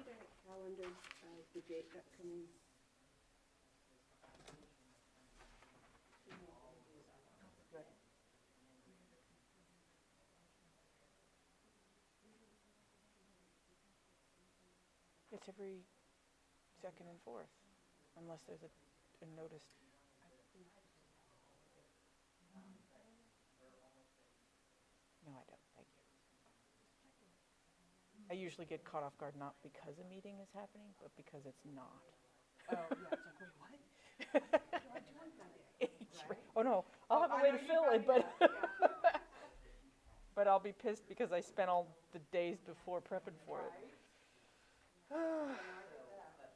that calendar, the date that comes? Good. It's every second and fourth, unless there's a notice. No, I don't, thank you. I usually get caught off guard not because a meeting is happening, but because it's not. Oh, yeah, it's like, wait, what? What do I do on Monday? It's Right? right. Oh no, I'll have I a way know to you fill it, probably but know, yeah. but I'll be pissed because I spent all the days before prepping for it. Right? No, I get that.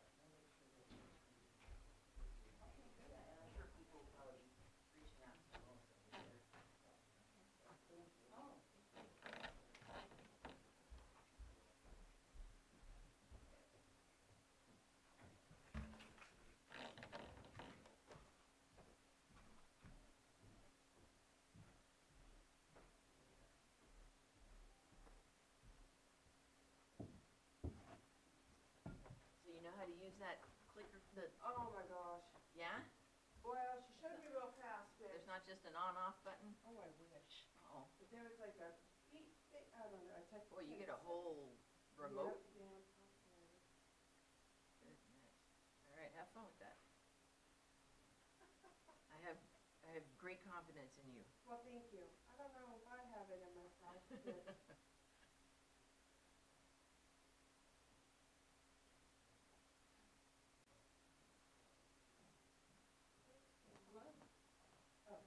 So you know how to use that clicker, Oh my gosh. yeah? Well, she showed me real fast, but, There's not just an on-off button? oh, I wish. Oh, But there was like a beep, beep, I don't know, I typed. boy, you get a whole remote? Yep, damn password. Goodness. All right, have fun with that. I have great confidence in you. Well, thank you. I don't know if I have it in myself, but. Oh.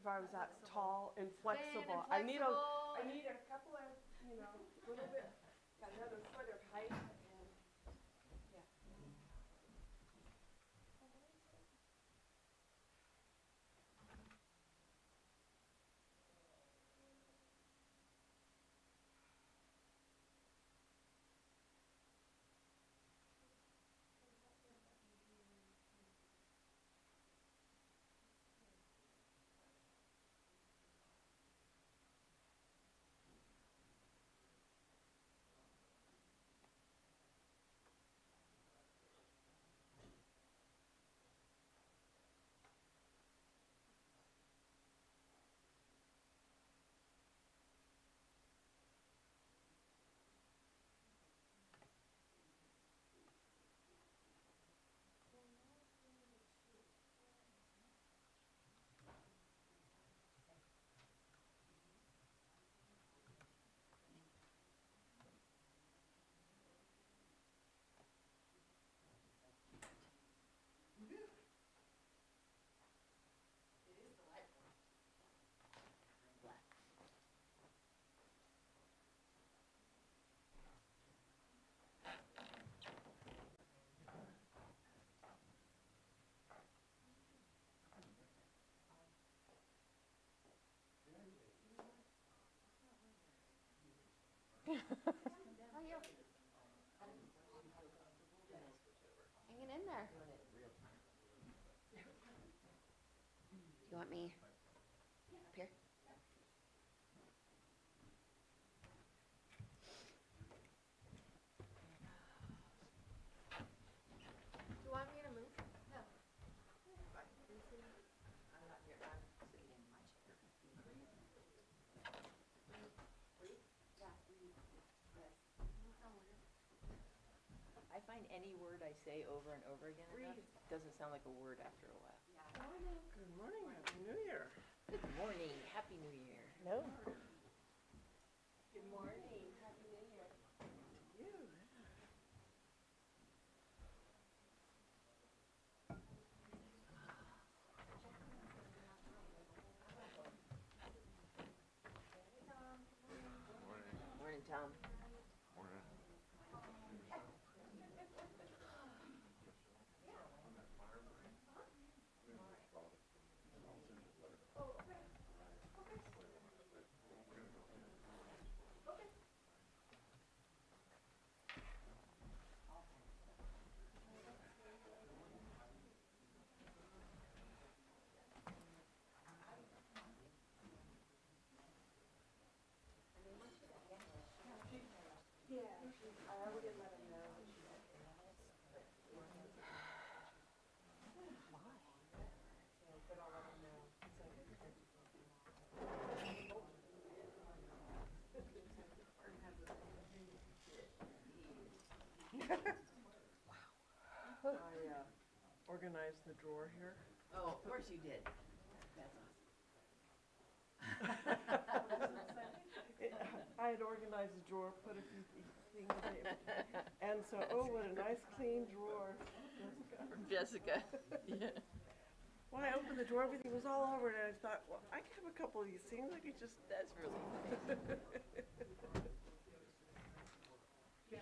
if I was that tall and flexible. I need a couple of, you know, little bit, got another foot of height and, yeah. How are you? Hanging in there. You want me up here? Do you want me to move? No. I'm not here. I'm sitting in my chair. I find any word I say over and over again enough doesn't sound like a word after a while. Good morning, Happy New Year. Good morning, Happy New Year. No. Good morning, Happy New Year. You. Morning, Tom. I organized the drawer here. Oh, of course you did. That's I had organized the drawer, put a few things in it. And so, oh, what a nice clean drawer. Jessica. From Jessica. Yeah. When I opened the drawer, everything was all over it, and I thought, well, I could have a couple of these things. I could just. That's really nice. Good.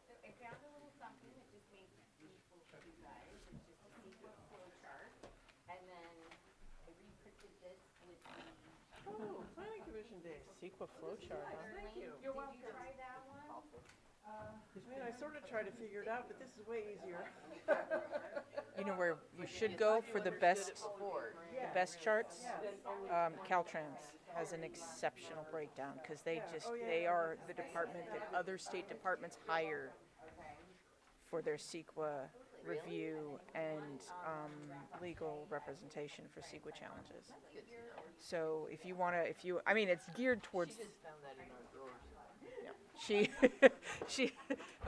So I found a little something that just made useful for you guys. It's just a sequence flow chart. And then I reprinted this with the Oh, planning commission day. Sequa flow chart, huh? Thank you. Did you try that one? I mean, I sort of tried to figure it out, but this is way easier. You know where you should go for the best charts? Caltrans has an exceptional breakdown because they are the department that other state departments hire for their CEQA review and legal representation for CEQA challenges. So if you want to, I mean, it's geared towards. She just found that in our drawers. She,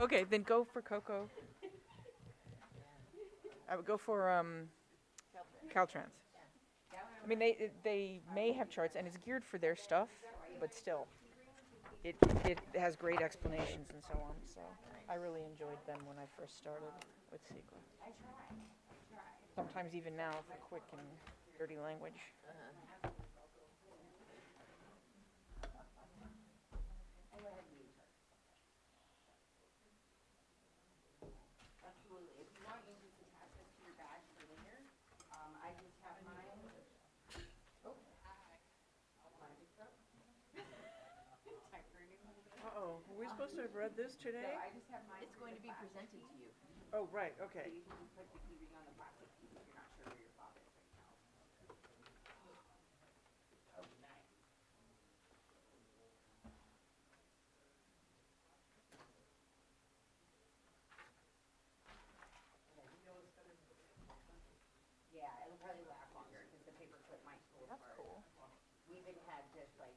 okay, then go for Coco. I would go for Caltrans. I mean, they may have charts, and it's geared for their stuff, but still, it has great explanations and so on. So. I really enjoyed them when I first started with SQL. I try. Sometimes even now for quick and dirty language. Absolutely. If you want, you can just attach this to your badge for later. I just have mine. Oh. Logic Pro. Time for a new holder. Uh-oh, were we supposed to have read this So today? I just have mine. It's for going the to be plastic presented to piece. you. Oh, right, So okay. you can just put the keyring on the plastic piece if you're not sure where your fob is right now. Oh, nice. Yeah, it'll probably last longer because the paper clip might go apart. That's cool. We even had just like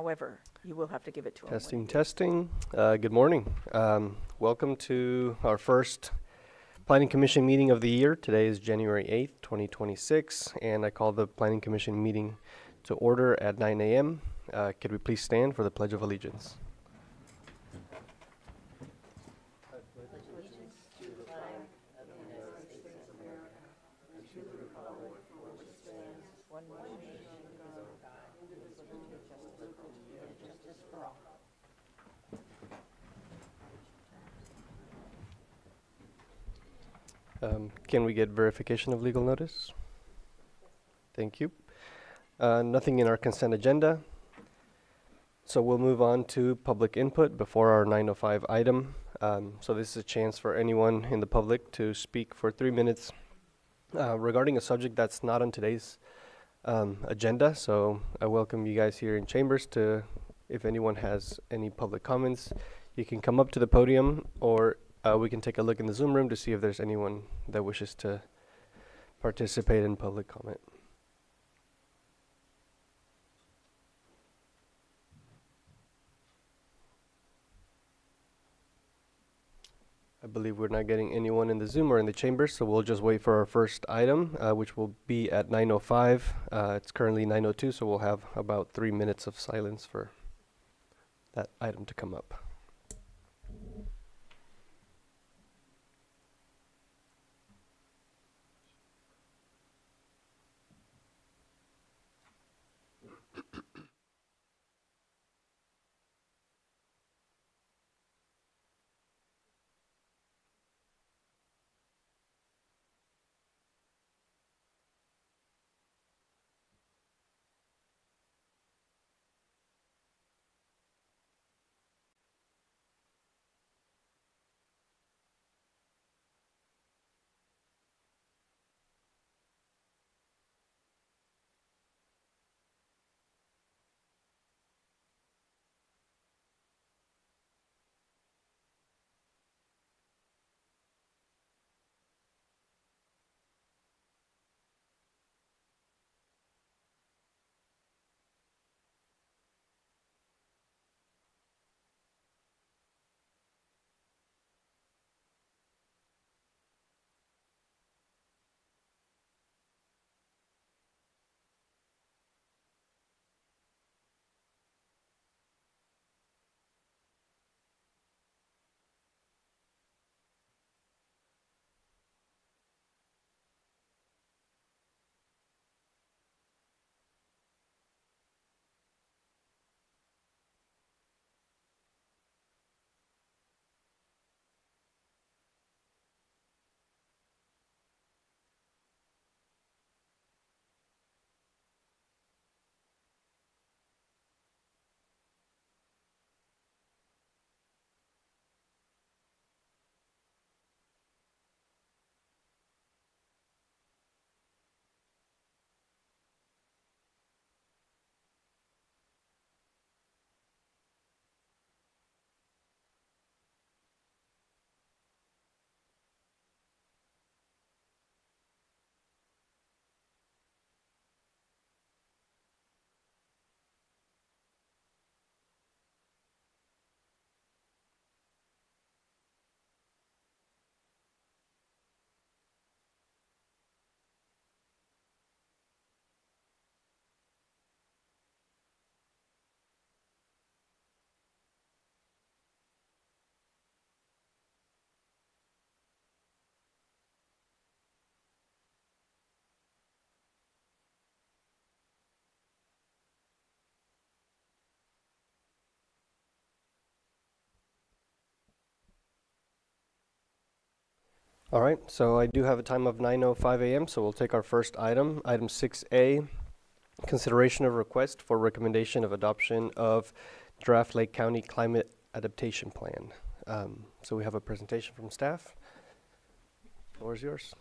However, you will have to give it to them. Testing. Good morning. Welcome to our first Planning Commission meeting of the year. Today is January 8th, 2026, and I call the Planning Commission meeting to order at 9 a.m. Could we please stand for the Pledge of Allegiance? Can we get verification of legal notice? Thank you. Nothing in our consent agenda. So we'll move on to public input before our 9:05 item. So this is a chance for anyone in the public to speak for 3 minutes regarding a subject that's not on today's agenda. So I welcome you guys here in chambers to, if anyone has any public comments, you can come up to the podium, or we can take a look in the Zoom room to see if there's anyone that wishes to participate in public comment. I believe we're not getting anyone in the Zoom or in the chamber, so we'll just wait for our first item, which will be at 9:05. It's currently 9:02, so we'll have about 3 minutes of silence for that item to come up. All right, so I do have a time of 9:05 a.m., so we'll take our first item, item 6A, consideration of request for recommendation of adoption of draft Lake County Climate Adaptation Plan. So we have a presentation from staff. The floor is yours.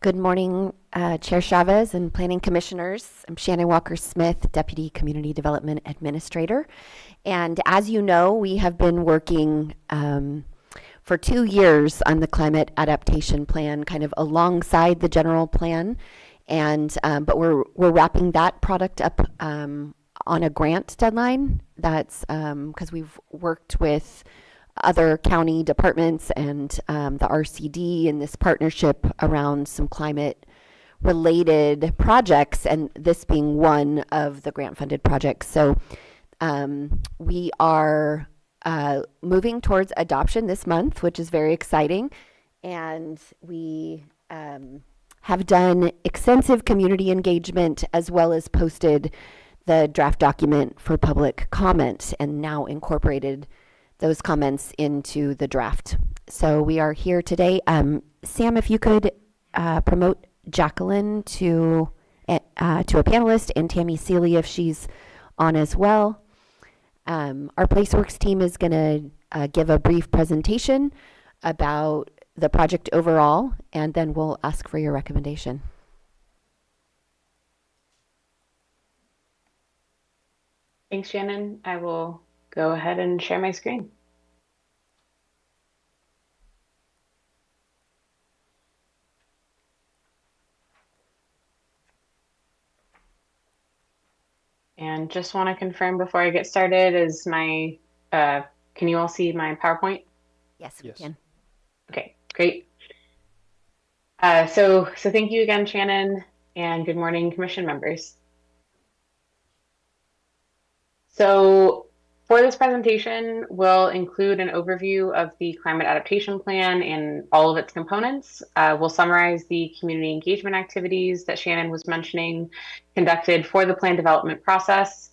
Good morning, Chair Chavez and Planning Commissioners. I'm Shannon Walker-Smith, Deputy Community Development Administrator. And as you know, we have been working for 2 years on the Climate Adaptation Plan, kind of alongside the general plan. And but we're wrapping that product up on a grant deadline. That's because we've worked with other county departments and the RCD in this partnership around some climate related projects, and this being one of the grant funded projects. So we are moving towards adoption this month, which is very exciting. And we have done extensive community engagement as well as posted the draft document for public comment and now incorporated those comments into the draft. So we are here today. Sam, if you could promote Jacqueline to a panelist, and Tammy Seeley if she's on as well. Our PlaceWorks team is going to give a brief presentation about the project overall, and then we'll ask for your recommendation. Thanks, Shannon. I will go ahead and share my screen. And just want to confirm before I get started, is my, can you all see my PowerPoint? Yes, we can. Okay, great. So thank you again, Shannon, and good morning, commission members. So for this presentation, we'll include an overview of the Climate Adaptation Plan and all of its components. We'll summarize the community engagement activities that Shannon was mentioning conducted for the plan development process,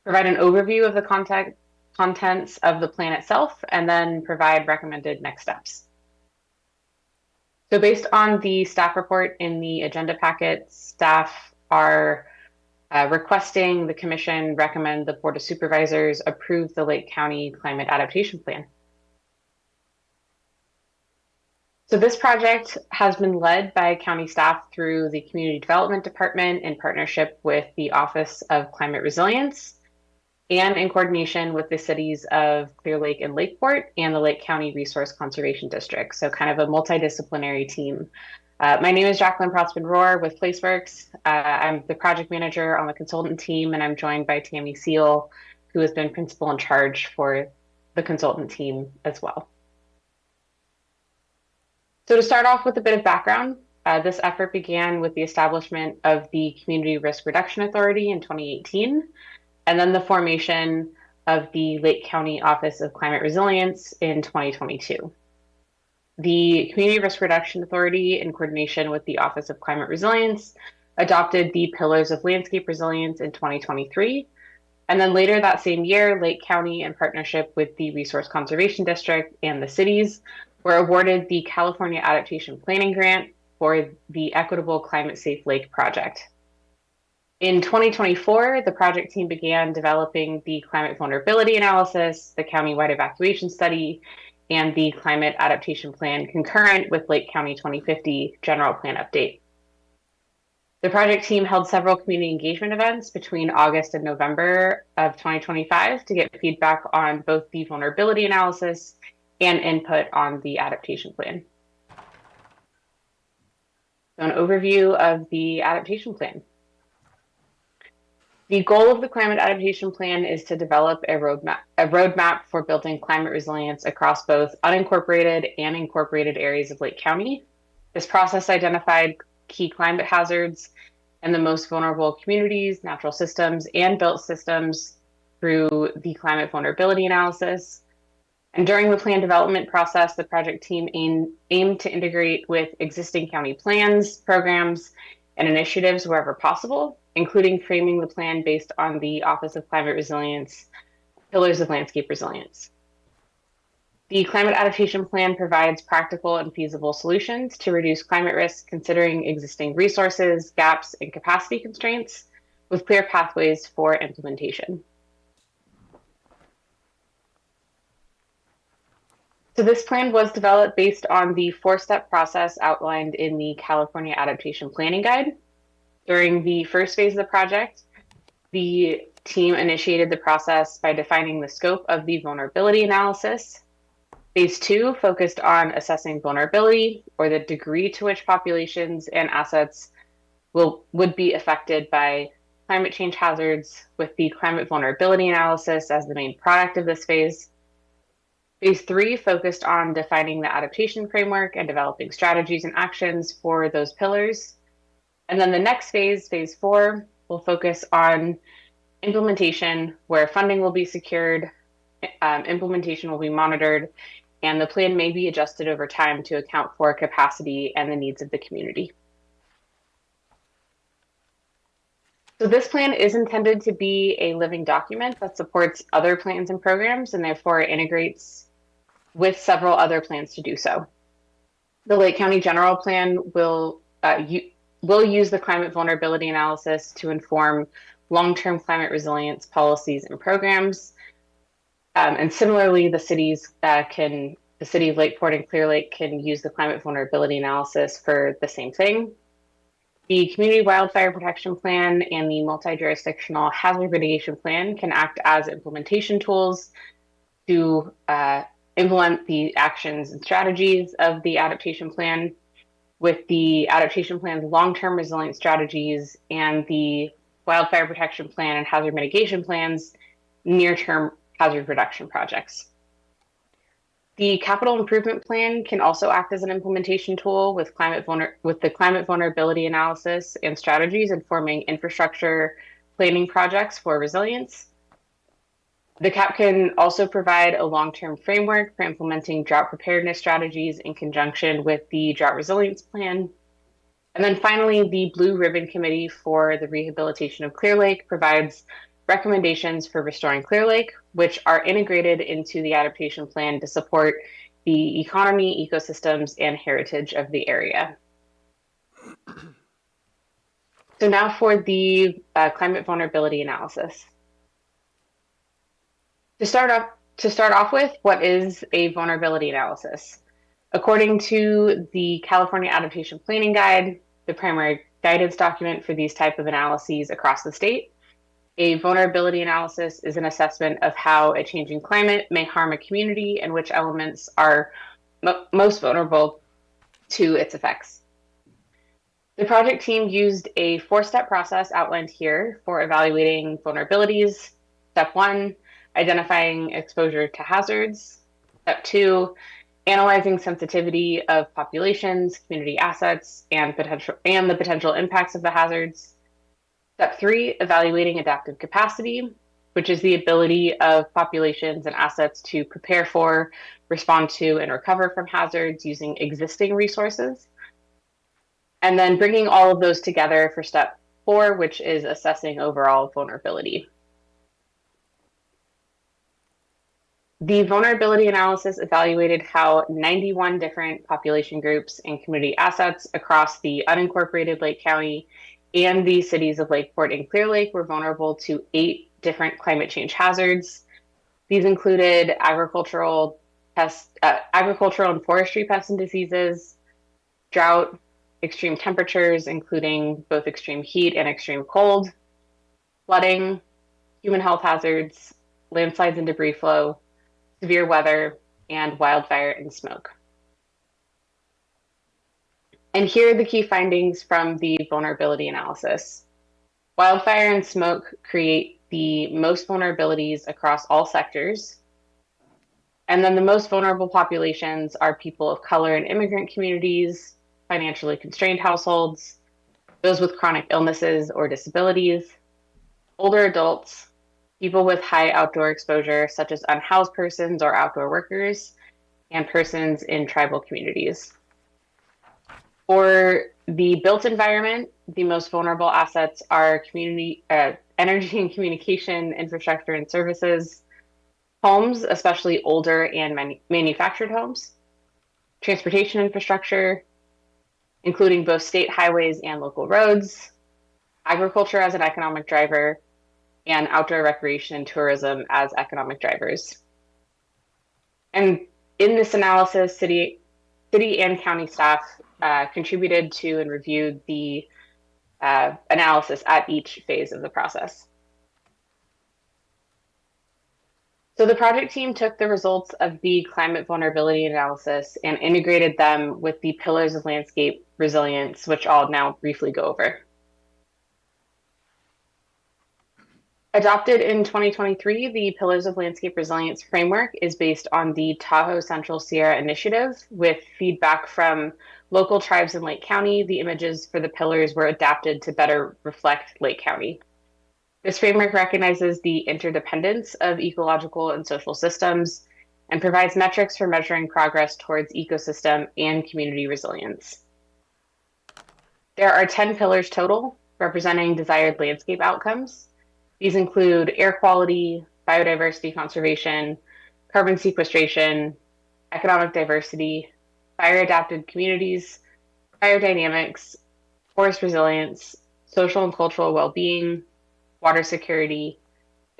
provide an overview of the contents of the plan itself, and then provide recommended next steps. So based on the staff report in the agenda packet, staff are requesting the commission recommend the Board of Supervisors approve the Lake County Climate Adaptation Plan. So this project has been led by county staff through the Community Development Department in partnership with the Office of Climate Resilience and in coordination with the cities of Clear Lake and Lakeport and the Lake County Resource Conservation District. So kind of a multidisciplinary team. My name is Jacqueline Prospin-Rohr with PlaceWorks. I'm the project manager on the consultant team, and I'm joined by Tammy Seal, who has been principal in charge for the consultant team as well. So to start off with a bit of background, this effort began with the establishment of the Community Risk Reduction Authority in 2018, and then the formation of the Lake County Office of Climate Resilience in 2022. The Community Risk Reduction Authority, in coordination with the Office of Climate Resilience, adopted the Pillars of Landscape Resilience in 2023. And then later that same year, Lake County, in partnership with the Resource Conservation District and the cities, were awarded the California Adaptation Planning Grant for the Equitable Climate Safe Lake project. In 2024, the project team began developing the climate vulnerability analysis, the countywide evacuation study, and the climate adaptation plan concurrent with Lake County 2050 general plan update. The project team held several community engagement events between August and November of 2025 to get feedback on both the vulnerability analysis and input on the adaptation plan. So an overview of the adaptation plan. The goal of the Climate Adaptation Plan is to develop a roadmap for building climate resilience across both unincorporated and incorporated areas of Lake County. This process identified key climate hazards and the most vulnerable communities, natural systems, and built systems through the climate vulnerability analysis. And during the plan development process, the project team aimed to integrate with existing county plans, programs, and initiatives wherever possible, including framing the plan based on the Office of Climate Resilience, Pillars of Landscape Resilience. The Climate Adaptation Plan provides practical and feasible solutions to reduce climate risk, considering existing resources, gaps, and capacity constraints, with clear pathways for implementation. So this plan was developed based on the 4-step process outlined in the California Adaptation Planning Guide. During the first phase of the project, the team initiated the process by defining the scope of the vulnerability analysis. Phase 2 focused on assessing vulnerability, or the degree to which populations and assets would be affected by climate change hazards with the climate vulnerability analysis as the main product of this phase. Phase 3 focused on defining the adaptation framework and developing strategies and actions for those pillars. And then the next phase, phase 4, will focus on implementation, where funding will be secured, implementation will be monitored, and the plan may be adjusted over time to account for capacity and the needs of the community. So this plan is intended to be a living document that supports other plans and programs, and therefore integrates with several other plans to do so. The Lake County General Plan will use the climate vulnerability analysis to inform long-term climate resilience policies and programs. And similarly, the city of Lakeport and Clear Lake can use the climate vulnerability analysis for the same thing. The Community Wildfire Protection Plan and the Multi-Jurisdictional Hazard Mitigation Plan can act as implementation tools to implement the actions and strategies of the adaptation plan, with the adaptation plan's long-term resilience strategies and the wildfire protection plan and hazard mitigation plans near-term hazard reduction projects. The capital improvement plan can also act as an implementation tool with the climate vulnerability analysis and strategies informing infrastructure planning projects for resilience. The CAP can also provide a long-term framework for implementing drought preparedness strategies in conjunction with the drought resilience plan. And then finally, the Blue Ribbon Committee for the Rehabilitation of Clear Lake provides recommendations for restoring Clear Lake, which are integrated into the adaptation plan to support the economy, ecosystems, and heritage of the area. So now for the climate vulnerability analysis. To start off with, what is a vulnerability analysis? According to the California Adaptation Planning Guide, the primary guidance document for these type of analyses across the state, a vulnerability analysis is an assessment of how a changing climate may harm a community and which elements are most vulnerable to its effects. The project team used a 4-step process outlined here for evaluating vulnerabilities. Step 1, identifying exposure to hazards. Step 2, analyzing sensitivity of populations, community assets, and the potential impacts of the hazards. Step 3, evaluating adaptive capacity, which is the ability of populations and assets to prepare for, respond to, and recover from hazards using existing resources. And then bringing all of those together for step 4, which is assessing overall vulnerability. The vulnerability analysis evaluated how 91 different population groups and community assets across the unincorporated Lake County and the cities of Lakeport and Clear Lake were vulnerable to 8 different climate change hazards. These included agricultural and forestry pests and diseases, drought, extreme temperatures, including both extreme heat and extreme cold, flooding, human health hazards, landslides and debris flow, severe weather, and wildfire and smoke. And here are the key findings from the vulnerability analysis. Wildfire and smoke create the most vulnerabilities across all sectors. And then the most vulnerable populations are people of color and immigrant communities, financially constrained households, those with chronic illnesses or disabilities, older adults, people with high outdoor exposure, such as unhoused persons or outdoor workers, and persons in tribal communities. For the built environment, the most vulnerable assets are energy and communication, infrastructure and services, homes, especially older and manufactured homes, transportation infrastructure, including both state highways and local roads, agriculture as an economic driver, and outdoor recreation and tourism as economic drivers. And in this analysis, city and county staff contributed to and reviewed the analysis at each phase of the process. So the project team took the results of the climate vulnerability analysis and integrated them with the pillars of landscape resilience, which I'll now briefly go over. Adopted in 2023, the Pillars of Landscape Resilience framework is based on the Tahoe Central Sierra Initiative. With feedback from local tribes in Lake County, the images for the pillars were adapted to better reflect Lake County. This framework recognizes the interdependence of ecological and social systems and provides metrics for measuring progress towards ecosystem and community resilience. There are 10 pillars total, representing desired landscape outcomes. These include air quality, biodiversity conservation, carbon sequestration, economic diversity, fire-adapted communities, biodynamics, forest resilience, social and cultural well-being, water security,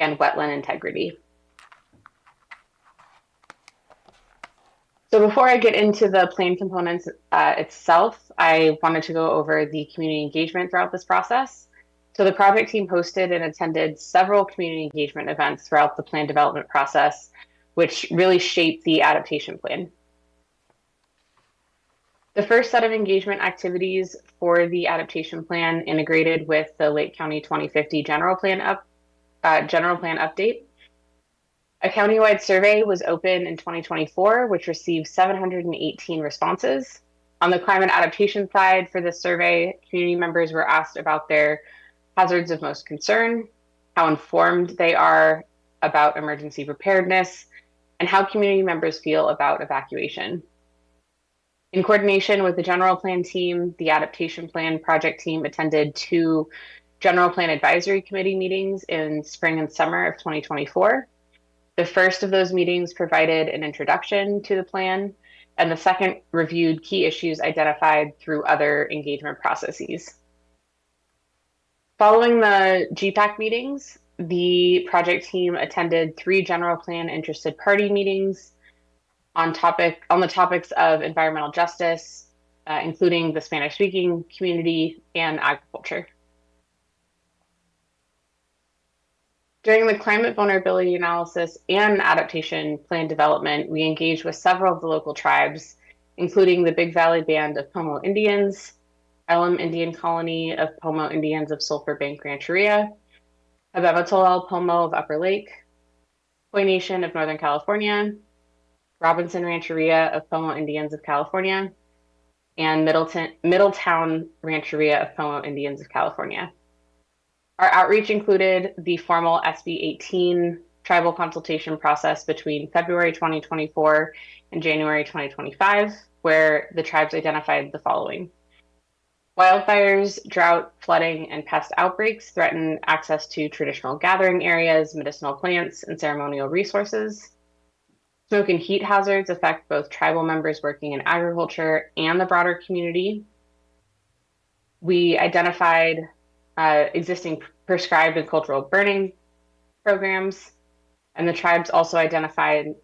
and wetland integrity. So before I get into the plan components itself, I wanted to go over the community engagement throughout this process. So the project team hosted and attended several community engagement events throughout the plan development process, which really shaped the adaptation plan. The first set of engagement activities for the adaptation plan integrated with the Lake County 2050 general plan update. A countywide survey was open in 2024, which received 718 responses. On the climate adaptation side for this survey, community members were asked about their hazards of most concern, how informed they are about emergency preparedness, and how community members feel about evacuation. In coordination with the general plan team, the adaptation plan project team attended 2 general plan advisory committee meetings in spring and summer of 2024. The first of those meetings provided an introduction to the plan, and the second reviewed key issues identified through other engagement processes. Following the GPAC meetings, the project team attended 3 general plan interested party meetings on the topics of environmental justice, including the Spanish-speaking community and agriculture. During the climate vulnerability analysis and adaptation plan development, we engaged with several of the local tribes, including the Big Valley Band of Pomo Indians, Elam Indian Colony of Pomo Indians of Sulphur Bank Rancheria, Habematolel Pomo of Upper Lake, Hoy Nation of Northern California, Robinson Rancheria of Pomo Indians of California, and Middletown Rancheria of Pomo Indians of California. Our outreach included the formal SB 18 tribal consultation process between February 2024 and January 2025, where the tribes identified the following. Wildfires, drought, flooding, and pest outbreaks threaten access to traditional gathering areas, medicinal plants, and ceremonial resources. Smoke and heat hazards affect both tribal members working in agriculture and the broader community. We identified existing prescribed and cultural burning programs, and the tribes also identified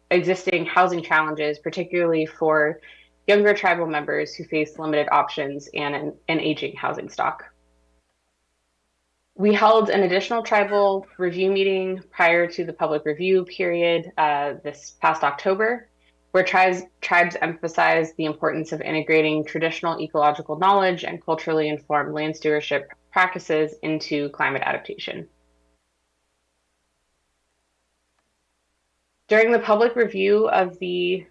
existing housing challenges, particularly for younger tribal members who face limited options and an aging housing stock. We held an additional tribal review meeting prior to the public review period this past October, where tribes emphasized the importance of integrating traditional ecological knowledge and culturally informed land stewardship practices into climate adaptation. During the public review of the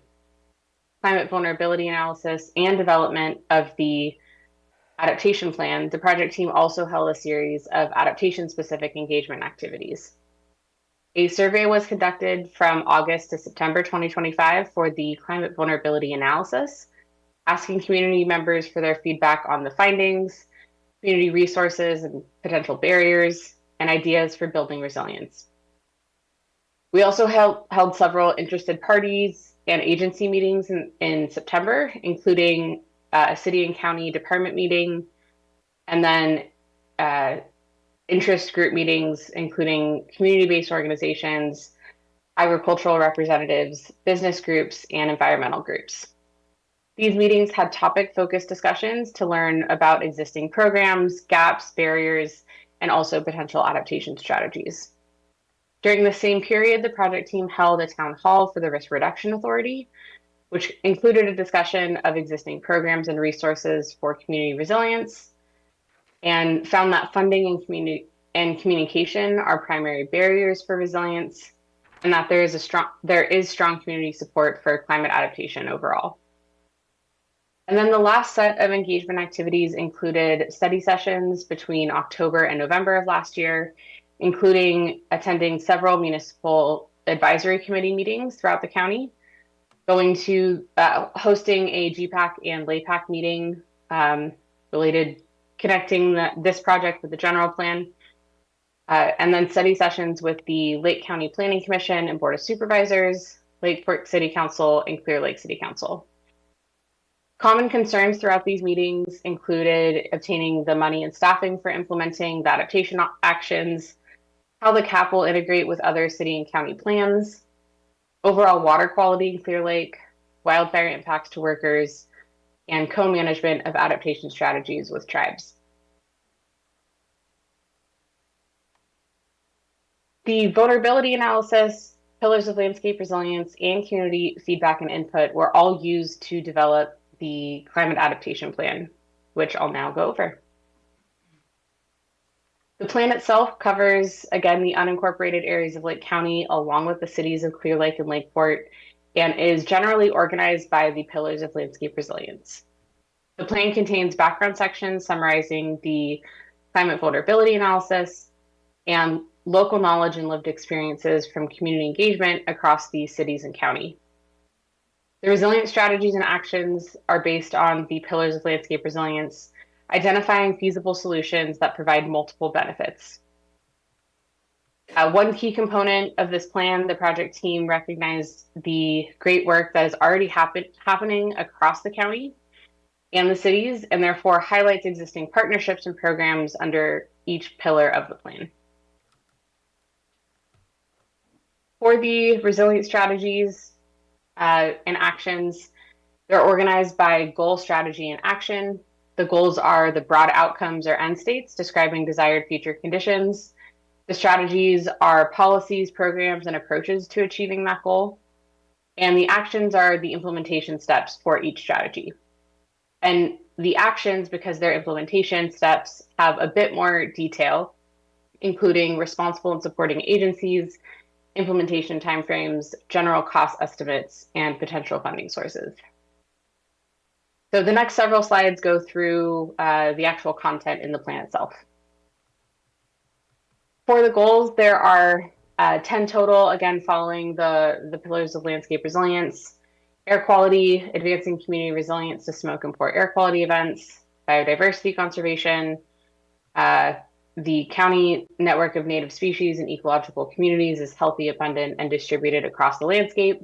climate vulnerability analysis and development of the adaptation plan, the project team also held a series of adaptation-specific engagement activities. A survey was conducted from August to September 2025 for the climate vulnerability analysis, asking community members for their feedback on the findings, community resources and potential barriers, and ideas for building resilience. We also held several interested parties and agency meetings in September, including a city and county department meeting, and then interest group meetings, including community-based organizations, agricultural representatives, business groups, and environmental groups. These meetings had topic-focused discussions to learn about existing programs, gaps, barriers, and also potential adaptation strategies. During the same period, the project team held a town hall for the Risk Reduction Authority, which included a discussion of existing programs and resources for community resilience, and found that funding and communication are primary barriers for resilience, and that there is strong community support for climate adaptation overall. And then the last set of engagement activities included study sessions between October and November of last year, including attending several municipal advisory committee meetings throughout the county, going to hosting a GPAC and LAPAC meeting connecting this project with the general plan, and then study sessions with the Lake County Planning Commission and Board of Supervisors, Lake Fork City Council, and Clear Lake City Council. Common concerns throughout these meetings included obtaining the money and staffing for implementing the adaptation actions, how the CAP will integrate with other city and county plans, overall water quality in Clear Lake, wildfire impacts to workers, and co-management of adaptation strategies with tribes. The vulnerability analysis, pillars of landscape resilience, and community feedback and input were all used to develop the climate adaptation plan, which I'll now go over. The plan itself covers, again, the unincorporated areas of Lake County, along with the cities of Clear Lake and Lakeport, and is generally organized by the pillars of landscape resilience. The plan contains background sections summarizing the climate vulnerability analysis and local knowledge and lived experiences from community engagement across the cities and county. The resilient strategies and actions are based on the pillars of landscape resilience, identifying feasible solutions that provide multiple benefits. One key component of this plan, the project team recognized the great work that is already happening across the county and the cities, and therefore highlights existing partnerships and programs under each pillar of the plan. For the resilient strategies and actions, they're organized by goal, strategy, and action. The goals are the broad outcomes or end states describing desired future conditions. The strategies are policies, programs, and approaches to achieving that goal. And the actions are the implementation steps for each strategy. And the actions, because they're implementation steps, have a bit more detail, including responsible and supporting agencies, implementation timeframes, general cost estimates, and potential funding sources. So the next several slides go through the actual content in the plan itself. For the goals, there are 10 total, again, following the pillars of landscape resilience: air quality, advancing community resilience to smoke and poor air quality events; biodiversity conservation; the county network of native species and ecological communities is healthy, abundant, and distributed across the landscape;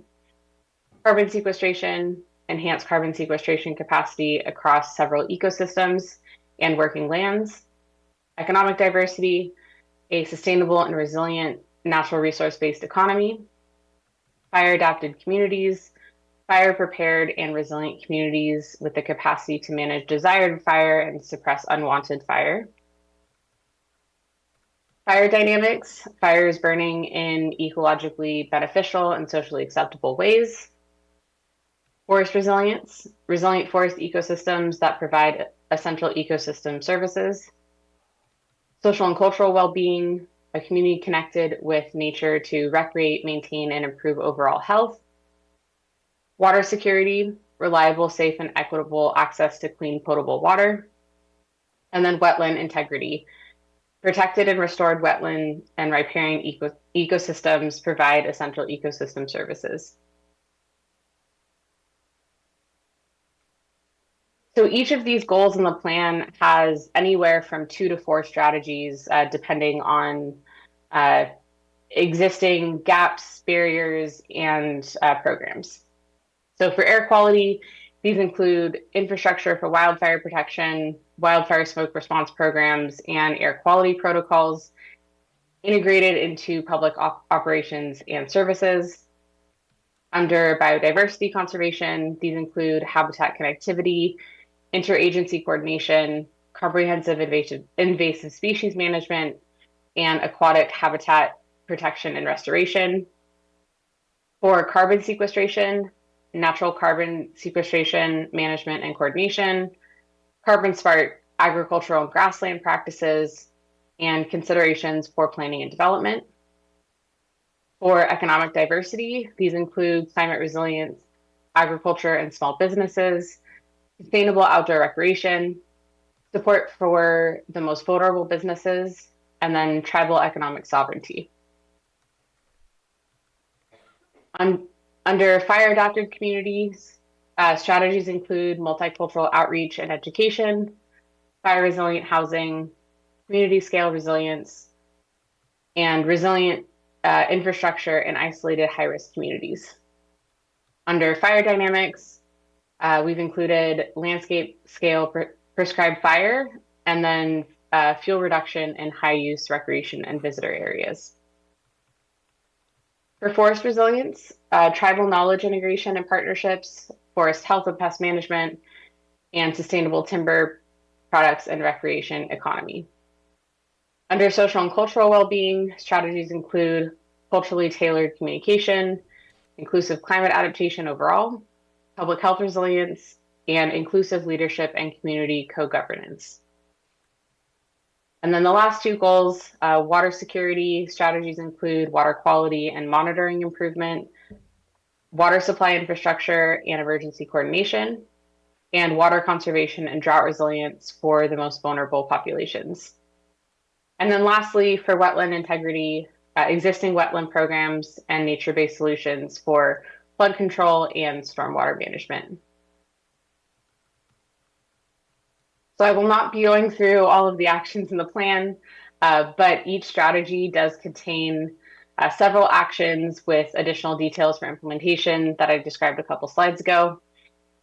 carbon sequestration, enhance carbon sequestration capacity across several ecosystems and working lands; economic diversity, a sustainable and resilient natural resource-based economy; fire-adapted communities, fire-prepared and resilient communities with the capacity to manage desired fire and suppress unwanted fire; fire dynamics, fires burning in ecologically beneficial and socially acceptable ways; forest resilience, resilient forest ecosystems that provide essential ecosystem services; social and cultural well-being, a community connected with nature to recreate, maintain, and improve overall health; water security, reliable, safe, and equitable access to clean, potable water; and then wetland integrity. Protected and restored wetland and riparian ecosystems provide essential ecosystem services. So each of these goals in the plan has anywhere from 2 to 4 strategies, depending on existing gaps, barriers, and programs. So for air quality, these include infrastructure for wildfire protection, wildfire smoke response programs, and air quality protocols integrated into public operations and services. Under biodiversity conservation, these include habitat connectivity, interagency coordination, comprehensive invasive species management, and aquatic habitat protection and restoration. For carbon sequestration, natural carbon sequestration management and coordination, carbon smart agricultural and grassland practices, and considerations for planning and development. For economic diversity, these include climate resilience, agriculture and small businesses, sustainable outdoor recreation, support for the most vulnerable businesses, and then tribal economic sovereignty. Under fire adapted communities, strategies include multicultural outreach and education, fire resilient housing, community scale resilience, and resilient infrastructure in isolated high risk communities. Under fire dynamics, we've included landscape scale prescribed fire, and then fuel reduction in high use recreation and visitor areas. For forest resilience, tribal knowledge integration and partnerships, forest health and pest management, and sustainable timber products and recreation economy. Under social and cultural well-being, strategies include culturally tailored communication, inclusive climate adaptation overall, public health resilience, and inclusive leadership and community co-governance. And then the last two goals, water security strategies include water quality and monitoring improvement, water supply infrastructure and emergency coordination, and water conservation and drought resilience for the most vulnerable populations. And then lastly, for wetland integrity, existing wetland programs and nature-based solutions for flood control and stormwater management. So I will not be going through all of the actions in the plan, but each strategy does contain several actions with additional details for implementation that I described a couple slides ago.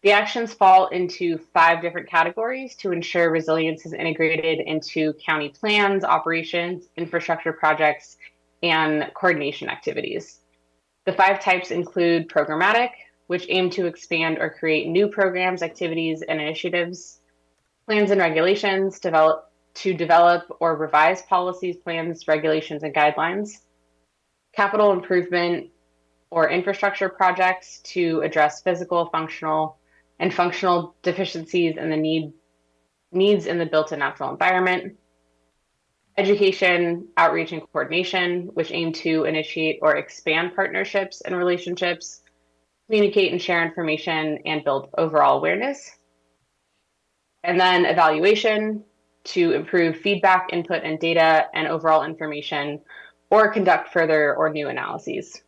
The actions fall into 5 different categories to ensure resilience is integrated into county plans, operations, infrastructure projects, and coordination activities. The 5 types include programmatic, which aim to expand or create new programs, activities, and initiatives. Plans and regulations, to develop or revise policies, plans, regulations, and guidelines. Capital improvement or infrastructure projects to address physical, functional deficiencies and the needs in the built and natural environment. Education, outreach, and coordination, which aim to initiate or expand partnerships and relationships, communicate and share information, and build overall awareness. And then evaluation, to improve feedback, input, and data and overall information, or conduct further or new analyses.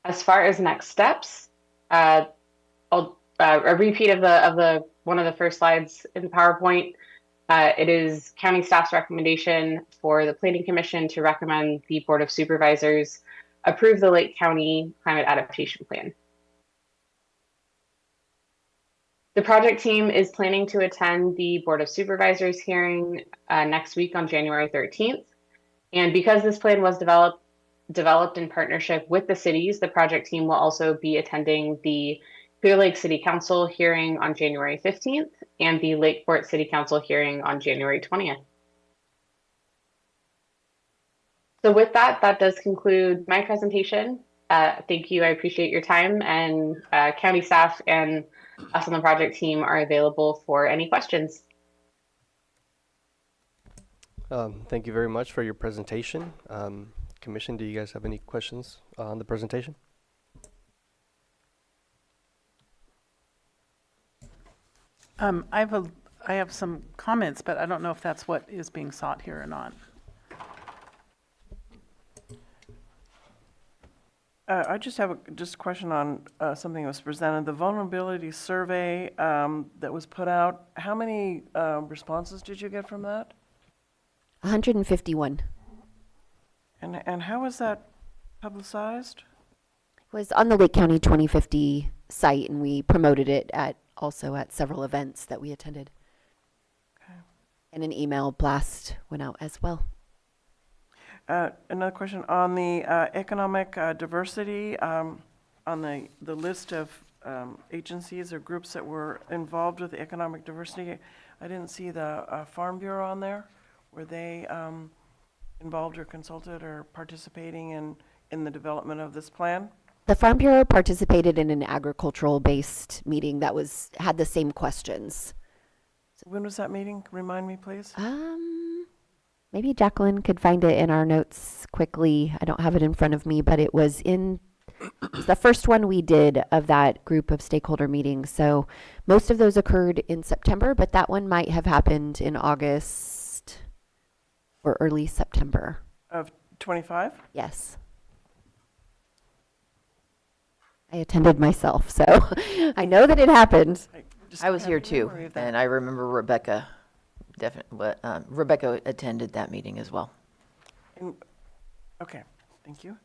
As far as next steps, a repeat of the one of the first slides in the PowerPoint. It is county staff's recommendation for the Planning Commission to recommend the Board of Supervisors approve the Lake County Climate Adaptation Plan. The project team is planning to attend the Board of Supervisors hearing next week on January 13th. And because this plan was developed in partnership with the cities, the project team will also be attending the Clear Lake City Council hearing on January 15th and the Lakeport City Council hearing on January 20th. So with that, that does conclude my presentation. Thank you, I appreciate your time, and county staff and us on the project team are available for any questions. Thank you very much for your presentation. Commission, do you guys have any questions on the presentation? I have some comments, but I don't know if that's what is being sought here or not. I just have a question on something that was presented. The vulnerability survey that was put out, how many responses did you get from that? 151. And how was that publicized? It was on the Lake County 2050 site, and we promoted it also at several events that we attended. Okay. And an email blast went out as well. Another question on the economic diversity, on the list of agencies or groups that were involved with the economic diversity. I didn't see the Farm Bureau on there. Were they involved or consulted or participating in the development of this plan? The Farm Bureau participated in an agricultural-based meeting that had the same questions. When was that meeting? Remind me, please. Maybe Jacqueline could find it in our notes quickly. I don't have it in front of me, but it was in the first one we did of that group of stakeholder meetings. So most of those occurred in September, but that one might have happened in August or early September. Of 25? Yes. I attended myself, so I know that it happened. I was here too, and I remember Rebecca, Rebecca attended that meeting as well. Okay, thank you.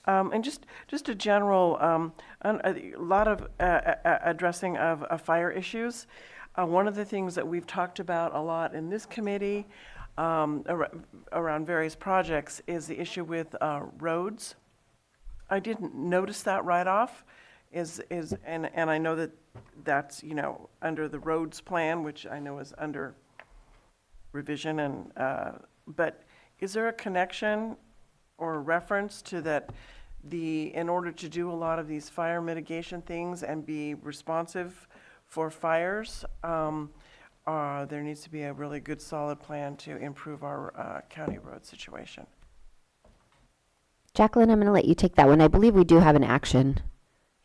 And just a general, a lot of addressing of fire issues. One of the things that we've talked about a lot in this committee around various projects is the issue with roads. I didn't notice that right off, and I know that that's, you know, under the roads plan, which I know is under revision, and but is there a connection or a reference to that in order to do a lot of these fire mitigation things and be responsive for fires, there needs to be a really good solid plan to improve our county road situation? Jacqueline, I'm going to let you take that one. I believe we do have an action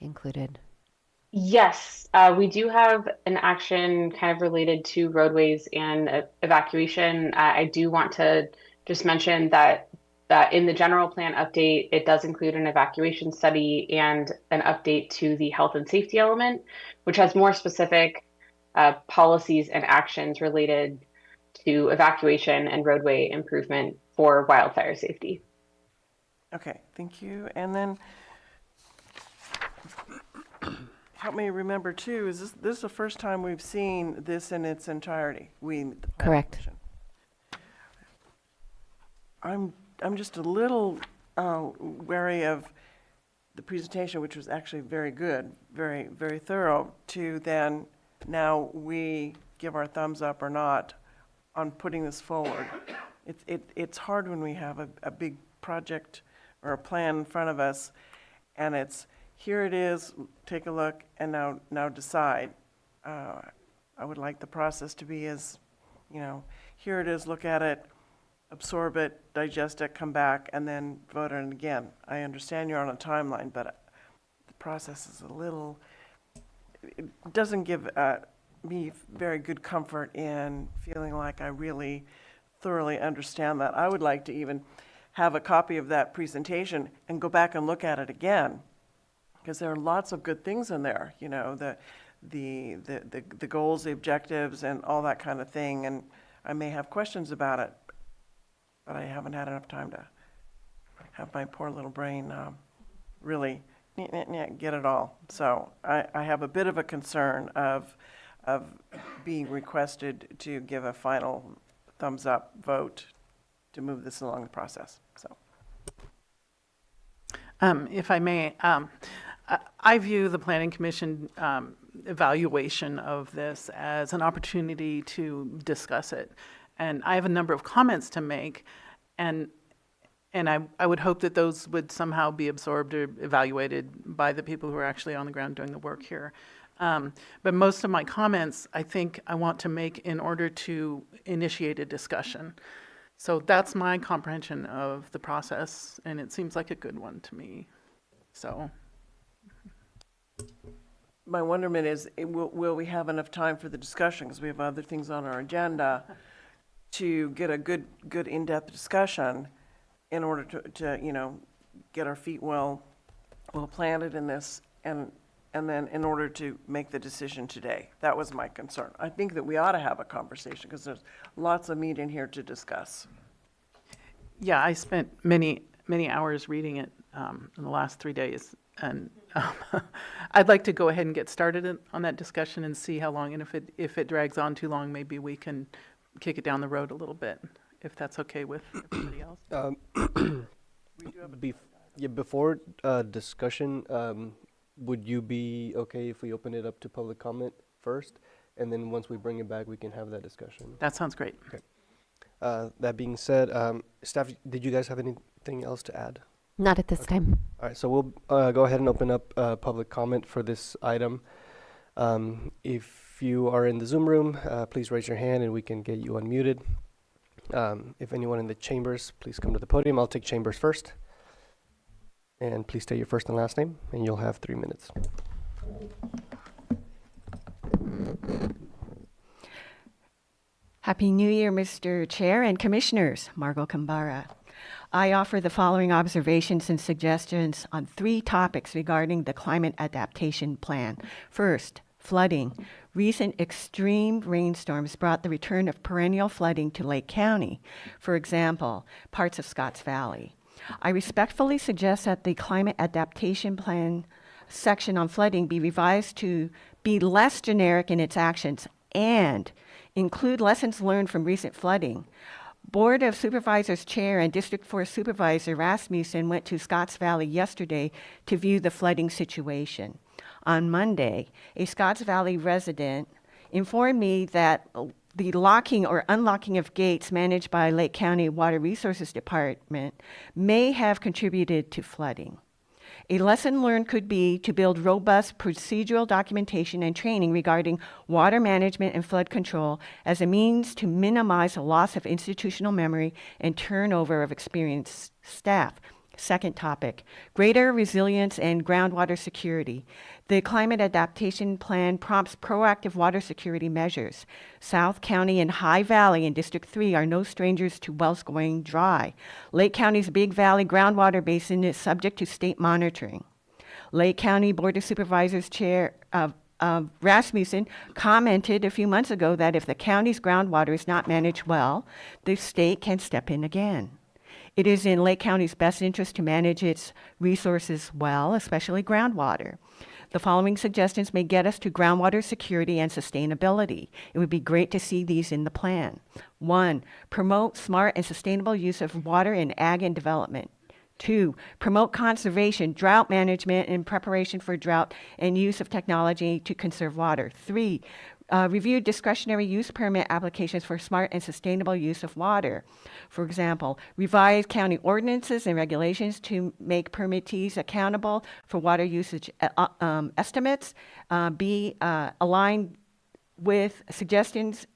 included. Yes, we do have an action kind of related to roadways and evacuation. I do want to just mention that in the general plan update, it does include an evacuation study and an update to the health and safety element, which has more specific policies and actions related to evacuation and roadway improvement for wildfire safety. Okay, thank you. And then help me remember too, is this the first time we've seen this in its entirety? Correct. I'm just a little wary of the presentation, which was actually very good, very, very thorough, to then now we give our thumbs up or not on putting this forward. It's hard when we have a big project or a plan in front of us, and it's, here it is, take a look, and now decide. I would like the process to be as, you know, here it is, look at it, absorb it, digest it, come back, and then vote on it again. I understand you're on a timeline, but the process is a little, it doesn't give me very good comfort in feeling like I really thoroughly understand that. I would like to even have a copy of that presentation and go back and look at it again, because there are lots of good things in there, you know, the goals, the objectives, and all that kind of thing, and I may have questions about it, but I haven't had enough time to have my poor little brain really get it all. So I have a bit of a concern of being requested to give a final thumbs up vote to move this along the process. So, if I may, I view the Planning Commission evaluation of this as an opportunity to discuss it. And I have a number of comments to make, and I would hope that those would somehow be absorbed or evaluated by the people who are actually on the ground doing the work here. But most of my comments, I think I want to make in order to initiate a discussion. So that's my comprehension of the process, and it seems like a good one to me. So my wonderment is, will we have enough time for the discussion? Because we have other things on our agenda to get a good in-depth discussion in order to you know, get our feet well planted in this, and then in order to make the decision today. That was my concern. I think that we ought to have a conversation because there's lots of meat in here to discuss. yeah, I spent many hours reading it in the last 3 days, and I'd like to go ahead and get started on that discussion and see how long, and if it drags on too long, maybe we can kick it down the road a little bit, if that's okay with everybody else. Before discussion, would you be okay if we open it up to public comment first, and then once we bring it back, we can have that discussion? That sounds great. Okay. That being said, staff, did you guys have anything else to add? Not at this time. All right, so we'll go ahead and open up public comment for this item. If if you are in the Zoom room, please raise your hand and we can get you unmuted. If anyone in the chambers, please come to the podium. I'll take chambers first. And please state your first and last name, and you'll have 3 minutes. Happy New Year, Mr. Chair and Commissioners. Margot Kambara. I offer the following observations and suggestions on 3 topics regarding the Climate Adaptation Plan. First, flooding. Recent extreme rainstorms brought the return of perennial flooding to Lake County. For example, parts of Scotts Valley. I respectfully suggest that the Climate Adaptation Plan section on flooding be revised to be less generic in its actions and include lessons learned from recent flooding. Board of Supervisors Chair and District 4 Supervisor Rasmussen went to Scotts Valley yesterday to view the flooding situation. On Monday, a Scotts Valley resident informed me that the locking or unlocking of gates managed by Lake County Water Resources Department may have contributed to flooding. A lesson learned could be to build robust procedural documentation and training regarding water management and flood control as a means to minimize the loss of institutional memory and turnover of experienced staff. Second topic, greater resilience and groundwater security. The Climate Adaptation Plan prompts proactive water security measures. South County and High Valley in District 3 are no strangers to wells going dry. Lake County's Big Valley groundwater basin is subject to state monitoring. Lake County Board of Supervisors Chair Rasmussen commented a few months ago that if the county's groundwater is not managed well, the state can step in again. It is in Lake County's best interest to manage its resources well, especially groundwater. The following suggestions may get us to groundwater security and sustainability. It would be great to see these in the plan. 1, promote smart and sustainable use of water in ag and development. 2, promote conservation, drought management in preparation for drought and use of technology to conserve water. 3, review discretionary use permit applications for smart and sustainable use of water. For example, revise county ordinances and regulations to make permittees accountable for water usage estimates. Be aligned with suggestions.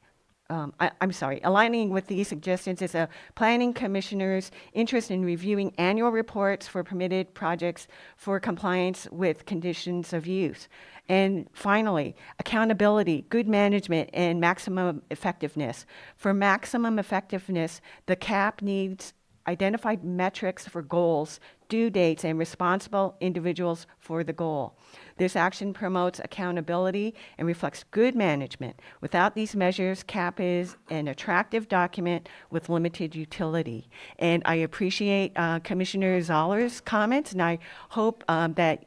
Aligning with these suggestions is a planning commissioner's interest in reviewing annual reports for permitted projects for compliance with conditions of use. And finally, accountability, good management, and maximum effectiveness. For maximum effectiveness, the CAP needs identified metrics for goals, due dates, and responsible individuals for the goal. This action promotes accountability and reflects good management. Without these measures, CAP is an attractive document with limited utility. And I appreciate Commissioner Zoller's comments, and I hope that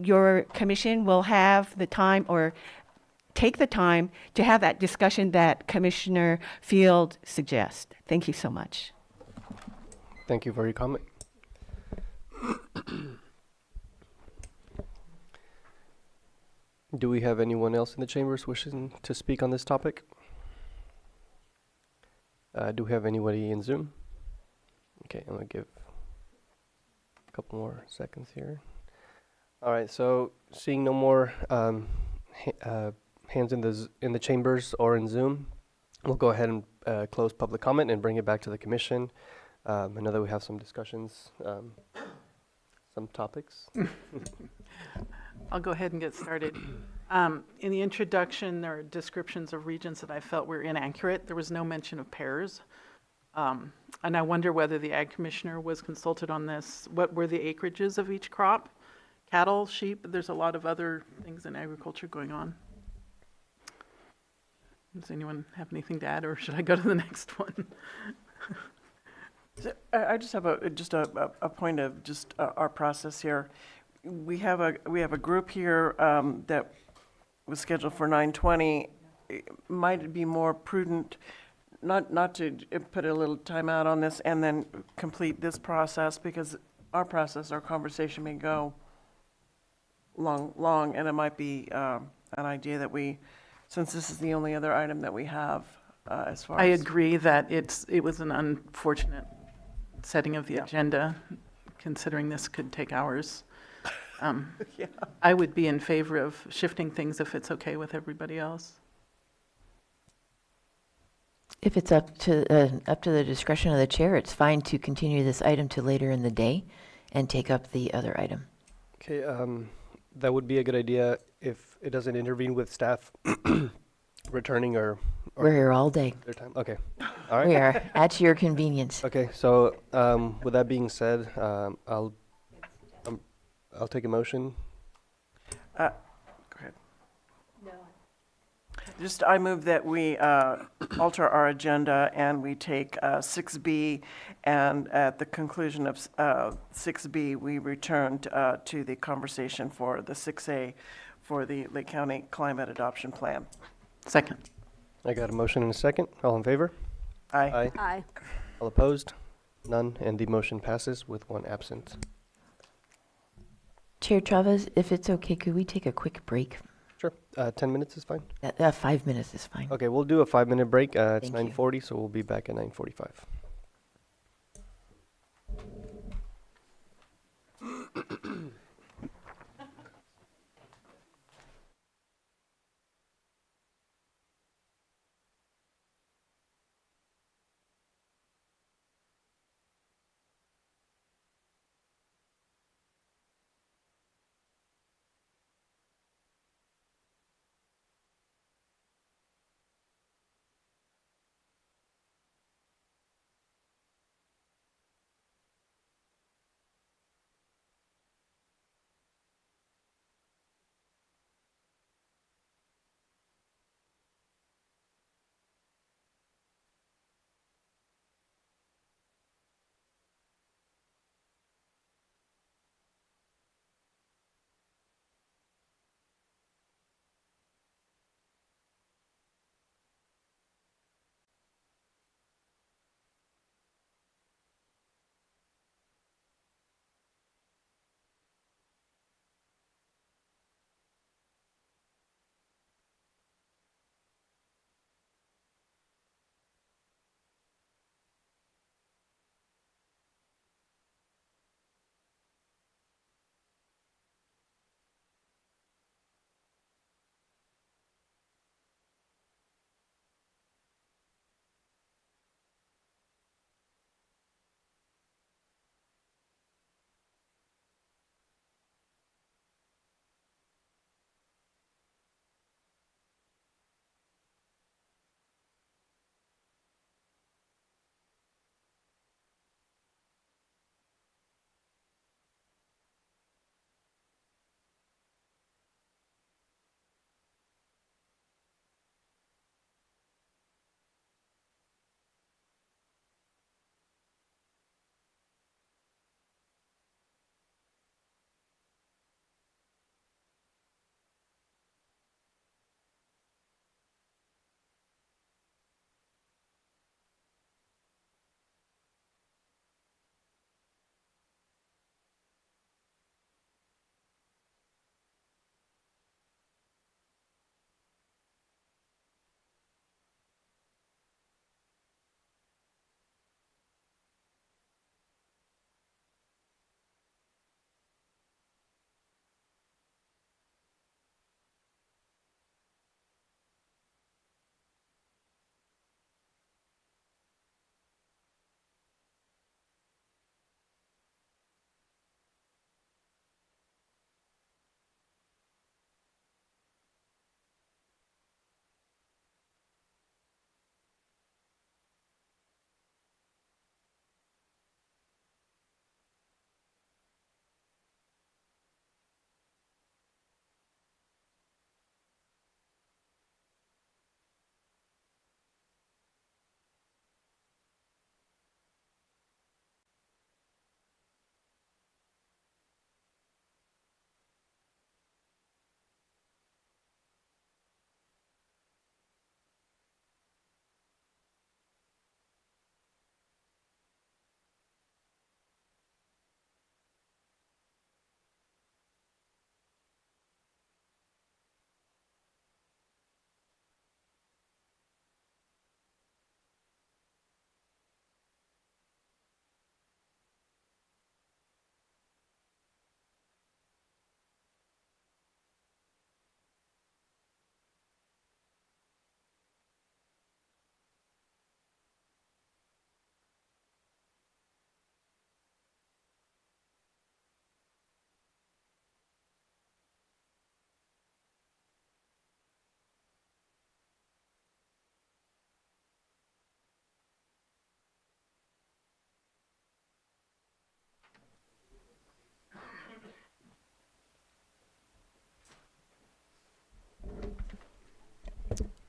your commission will have the time or take the time to have that discussion that Commissioner Field suggests. Thank you so much. Thank you for your comment. Do we have anyone else in the chambers wishing to speak on this topic? Do we have anybody in Zoom? Okay, I'm gonna give a couple more seconds here. All right, so seeing no more hands in the chambers or in Zoom, we'll go ahead and close public comment and bring it back to the commission. I know that we have some discussions, some topics. I'll go ahead and get started. In the introduction, there are descriptions of regions that I felt were inaccurate. There was no mention of pears. And I wonder whether the Ag Commissioner was consulted on this. What were the acreages of each crop? Cattle, sheep, there's a lot of other things in agriculture going on. Does anyone have anything to add, or should I go to the next one? So, I just have a point of just our process here. We have a group here that was scheduled for 9:20. Might it be more prudent not to put a little time out on this and then complete this process, because our conversation may go long, and it might be an idea that we, since this is the only other item that we have as far as... I agree that it was an unfortunate setting of the agenda, considering this could take hours. I would be in favor of shifting things if it's okay with everybody else. If it's up to the discretion of the chair, it's fine to continue this item to later in the day and take up the other item. Okay, that would be a good idea if it doesn't intervene with staff returning or We're here all day. their time. Okay, all right. We are at your convenience. Okay, so with that being said, I'll take a motion. Go ahead. Just, I move that we alter our agenda and we take 6B, and at the conclusion of 6B, we return to the conversation for the 6A for the Lake County Climate Adoption Plan. Second. I got a motion and a second. All in favor? Aye. Aye. All opposed? None, and the motion passes with one absent. Chair Chavez, if it's okay, could we take a quick break? Sure, 10 minutes is fine. 5 minutes is fine. Okay, we'll do a 5-minute break. It's Thank you. 9:40, so we'll be back at 9:45.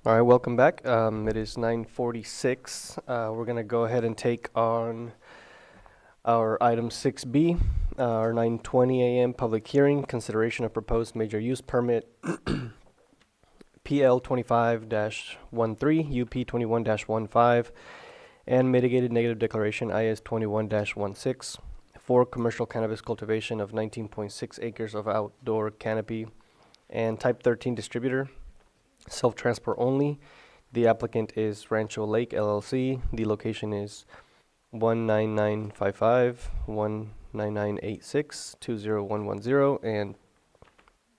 All right, welcome back. It is 9:46. We're going to go ahead and take on our item 6B, our 9:20 a.m. public hearing, consideration of proposed major use permit PL 25-13, UP 21-15, and mitigated negative declaration IS 21-16 for commercial cannabis cultivation of 19.6 acres of outdoor canopy and type 13 distributor, self-transport only. The applicant is Rancho Lake LLC. The location is 19955, 19986, 20110, and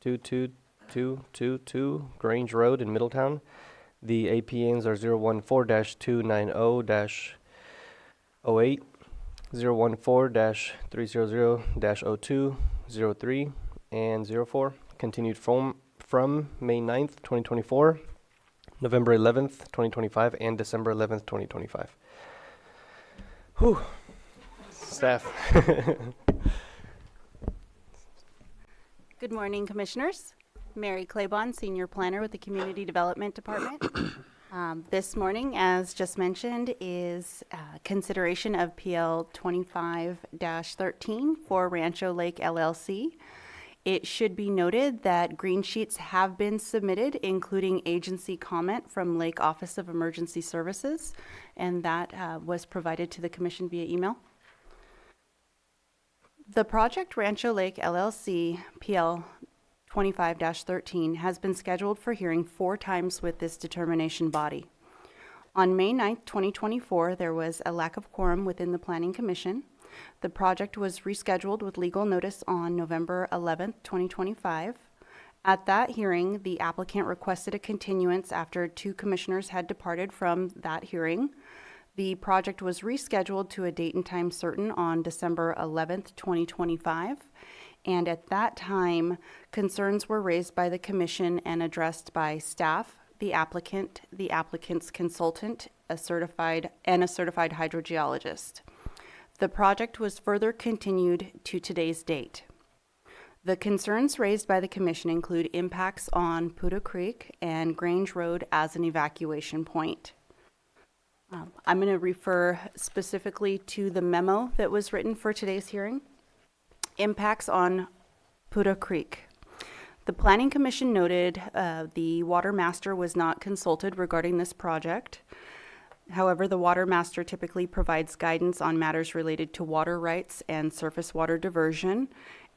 22222 Grange Road in Middletown. The APNs are 014-290-08, 014-300-02, 03, and 04. Continued from May 9th, 2024, November 11th, 2025, and December 11th, 2025. Whew. Staff. Good morning, Commissioners. Mary Claybon, Senior Planner with the Community Development Department. This morning, as just mentioned, is consideration of PL 25-13 for Rancho Lake LLC. It should be noted that green sheets have been submitted, including agency comment from Lake Office of Emergency Services, and that was provided to the Commission via email. The project Rancho Lake LLC PL 25-13 has been scheduled for hearing 4 times with this determination body. On May 9th, 2024, there was a lack of quorum within the Planning Commission. The project was rescheduled with legal notice on November 11th, 2025. At that hearing, the applicant requested a continuance after 2 commissioners had departed from that hearing. The project was rescheduled to a date and time certain on December 11th, 2025. And at that time, concerns were raised by the commission and addressed by staff, the applicant, the applicant's consultant, a certified hydrogeologist. The project was further continued to today's date. The concerns raised by the commission include impacts on Poudre Creek and Grange Road as an evacuation point. I'm going to refer specifically to the memo that was written for today's hearing. Impacts on Poudre Creek. The Planning Commission noted the Water Master was not consulted regarding this project. However, the Water Master typically provides guidance on matters related to water rights and surface water diversion,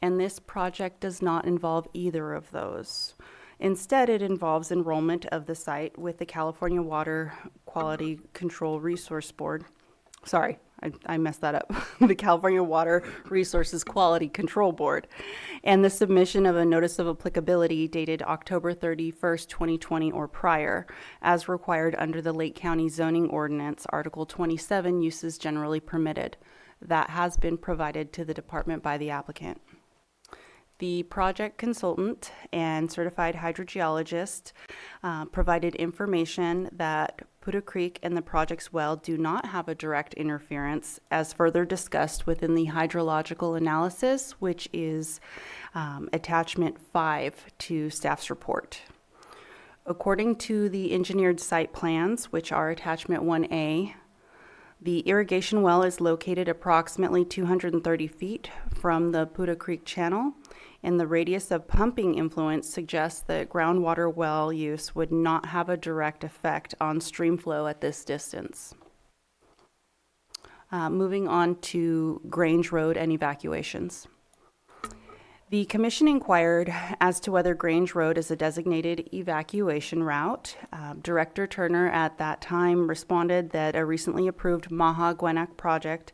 and this project does not involve either of those. Instead, it involves enrollment of the site with the California Water Quality Control Resource Board. Sorry, I messed that up. The California Water Resources Quality Control Board, and the submission of a notice of applicability dated October 31st, 2020 or prior, as required under the Lake County Zoning Ordinance, Article 27, Uses Generally Permitted. That has been provided to the department by the applicant. The project consultant and certified hydrogeologist provided information that Poudre Creek and the project's well do not have a direct interference, as further discussed within the hydrological analysis, which is attachment 5 to staff's report. According to the engineered site plans, which are attachment 1A, the irrigation well is located approximately 230 feet from the Poudre Creek channel, and the radius of pumping influence suggests that groundwater well use would not have a direct effect on stream flow at this distance. Moving on to Grange Road and evacuations. The commission inquired as to whether Grange Road is a designated evacuation route. Director Turner at that time responded that a recently approved Maha Gwinnett project,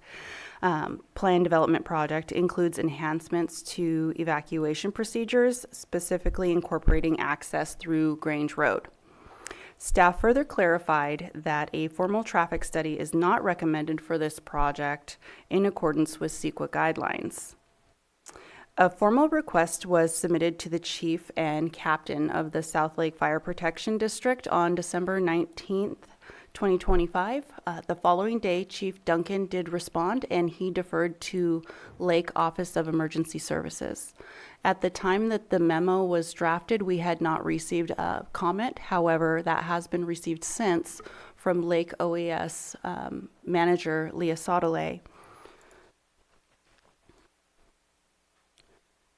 plan development project, includes enhancements to evacuation procedures, specifically incorporating access through Grange Road. Staff further clarified that a formal traffic study is not recommended for this project in accordance with CEQA guidelines. A formal request was submitted to the chief and captain of the South Lake Fire Protection District on December 19th, 2025. The following day, Chief Duncan did respond, and he deferred to Lake Office of Emergency Services. At the time that the memo was drafted, we had not received a comment. However, that has been received since from Lake OES manager Leah Sodolay.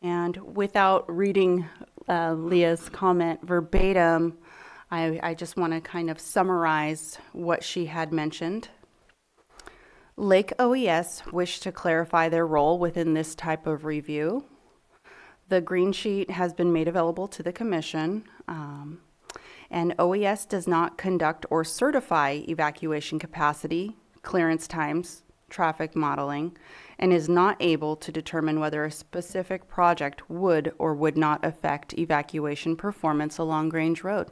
And without reading Leah's comment verbatim, I just want to kind of summarize what she had mentioned. Lake OES wished to clarify their role within this type of review. The green sheet has been made available to the commission, and OES does not conduct or certify evacuation capacity, clearance times, traffic modeling, and is not able to determine whether a specific project would or would not affect evacuation performance along Grange Road.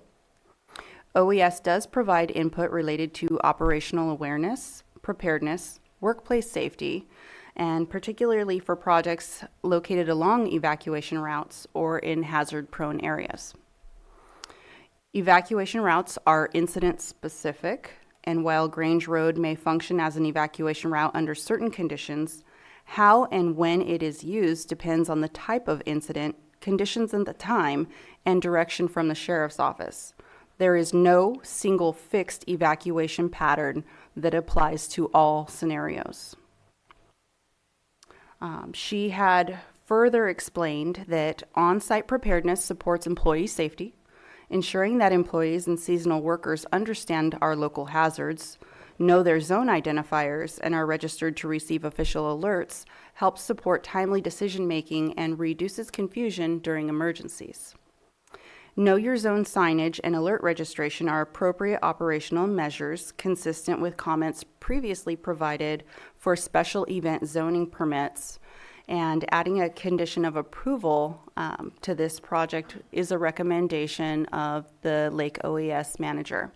OES does provide input related to operational awareness, preparedness, workplace safety, and particularly for projects located along evacuation routes or in hazard-prone areas. Evacuation routes are incident-specific, and while Grange Road may function as an evacuation route under certain conditions, how and when it is used depends on the type of incident, conditions at the time, and direction from the sheriff's office. There is no single fixed evacuation pattern that applies to all scenarios. She had further explained that on-site preparedness supports employee safety, ensuring that employees and seasonal workers understand our local hazards, know their zone identifiers, and are registered to receive official alerts, helps support timely decision-making and reduces confusion during emergencies. Know Your Zone signage and alert registration are appropriate operational measures consistent with comments previously provided for special event zoning permits, and adding a condition of approval to this project is a recommendation of the Lake OES manager.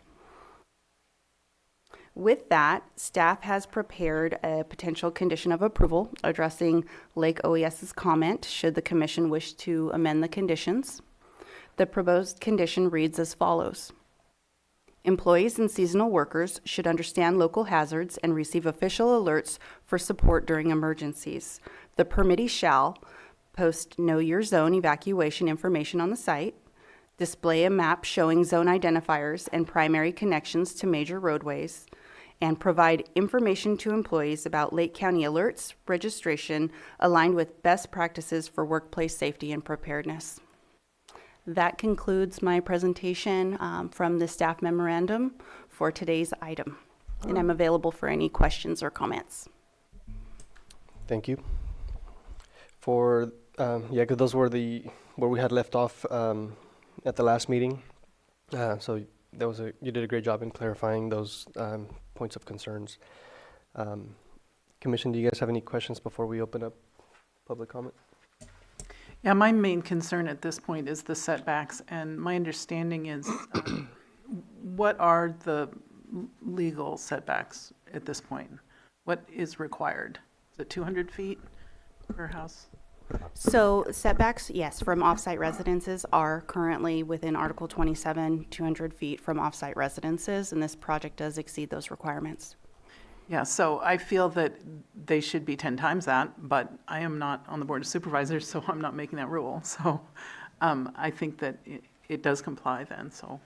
With that, staff has prepared a potential condition of approval addressing Lake OES's comment should the commission wish to amend the conditions. The proposed condition reads as follows. Employees and seasonal workers should understand local hazards and receive official alerts for support during emergencies. The permittee shall post Know Your Zone evacuation information on the site, display a map showing zone identifiers and primary connections to major roadways, and provide information to employees about Lake County alerts, registration, aligned with best practices for workplace safety and preparedness. That concludes my presentation from the staff memorandum for today's item. And I'm available for any questions or comments. Thank you. For, yeah, 'cause those were where we had left off at the last meeting. So that was you did a great job in clarifying those points of concerns. Commission, do you guys have any questions before we open up public comment? Yeah, my main concern at this point is the setbacks, and my understanding is, what are the legal setbacks at this point? What is required? Is it 200 feet per house? So setbacks, yes, from off-site residences are currently within Article 27, 200 feet from off-site residences, and this project does exceed those requirements. Yeah, so I feel that they should be 10 times that, but I am not on the Board of Supervisors, so I'm not making that rule. So I think that it does comply then, so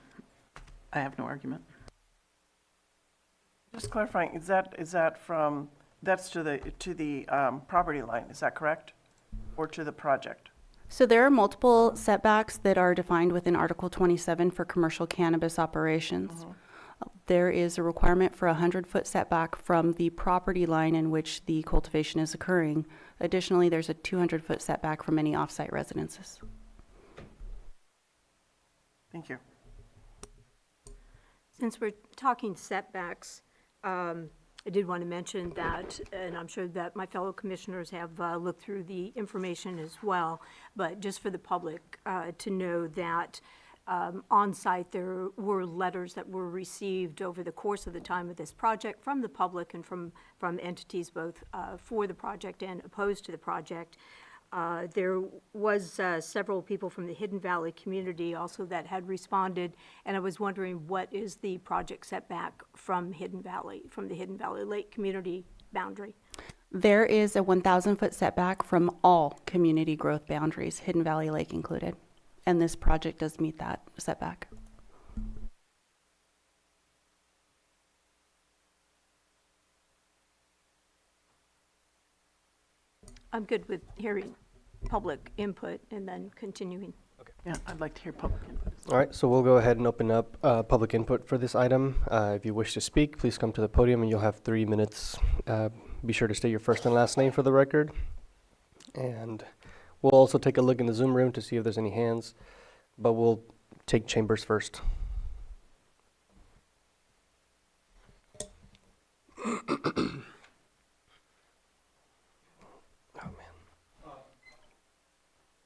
I have no argument. Just clarifying, is that from, that's to the property line, is that correct? Or to the project? So there are multiple setbacks that are defined within Article 27 for commercial cannabis operations. There is a requirement for a 100-foot setback from the property line in which the cultivation is occurring. Additionally, there's a 200-foot setback from any off-site residences. Thank you. Since we're talking setbacks, I did want to mention that, and I'm sure that my fellow commissioners have looked through the information as well, but just for the public to know that on site there were letters that were received over the course of the time of this project from the public and from entities both for the project and opposed to the project, There was several people from the Hidden Valley community also that had responded, and I was wondering what is the project setback from the Hidden Valley Lake community boundary? There is a 1,000-foot setback from all community growth boundaries, Hidden Valley Lake included, and this project does meet that setback. I'm good with hearing public input and then continuing. Yeah, I'd like to hear public input. All right, so we'll go ahead and open up public input for this item. If you wish to speak, please come to the podium and you'll have 3 minutes. Be sure to state your first and last name for the record. And we'll also take a look in the Zoom room to see if there's any hands, but we'll take chambers first.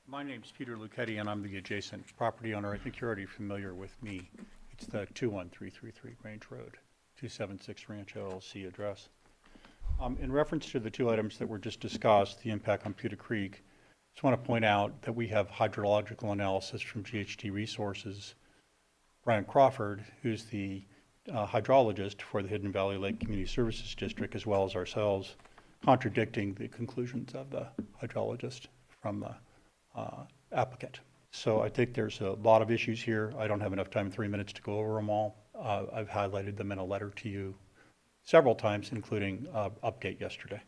My name's Peter Lucchetti, and I'm the adjacent property owner. I think you're already familiar with me. It's the 21333 Grange Road, 276 Ranch LLC address. In reference to the two items that were just discussed, the impact on Pewter Creek, I just want to point out that we have hydrological analysis from GHT Resources. Brian Crawford, who's the hydrologist for the Hidden Valley Lake Community Services District, as well as ourselves, contradicting the conclusions of the hydrologist from the applicant. So I think there's a lot of issues here. I don't have enough time in 3 minutes to go over them all. I've highlighted them in a letter to you several times, including update yesterday.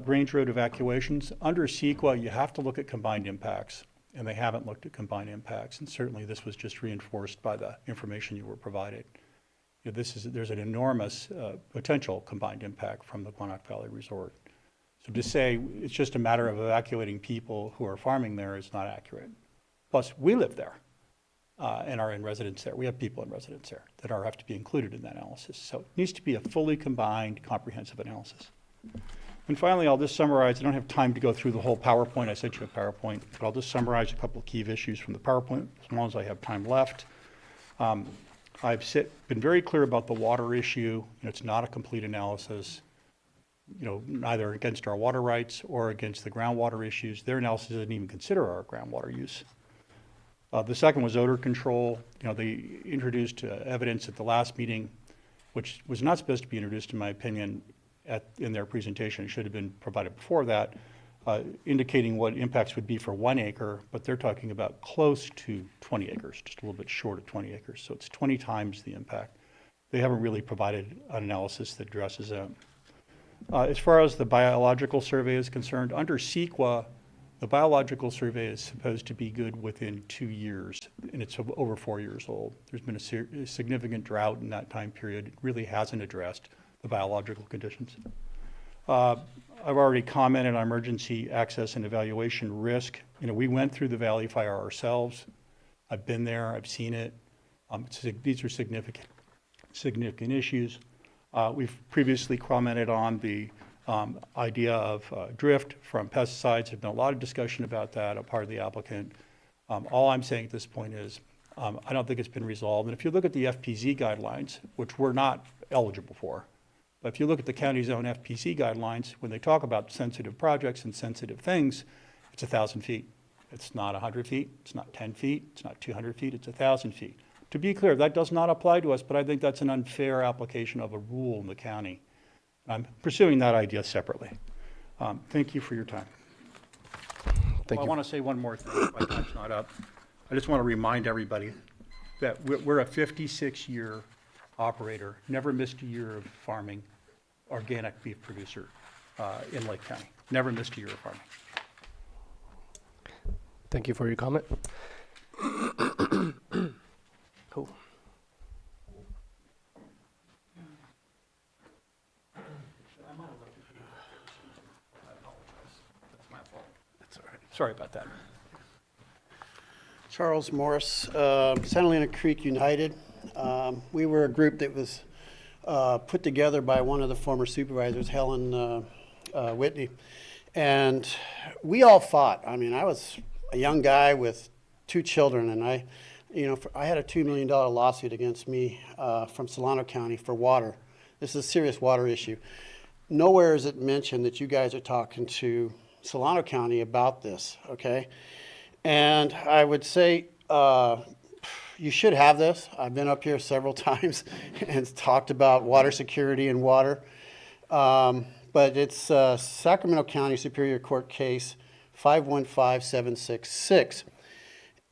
Grange Road evacuations. Under CEQA, you have to look at combined impacts, and they haven't looked at combined impacts, and certainly this was just reinforced by the information you were provided. You know, there's an enormous potential combined impact from the Guanac Valley Resort. So to say it's just a matter of evacuating people who are farming there is not accurate. Plus, we live there and are in residence there. We have people in residence there that have to be included in that analysis. So it needs to be a fully combined, comprehensive analysis. And finally, I'll just summarize. I don't have time to go through the whole PowerPoint. I sent you a PowerPoint, but I'll just summarize a couple of key issues from the PowerPoint as long as I have time left. I've been very clear about the water issue. It's not a complete analysis. Neither against our water rights or against the groundwater issues. Their analysis didn't even consider our groundwater use. The second was odor control. They introduced evidence at the last meeting, which was not supposed to be introduced, in my opinion, in their presentation. It should have been provided before that, indicating what impacts would be for 1 acre, but they're talking about close to 20 acres, just a little bit short of 20 acres. So it's 20 times the impact. They haven't really provided an analysis that addresses that. As far as the biological survey is concerned, under CEQA, the biological survey is supposed to be good within 2 years, and it's over 4 years old. There's been a significant drought in that time period. It really hasn't addressed the biological conditions. I've already commented on emergency access and evaluation risk. We went through the Valley Fire ourselves. I've been there. I've seen it. These are significant issues. We've previously commented on the idea of drift from pesticides. There's been a lot of discussion about that, a part of the applicant. All I'm saying at this point is I don't think it's been resolved. And if you look at the FPZ guidelines, which we're not eligible for, but if you look at the county's own FPZ guidelines, when they talk about sensitive projects and sensitive things, it's 1,000 feet. It's not 100 feet. It's not 10 feet. It's not 200 feet. It's 1,000 feet. To be clear, that does not apply to us, but I think that's an unfair application of a rule in the county. I'm pursuing that idea separately. Thank you for your time. Thank you. I want to say one more thing. My time's not up. I just want to remind everybody that we're a 56-year operator, never missed a year of farming, organic beef producer in Lake County. Never missed a year of farming. Thank you for your comment. Cool. Sorry about that. Charles Morris, Santa Elena Creek United. We were a group that was put together by one of the former supervisors, Helen Whitney, and we all fought. I mean, I was a young guy with 2 children, and I had a $2 million lawsuit against me from Solano County for water. This is a serious water issue. Nowhere is it mentioned that you guys are talking to Solano County about this, okay? And I would say you should have this. I've been up here several times and talked about water security and water. But it's Sacramento County Superior Court case 515766.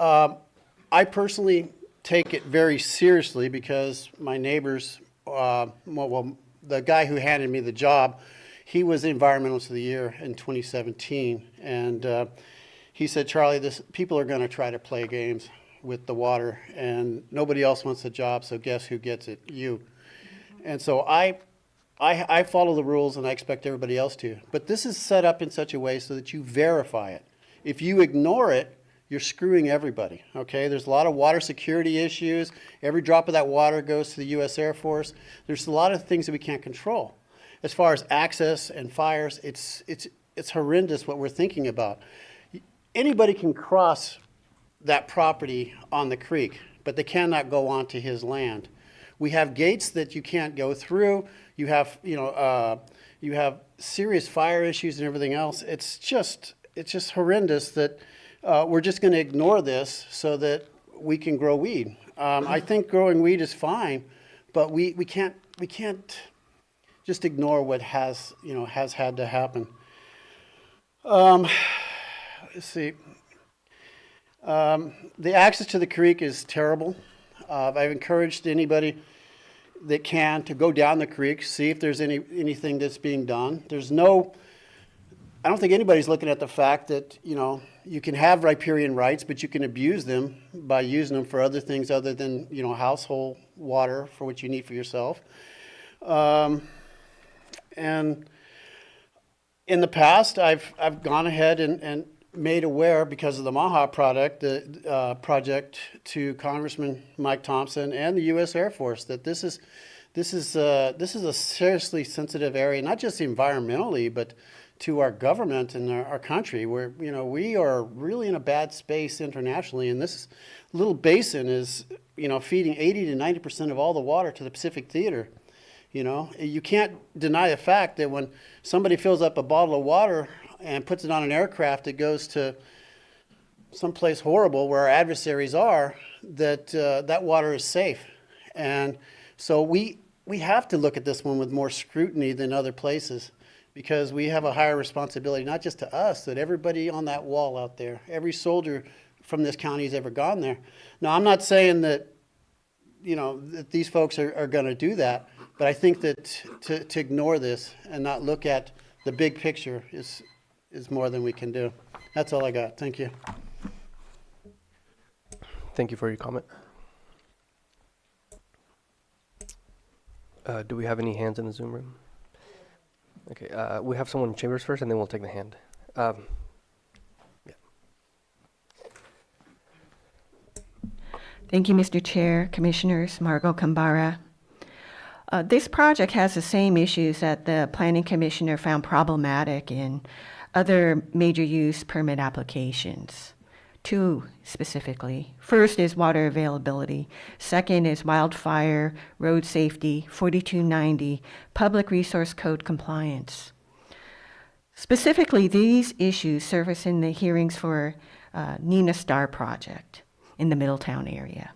I personally take it very seriously because my neighbors, well, the guy who handed me the job, he was the Environmentalist of the Year in 2017. And he said, Charlie, people are going to try to play games with the water, and nobody else wants the job, so guess who gets it? You. And so I follow the rules, and I expect everybody else to. But this is set up in such a way so that you verify it. If you ignore it, you're screwing everybody, okay? There's a lot of water security issues. Every drop of that water goes to the U.S. Air Force. There's a lot of things that we can't control. As far as access and fires, it's horrendous what we're thinking about. Anybody can cross that property on the creek, but they cannot go onto his land. We have gates that you can't go through. You have, you have serious fire issues and everything else. It's just horrendous that we're just going to ignore this so that we can grow weed. I think growing weed is fine, but we can't just ignore what has had to happen. Let's see. The access to the creek is terrible. I've encouraged anybody that can to go down the creek, see if there's anything that's being done. I don't think anybody's looking at the fact that, you can have riparian rights, but you can abuse them by using them for other things other than, household water for what you need for yourself. And in the past, I've gone ahead and made aware, because of the MAHA project to Congressman Mike Thompson and the U.S. Air Force, that this is a seriously sensitive area, not just environmentally, but to our government and our country, where we are really in a bad space internationally, and this little basin is feeding 80 to 90% of all the water to the Pacific Theater. You can't deny the fact that when somebody fills up a bottle of water and puts it on an aircraft that goes to someplace horrible where our adversaries are, that water is safe. And so we have to look at this one with more scrutiny than other places, because we have a higher responsibility, not just to us, that everybody on that wall out there, every soldier from this county has ever gone there. Now, I'm not saying that, that these folks are going to do that, but I think that to ignore this and not look at the big picture is more than we can do. That's all I got. Thank you. Thank you for your comment. Do we have any hands in the Zoom room? Okay, we have someone in chambers first, and then we'll take the hand. Yeah. Thank you, Mr. Chair, Commissioners, Margot Kambara. This project has the same issues that the Planning Commissioner found problematic in other major use permit applications. Two specifically. First is water availability. Second is wildfire, road safety, 4290, public resource code compliance. Specifically, these issues surface in the hearings for Nina Star project in the Middletown area.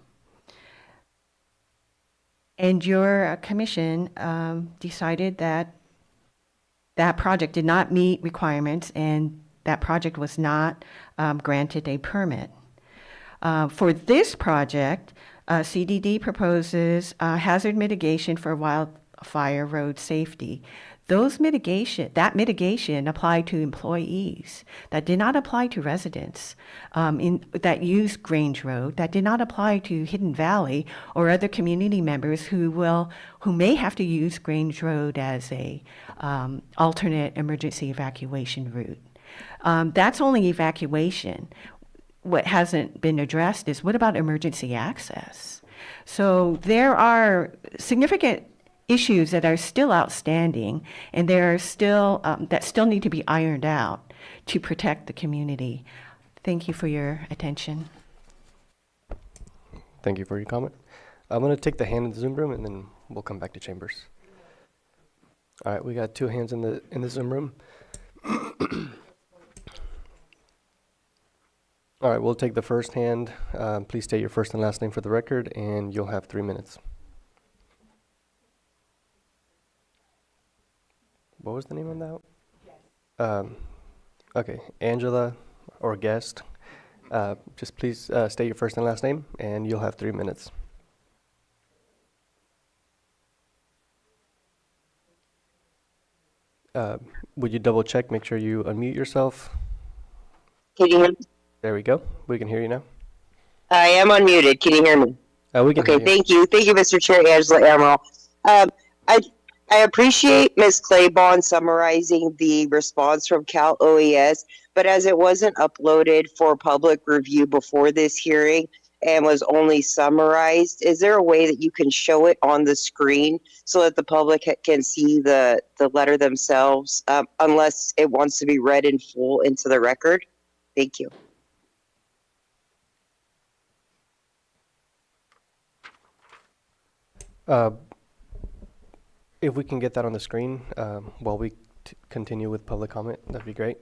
And your commission decided that that project did not meet requirements, and that project was not granted a permit. For this project, CDD proposes hazard mitigation for wildfire road safety. That mitigation applied to employees. That did not apply to residents that use Grange Road. That did not apply to Hidden Valley or other community members who may have to use Grange Road as a alternate emergency evacuation route. That's only evacuation. What hasn't been addressed is, what about emergency access? So there are significant issues that are still outstanding, and there are still that still need to be ironed out to protect the community. Thank you for your attention. Thank you for your comment. I'm going to take the hand in the Zoom room, and then we'll come back to chambers. All right, we got two hands in the Zoom room. All right, we'll take the first hand. Please state your first and last name for the record, and you'll have 3 minutes. What was the name on that? Okay, Angela or guest. Just please state your first and last name, and you'll have 3 minutes. Would you double check, make sure you unmute yourself? Can you hear me? There we go. We can hear you now. I am unmuted. Can you hear me? We can hear you. Thank you. Thank you, Mr. Chair, Angela Amaral. I appreciate Ms. Claiborne summarizing the response from Cal OES, but as it wasn't uploaded for public review before this hearing and was only summarized, is there a way that you can show it on the screen so that the public can see the letter themselves, unless it wants to be read in full into the record? Thank you. If we can get that on the screen while we continue with public comment, that'd be great.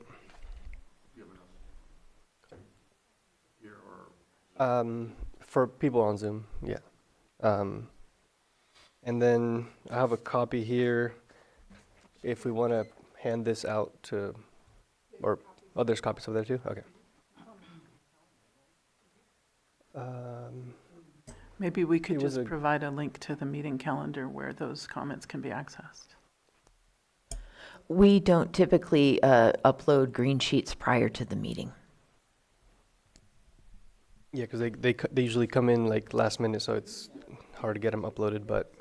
For people on Zoom, yeah. And then I have a copy here. If we want to hand this out to, or there's copies over there too? Okay. Maybe we could just provide a link to the meeting calendar where those comments can be accessed. We don't typically upload green sheets prior to the meeting. Yeah, because they usually come in like last minute, so it's hard to get them uploaded, but.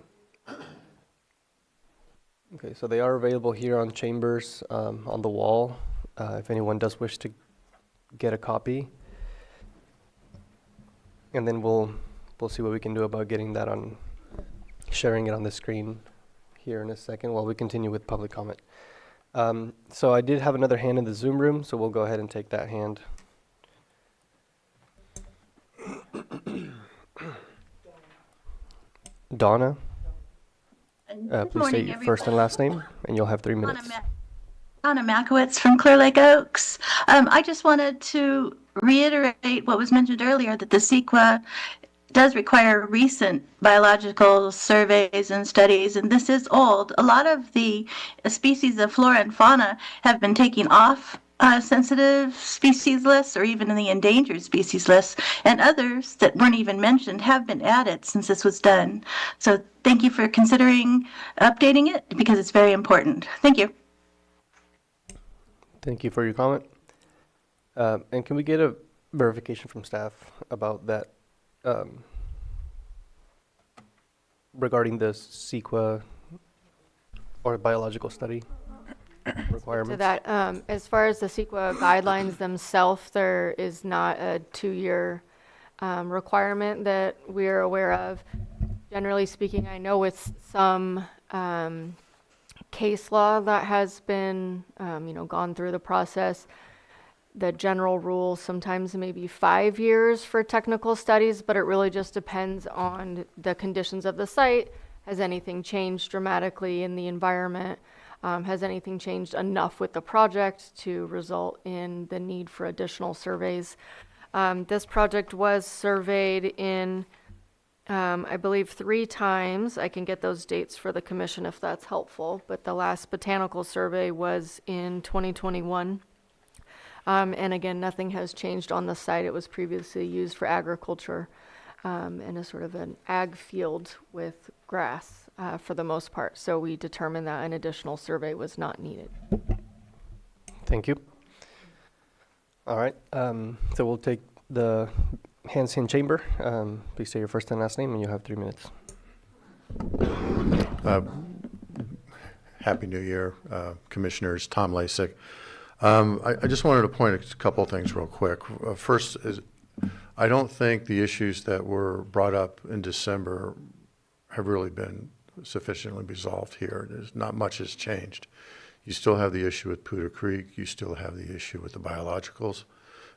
Okay, so they are available here on Chambers on the wall, if anyone does wish to get a copy. And then we'll see what we can do about getting that on, sharing it on the screen here in a second while we continue with public comment. So I did have another hand in the Zoom room, so we'll go ahead and take that hand. Donna, please state your first and last name, and you'll have 3 minutes. Anna Makowitz from Clear Lake Oaks. I just wanted to reiterate what was mentioned earlier, that the CEQA does require recent biological surveys and studies, and this is old. A lot of the species of flora and fauna have been taken off sensitive species lists or even in the endangered species list, and others that weren't even mentioned have been added since this was done. So thank you for considering updating it, because it's very important. Thank you. Thank you for your comment. And can we get a verification from staff about that regarding the CEQA or biological study requirements? So that, as far as the CEQA guidelines themselves, there is not a 2-year requirement that we're aware of. Generally speaking, I know with some case law that has been, gone through the process, the general rule sometimes maybe 5 years for technical studies, but it really just depends on the conditions of the site. Has anything changed dramatically in the environment? Has anything changed enough with the project to result in the need for additional surveys? This project was surveyed in, I believe, 3 times. I can get those dates for the commission if that's helpful, but the last botanical survey was in 2021. And again, nothing has changed on the site. It was previously used for agriculture and a sort of an ag field with grass for the most part. So we determined that an additional survey was not needed. Thank you. All right, so we'll take the hands in chamber. Please say your first and last name, and you have 3 minutes. Happy New Year, Commissioners. Tom Lasik. I just wanted to point a couple of things real quick. First is, I don't think the issues that were brought up in December have really been sufficiently resolved here. Not much has changed. You still have the issue with Poudre Creek. You still have the issue with the biologicals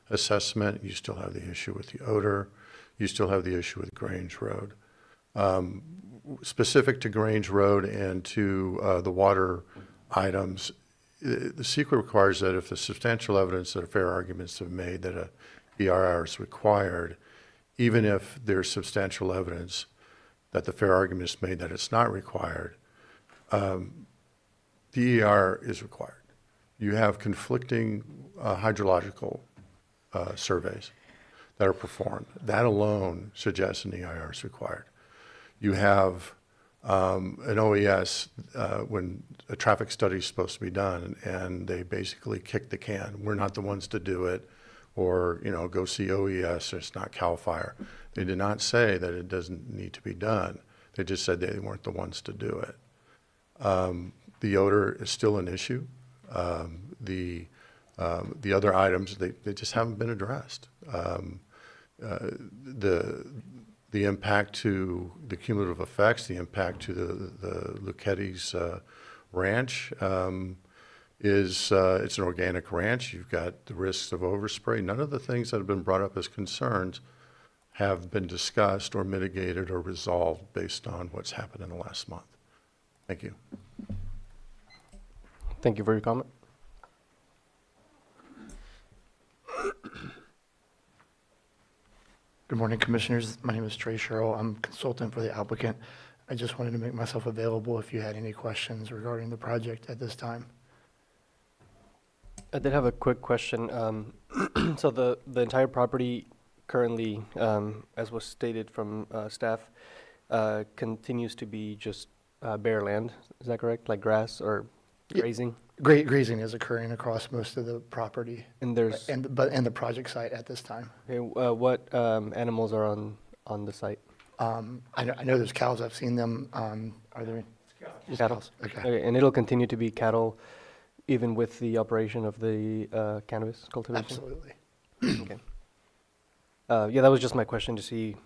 assessment. You still have the issue with the odor. You still have the issue with Grange Road. Specific to Grange Road and to the water items, the CEQA requires that if the substantial evidence that a fair arguments have made that a EIR is required, even if there's substantial evidence that the fair argument is made that it's not required, the EIR is required. You have conflicting hydrological surveys that are performed. That alone suggests an EIR is required. You have an OES when a traffic study is supposed to be done, and they basically kick the can. We're not the ones to do it, or go see OES, or it's not CAL FIRE. They did not say that it doesn't need to be done. They just said they weren't the ones to do it. The odor is still an issue. The other items, they just haven't been addressed. The impact to the cumulative effects, the impact to the Luccheti's ranch is it's an organic ranch. You've got the risks of overspray. None of the things that have been brought up as concerns have been discussed or mitigated or resolved based on what's happened in the last month. Thank you. Thank you for your comment. Good morning, Commissioners. My name is Trey Sherrill. I'm consultant for the applicant. I just wanted to make myself available if you had any questions regarding the project at this time. I did have a quick question. So the entire property currently, as was stated from staff, continues to be just bare land. Is that correct? Like grass or grazing? Grazing is occurring across most of the property. And there's and the project site at this time. Okay, what animals are on the site? I know there's cows. I've seen them. Are there just Cattle. cows? Okay. Okay, and it'll continue to be cattle, even with the operation of the cannabis cultivation. Absolutely. Okay. Yeah, that was just my question, to see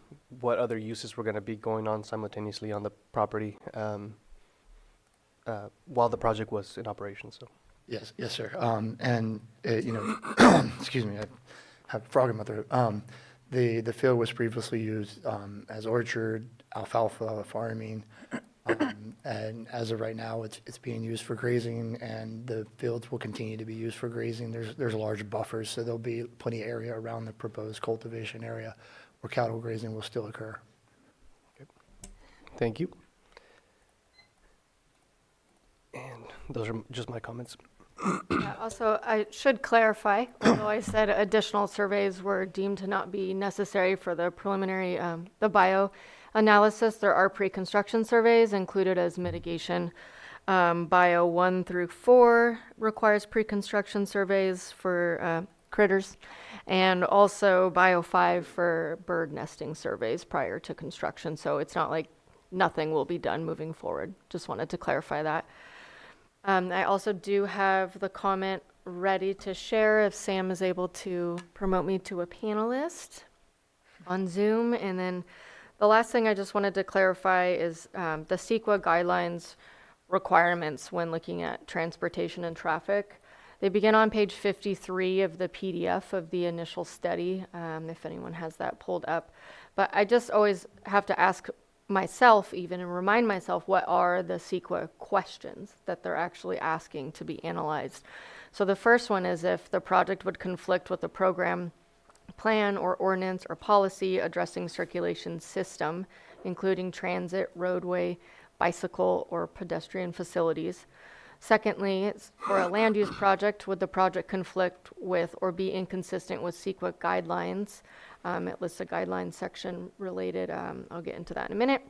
what other uses were going to be going on simultaneously on the property while the project was in operation. So. Yes, sir. Excuse me, I have a frog in my throat. The field was previously used as orchard, alfalfa, farming, and as of right now, it's being used for grazing, and the fields will continue to be used for grazing. There's large buffers, so there'll be plenty of area around the proposed cultivation area where cattle grazing will still occur. Okay. Thank you. And those are just my comments. Yeah, also, I should clarify, although I said additional surveys were deemed to not be necessary for the preliminary, the bioanalysis, there are pre-construction surveys included as mitigation. Bio 1 through 4 requires pre-construction surveys for critters, and also Bio 5 for bird nesting surveys prior to construction. So it's not like nothing will be done moving forward. Just wanted to clarify that. I also do have the comment ready to share if Sam is able to promote me to a panelist on Zoom. And then the last thing I just wanted to clarify is the CEQA guidelines requirements when looking at transportation and traffic. They begin on page 53 of the PDF of the initial study, if anyone has that pulled up. But I just always have to ask myself even and remind myself what are the CEQA questions that they're actually asking to be analyzed. So the first one is if the project would conflict with the program plan or ordinance or policy addressing circulation system, including transit, roadway, bicycle, or pedestrian facilities. Secondly, for a land use project, would the project conflict with or be inconsistent with CEQA guidelines? It lists a guidelines section related. I'll get into that in a minute.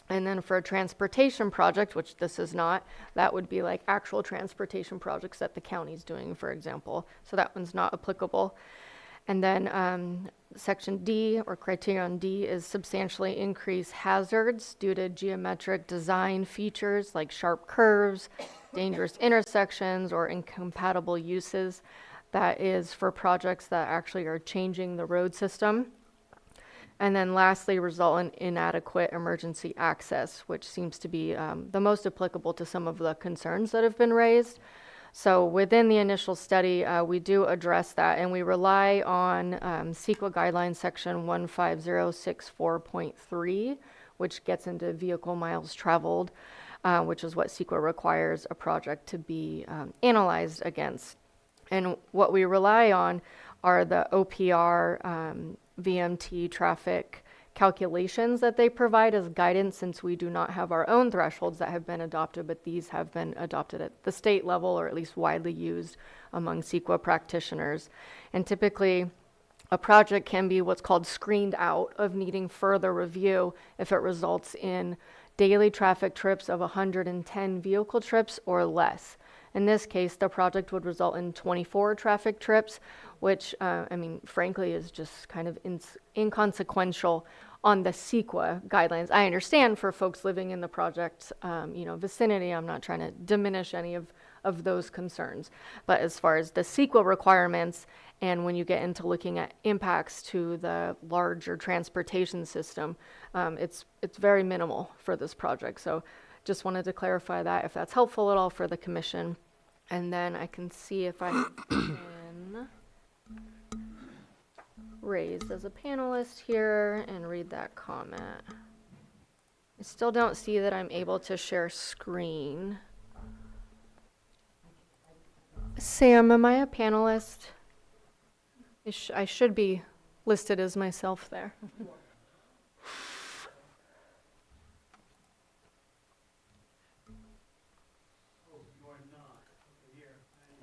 And then for a transportation project, which this is not, that would be like actual transportation projects that the county's doing, for example. So that one's not applicable. And then section D, or criterion D, is substantially increase hazards due to geometric design features like sharp curves, dangerous intersections, or incompatible uses. That is for projects that actually are changing the road system. And then lastly, result in inadequate emergency access, which seems to be the most applicable to some of the concerns that have been raised. So within the initial study, we do address that, and we rely on CEQA guidelines section 15064.3, which gets into vehicle miles traveled, which is what CEQA requires a project to be analyzed against. And what we rely on are the OPR, VMT traffic calculations that they provide as guidance, since we do not have our own thresholds that have been adopted, but these have been adopted at the state level, or at least widely used among CEQA practitioners. And typically, a project can be what's called screened out of needing further review if it results in daily traffic trips of 110 vehicle trips or less. In this case, the project would result in 24 traffic trips, which, frankly, is just kind of inconsequential on the CEQA guidelines. I understand for folks living in the project, vicinity, I'm not trying to diminish any of those concerns. But as far as the CEQA requirements, and when you get into looking at impacts to the larger transportation system, it's very minimal for this project. So just wanted to clarify that, if that's helpful at all for the commission. And then I can see if I can raise as a panelist here and read that comment. I still don't see that I'm able to share screen. Sam, am I a panelist? I should be listed as myself there.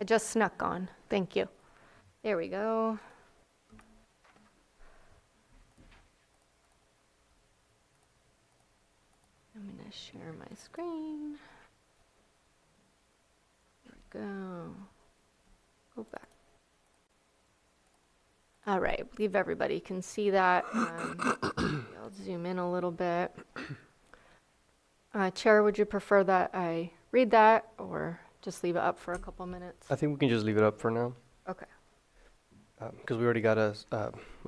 I just snuck on. Thank you. There we go. I'm going to share my screen. There we go. Go back. All right, I believe everybody can see that. I'll zoom in a little bit. Chair, would you prefer that I read that or just leave it up for a couple minutes? I think we can just leave it up for now. Okay. Because we already got a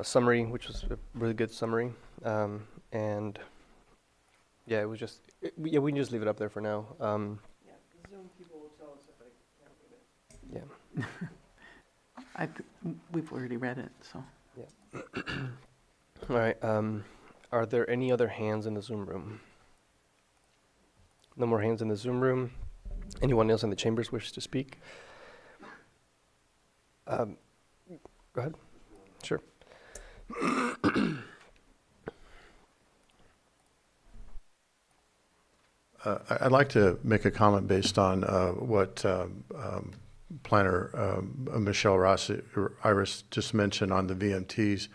summary, which was a really good summary. And yeah, it was just, we can just leave it up there for now. Zoom people will tell us if they can't read it. Yeah. We've already read it, so. Yeah. All right. Are there any other hands in the Zoom room? No more hands in the Zoom room. Anyone else in the chambers wish to speak? Go ahead. Sure. I'd like to make a comment based on what Planner Michelle Iris just mentioned on the VMTs.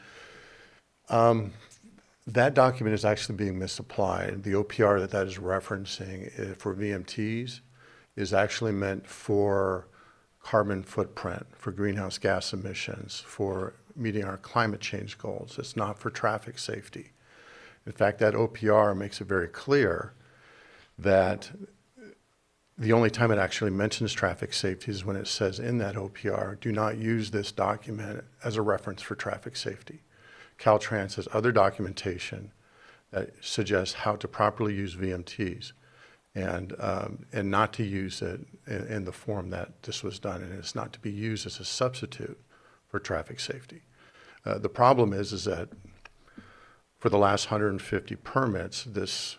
That document is actually being misapplied. The OPR that is referencing for VMTs is actually meant for carbon footprint, for greenhouse gas emissions, for meeting our climate change goals. It's not for traffic safety. In fact, that OPR makes it very clear that the only time it actually mentions traffic safety is when it says in that OPR, do not use this document as a reference for traffic safety. Caltrans has other documentation that suggests how to properly use VMTs and not to use it in the form that this was done, and it's not to be used as a substitute for traffic safety. The problem is that for the last 150 permits, this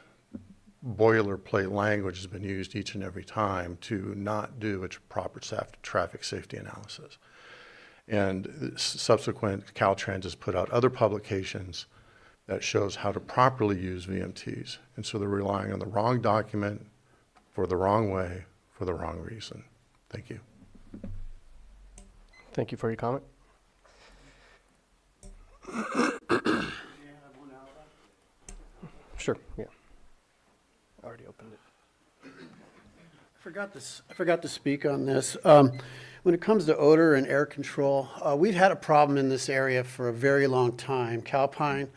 boilerplate language has been used each and every time to not do a proper traffic safety analysis. And subsequent, Caltrans has put out other publications that shows how to properly use VMTs. And so they're relying on the wrong document for the wrong way for the wrong reason. Thank you. Thank you for your comment. Sure, yeah. I already opened it. I forgot to speak on this. When it comes to odor and air control, we've had a problem in this area for a very long time. Calpine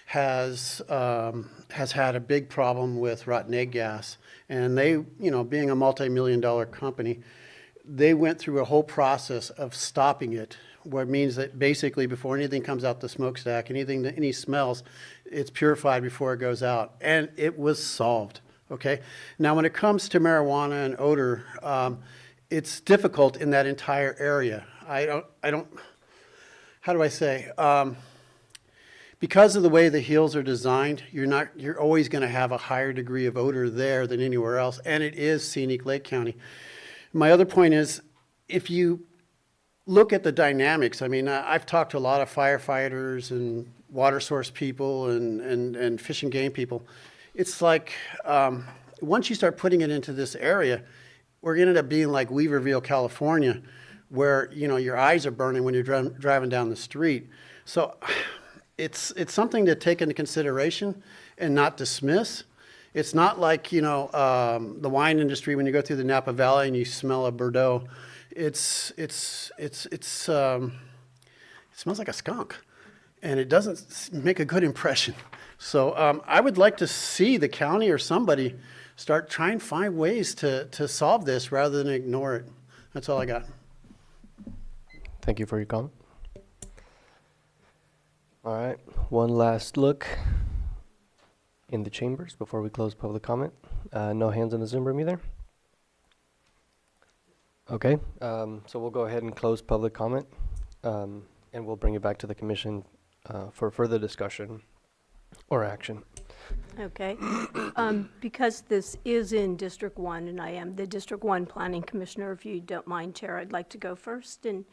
has had a big problem with rotten egg gas, and they, being a multi-million-dollar company, they went through a whole process of stopping it, what means that basically before anything comes out the smokestack, any smells, it's purified before it goes out, and it was solved. Okay. Now, when it comes to marijuana and odor, it's difficult in that entire area. I don't. How do I say? Because of the way the hills are designed, you're always going to have a higher degree of odor there than anywhere else, and it is scenic Lake County. My other point is, if you look at the dynamics. I mean, I've talked to a lot of firefighters and water source people and fish and game people. It's like, once you start putting it into this area, we're going to end up being like Weaverville, California, where, you know, your eyes are burning when you're driving down the street. So it's something to take into consideration and not dismiss. It's not like, you know, the wine industry, when you go through the Napa Valley and you smell a Bordeaux, it smells like a skunk, and it doesn't make a good impression. So I would like to see the county or somebody start trying to find ways to solve this rather than ignore it. That's all I got. Thank you for your comment. All right, one last look in the chambers before we close public comment. No hands in the Zoom room either. Okay, so we'll go ahead and close public comment, and we'll bring it back to the commission for further discussion or action. Okay. Because this is in District 1, and I am the District 1 Planning Commissioner, if you don't mind, Chair, I'd like to go first. And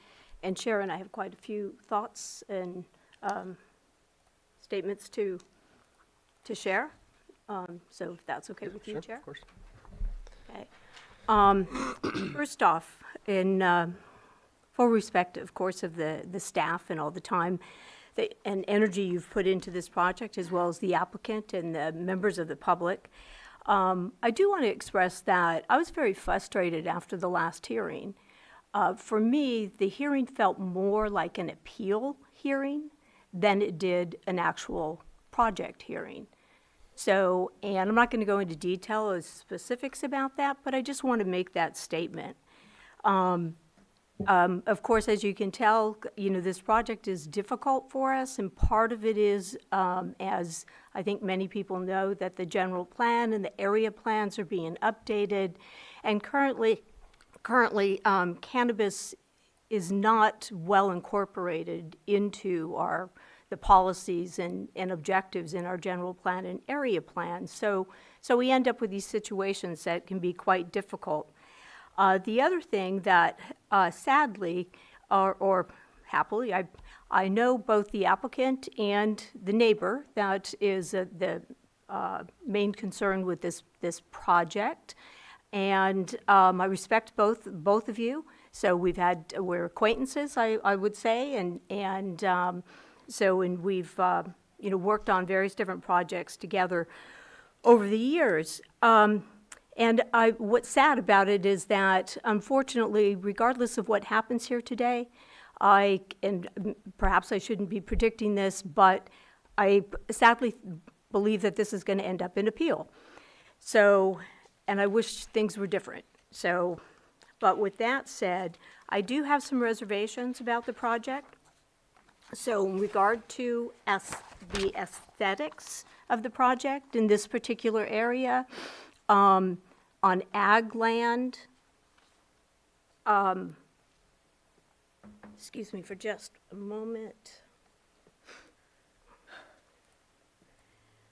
Chair and I have quite a few thoughts and statements to share. So if that's okay with you, Sure, Chair? of course. Okay. First off, in full respect, of course, of the staff and all the time and energy you've put into this project, as well as the applicant and the members of the public, I do want to express that I was very frustrated after the last hearing. For me, the hearing felt more like an appeal hearing than it did an actual project hearing. So, and I'm not going to go into detail or specifics about that, but I just want to make that statement. Of course, as you can tell, you know, this project is difficult for us, and part of it is, as I think many people know, that the general plan and the area plans are being updated, and currently, cannabis is not well incorporated into the policies and objectives in our general plan and area plan. So we end up with these situations that can be quite difficult. The other thing that sadly, or happily, I know both the applicant and the neighbor that is the main concern with this project. And I respect both of you. So we're acquaintances, I would say, and we've you know, worked on various different projects together over the years. And what's sad about it is that, unfortunately, regardless of what happens here today, and perhaps I shouldn't be predicting this, but I sadly believe that this is going to end up in appeal. So, and I wish things were different. So, but with that said, I do have some reservations about the project. So in regard to the aesthetics of the project in this particular area, on ag land, excuse me for just a moment.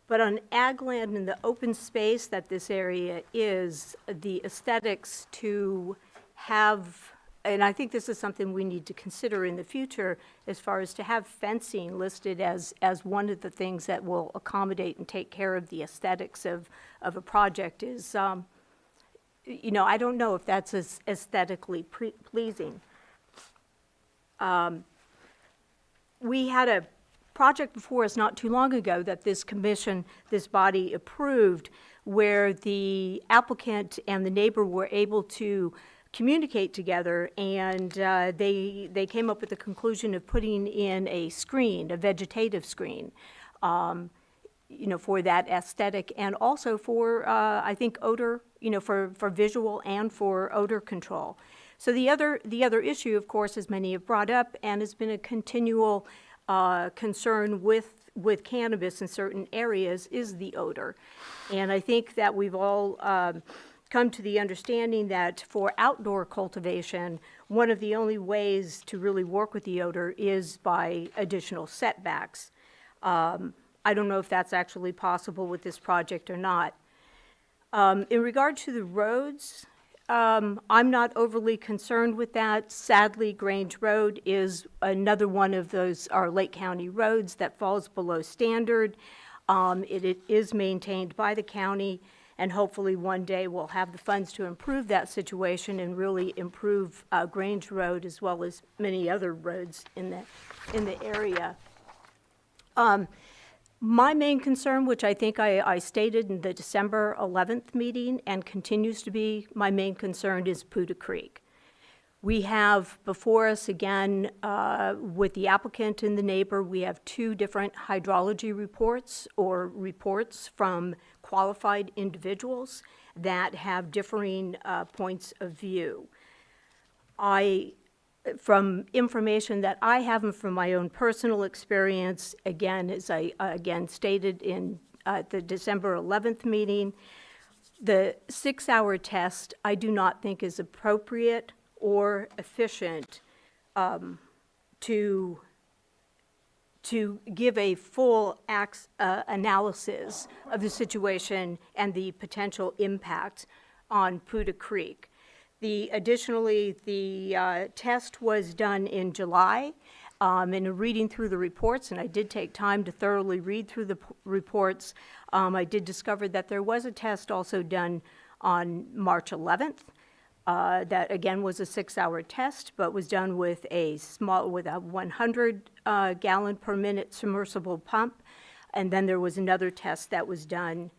But on ag land and the open space that this area is, the aesthetics to have, and I think this is something we need to consider in the future, as far as to have fencing listed as one of the things that will accommodate and take care of the aesthetics of a project is, you know, I don't know if that's as aesthetically pleasing. We had a project before us not too long ago that this commission, this body approved, where the applicant and the neighbor were able to communicate together, and they came up with the conclusion of putting in a screen, a vegetative screen, you know, for that aesthetic, and also for, I think, odor, you know, for visual and for odor control. So the other issue, of course, as many have brought up, and has been a continual concern with cannabis in certain areas, is the odor. And I think that we've all come to the understanding that for outdoor cultivation, one of the only ways to really work with the odor is by additional setbacks. I don't know if that's actually possible with this project or not. In regard to the roads, I'm not overly concerned with that. Sadly, Grange Road is another one of those, our Lake County roads that falls below standard. It is maintained by the county, and hopefully one day we'll have the funds to improve that situation and really improve Grange Road as well as many other roads in the area. My main concern, which I think I stated in the December 11th meeting and continues to be my main concern, is Puda Creek. We have before us again, with the applicant and the neighbor, we have two different hydrology reports or reports from qualified individuals that have differing points of view. From information that I have and from my own personal experience, again, as I again stated in the December 11th meeting, the 6-hour test I do not think is appropriate or efficient to give a full analysis of the situation and the potential impact on Puda Creek. Additionally, the test was done in July. In reading through the reports, and I did take time to thoroughly read through the reports, I did discover that there was a test also done on March 11th. That again was a 6-hour test, but was done with a 100 gallon per minute submersible pump. And then there was another test that was done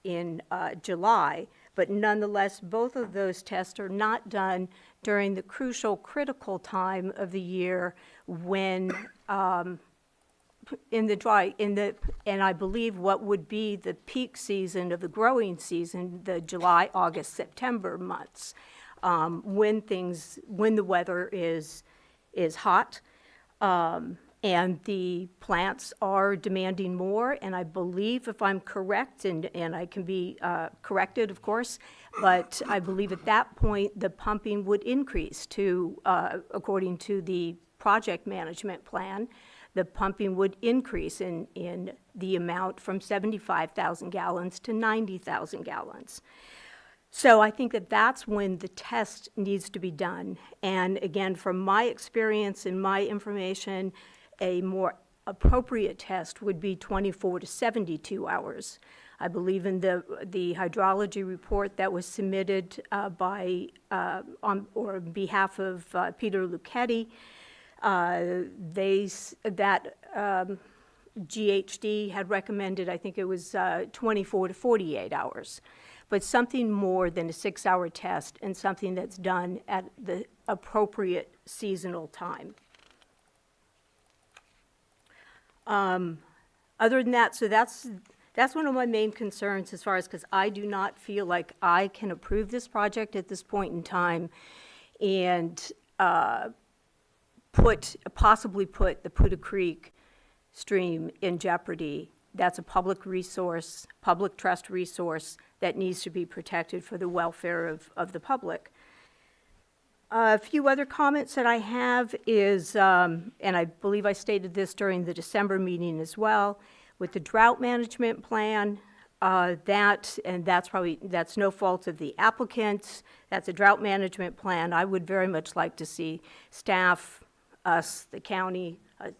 in July. But nonetheless, both of those tests are not done during the crucial, critical time of the year when, in the dry, and I believe what would be the peak season of the growing season, the July, August, September months, when the weather is hot. And the plants are demanding more, and I believe, if I'm correct, and I can be corrected, of course, but I believe at that point the pumping would increase to, according to the project management plan, the pumping would increase in the amount from 75,000 gallons to 90,000 gallons. So I think that that's when the test needs to be done. And again, from my experience and my information, a more appropriate test would be 24 to 72 hours. I believe in the hydrology report that was submitted on behalf of Peter Lucchetti. GHD had recommended, I think it was 24 to 48 hours, but something more than a 6-hour test and something that's done at the appropriate seasonal time. Other than that, so that's one of my main concerns as far as, because I do not feel like I can approve this project at this point in time and possibly put the Puda Creek stream in jeopardy. That's a public resource, public trust resource that needs to be protected for the welfare of the public. A few other comments that I have is, and I believe I stated this during the December meeting as well, with the drought management plan, that's no fault of the applicants. That's a drought management plan. I would very much like to see staff, us, the county,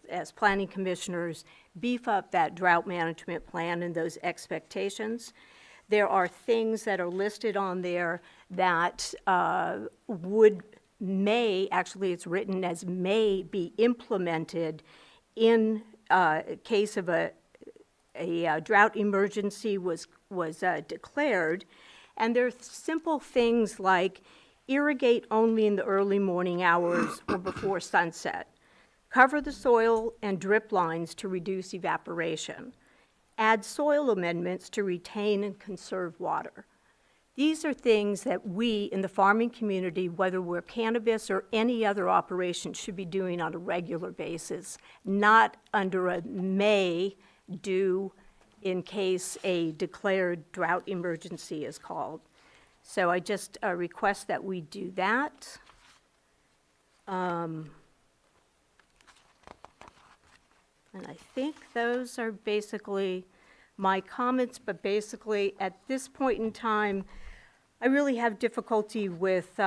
as planning commissioners, beef up that drought management plan and those expectations. There are things that are listed on there that actually it's written as may be implemented in case of a drought emergency was declared. And there's simple things like irrigate only in the early morning hours or before sunset. Cover the soil and drip lines to reduce evaporation. Add soil amendments to retain and conserve water. These are things that we in the farming community, whether we're cannabis or any other operation, should be doing on a regular basis, not under a may do in case a declared drought emergency is called. So I just request that we do that. And I think those are basically my comments, but basically at this point in time, I really have difficulty with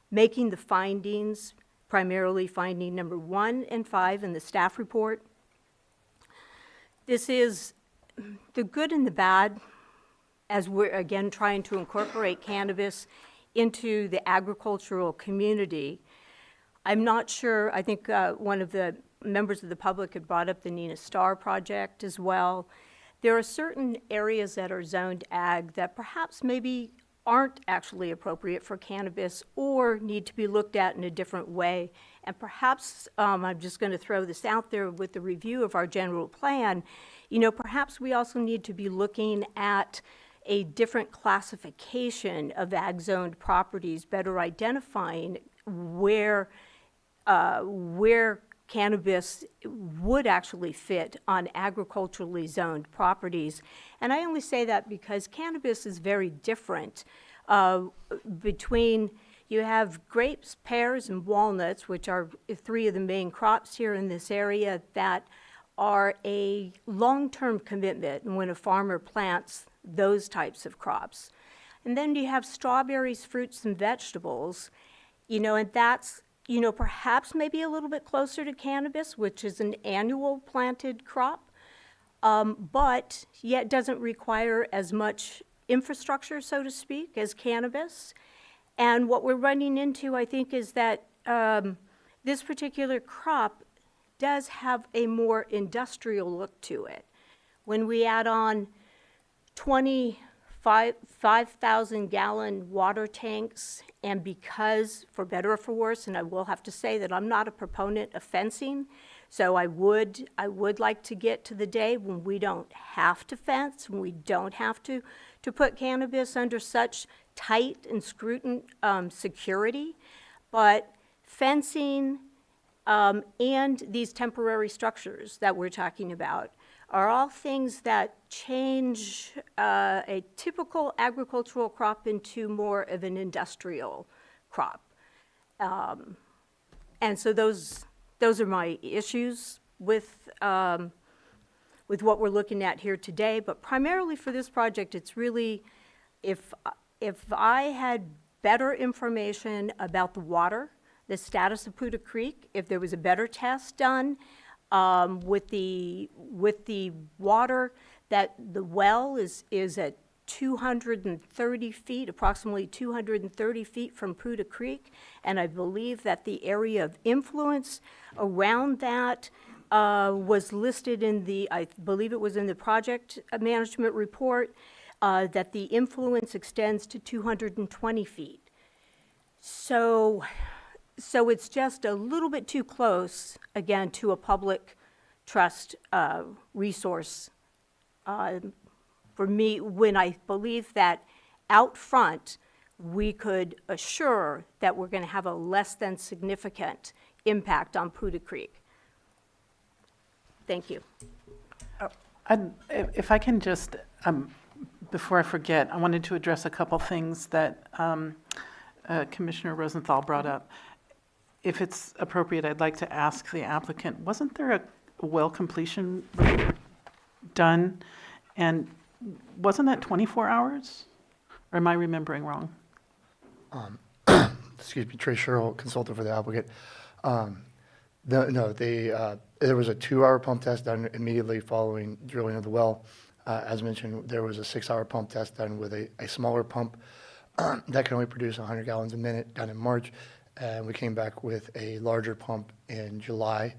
making the findings, primarily finding number 1 and 5 in the staff report. This is the good and the bad as we're again trying to incorporate cannabis into the agricultural community. I'm not sure, I think one of the members of the public had brought up the Nina Star project as well. There are certain areas that are zoned ag that perhaps maybe aren't actually appropriate for cannabis or need to be looked at in a different way. And perhaps, I'm just going to throw this out there with the review of our general plan, you know, perhaps we also need to be looking at a different classification of ag-zoned properties, better identifying where cannabis would actually fit on agriculturally zoned properties. And I only say that because cannabis is very different between, you have grapes, pears, and walnuts, which are 3 of the main crops here in this area that are a long-term commitment when a farmer plants those types of crops. And then you have strawberries, fruits, and vegetables, you know, and that's, you know, perhaps maybe a little bit closer to cannabis, which is an annual planted crop, but yet doesn't require as much infrastructure, so to speak, as cannabis. And what we're running into, I think, is that this particular crop does have a more industrial look to it. When we add on 5,000-gallon water tanks, and because, for better or for worse, and I will have to say that I'm not a proponent of fencing, so I would like to get to the day when we don't have to fence, when we don't have to put cannabis under such tight and scrutinous security, but fencing and these temporary structures that we're talking about are all things that change a typical agricultural crop into more of an industrial crop. And so those are my issues with what we're looking at here today. But primarily for this project, it's really, if I had better information about the water, the status of Puda Creek, if there was a better test done, with the water, that the well is at 230 feet, approximately 230 feet from Puda Creek, and I believe that the area of influence around that was listed in I believe it was in the project management report, that the influence extends to 220 feet. So it's just a little bit too close, again, to a public trust resource for me, when I believe that out front, we could assure that we're going to have a less than significant impact on Puda Creek. Thank you. If I can just, before I forget, I wanted to address a couple things that Commissioner Rosenthal brought up. If it's appropriate, I'd like to ask the applicant, wasn't there a well completion report done? And wasn't that 24 hours? Or am I remembering wrong? Excuse me, Trey Sherrill, consultant for the applicant. There was a 2-hour pump test done immediately following drilling of the well. As mentioned, there was a 6-hour pump test done with a smaller pump that can only produce 100 gallons a minute done in March. And we came back with a larger pump in July